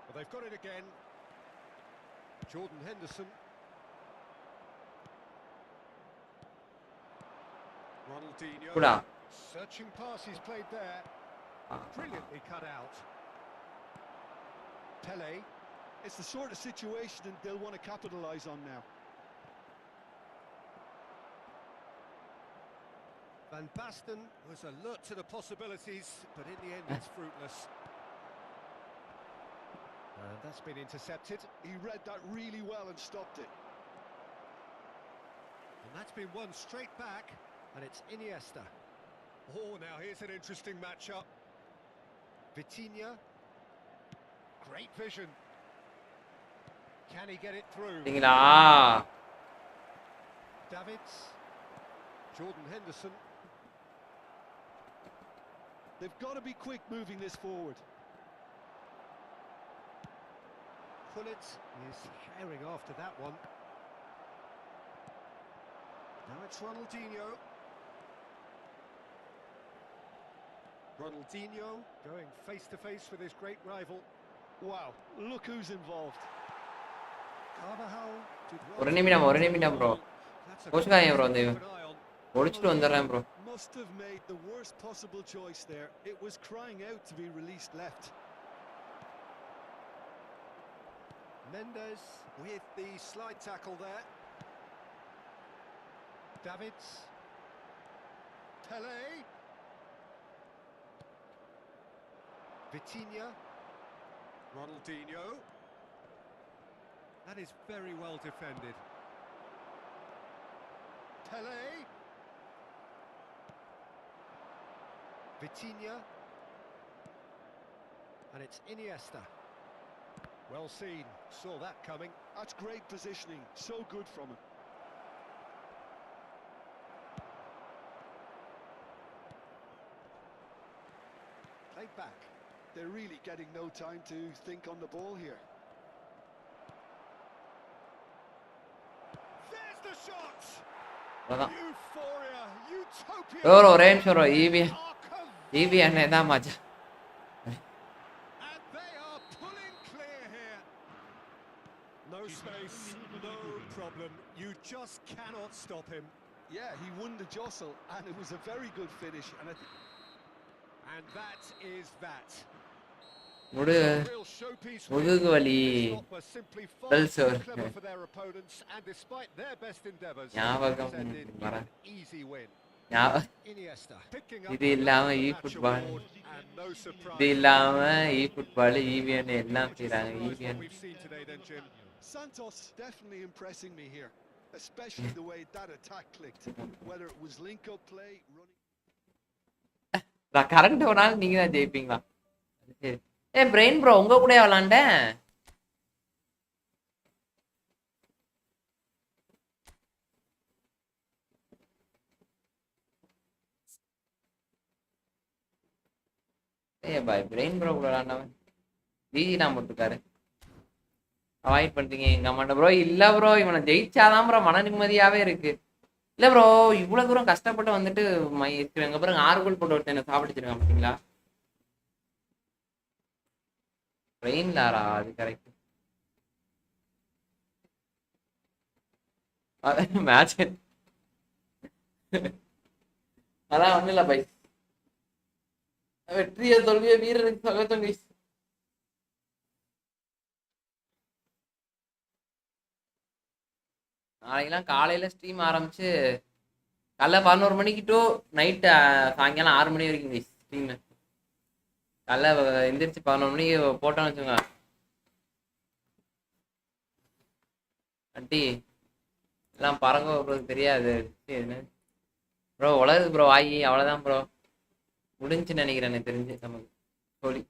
Well, they've got it again. Jordan Henderson. Ronaldinho. Good. Searching pass he's played there. Brilliantly cut out. Pele. It's the sort of situation that they'll want to capitalise on now. Van Basten was alert to the possibilities, but in the end it's fruitless. And that's been intercepted. He read that really well and stopped it. And that's been won straight back, and it's Iniesta. Oh, now here's an interesting matchup. Vitinha. Great vision. Can he get it through? சரிங்களா? Davids. Jordan Henderson. They've got to be quick moving this forward. Pullet is herring after that one. Now it's Ronaldinho. Ronaldinho going face to face with his great rival. Wow, look who's involved. Carvajal did well. ஒரு நிமிடம் bro. That's a கோச்சுக்காதீங்க bro. good வந்து keep an eye on. ஒளிச்சிட்டு வந்துடுறேன் bro. Must have made the worst possible choice there. It was crying out to be released left. Mendes with the slide tackle there. Davids. Pele. Vitinha. Ronaldinho. That is very well defended. Pele. Vitinha. And it's Iniesta. Well seen, saw that coming. That's great positioning, so good from him. Played back. They're really getting no time to think on the ball here. There's the shot! அதான். Euphoria, utopia! bro ஒரே நிமிஷம் bro. EB அண்ணே தான் மச்சான். And they are pulling clear here. No space, no problem. You just cannot stop him. Yeah, he won the jostle, and it was a very good finish. And that is that. முடு Real showpiece. முதுகு வலி. Were simply far Bell too sore. clever for their opponents, and despite their best endeavours, ஞாபகம் ended in வர. an easy win. Iniesta picking up இது இல்லாம the E match football. award, and no surprise. இது இல்லாம E football, EVN எல்லாம் செய்றாங்க. What EVN. we've seen today then, Jim. Santos definitely impressing me here, especially the way that attack clicked. Whether it was link-up play, running. நான் current போனாலும் நீங்க தான் ஜெயிப்பீங்களா? சரி. Brain bro உங்க கூட விளாண்டேன். பாய் பிரெயின் ப்ரோ கூட விளாண்டவன் ஜிஜி நான் போட்டுருக்காரு. அவாய்ட் பண்றீங்க எங்க அம்மாட்ட ப்ரோ. இல்ல ப்ரோ இவனை ஜெயிச்சாதான் ப்ரோ மன நிம்மதியாவே இருக்கு. இல்ல ப்ரோ இவ்வளவு தூரம் கஷ்டப்பட்டு வந்துட்டு எங்க பாருங்க 6 கோல் போட்டு ஒருத்தன் என்ன சாப்பிடுச்சிருக்கான் பார்த்தீங்களா? பிரெயின் லாரா அது கரெக்ட். மேட்ச் அதான் ஒண்ணும் இல்ல பை. வெற்றியை தோல்விய வீரருக்கு சகோதரம் கைஸ். நாளைக்கெல்லாம் காலையில ஸ்ட்ரீம் ஆரம்பிச்சு காலைல 11 மணிக்கு டு நைட் சாயங்காலம் 6 மணி வரைக்கும் கைஸ் ஸ்ட்ரீம். காலைல எந்திரிச்சு 11 மணிக்கு போட்டோன்னு வச்சுங்க. அட்டி எல்லாம் பறங்க ப்ரோ தெரியாது ப்ரோ. உலகுது ப்ரோ ஆகி அவ்வளோதான் ப்ரோ. முடிஞ்சுன்னு நினைக்கிறேன் எனக்கு தெரிஞ்சு நமக்கு கோழி.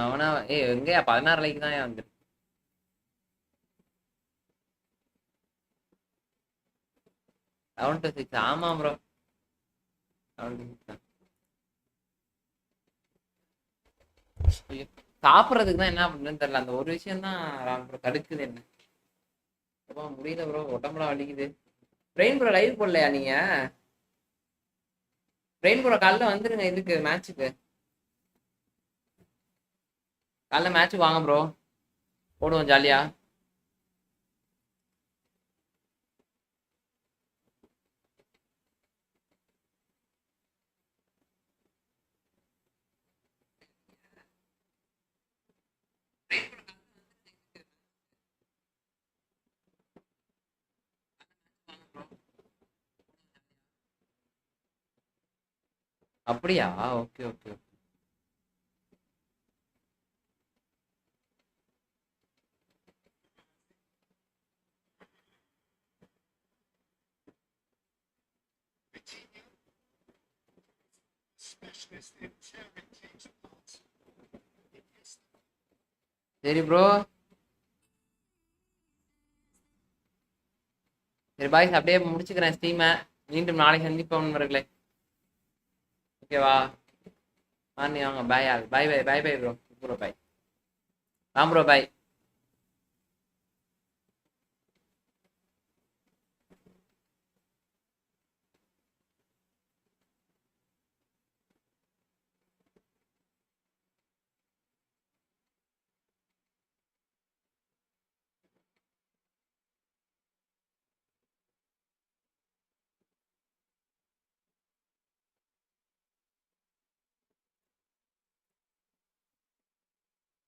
அவனா எங்கயா 16 லைக் தான் வந்து. Down to 6. ஆமா ப்ரோ. சாப்பிட்றதுக்கு தான் என்ன பண்ணுன்னு தெரியல. அந்த ஒரு விஷயம் தான் ப்ரோ தடுக்குது என்ன. முடியல ப்ரோ, உடம்புலாம் வலிக்குது. பிரெயின் ப்ரோ லைவ் போடலையா நீங்க? பிரெயின் ப்ரோ காலைல வந்துருங்க இதுக்கு மேட்சுக்கு. காலைல மேட்சுக்கு வாங்க ப்ரோ, போடுவோம் ஜாலியா. அப்படியா? Okay okay. சரி ப்ரோ, சரி பாய்ஸ் அப்படியே முடிச்சுக்கிறேன் ஸ்ட்ரீமை. மீண்டும் நாளைக்கு சந்திப்போம் நண்பர்களே. ஓகேவா? வாங்க bye. All bye bye bye bye bro. Bro bye. Bro பாய்.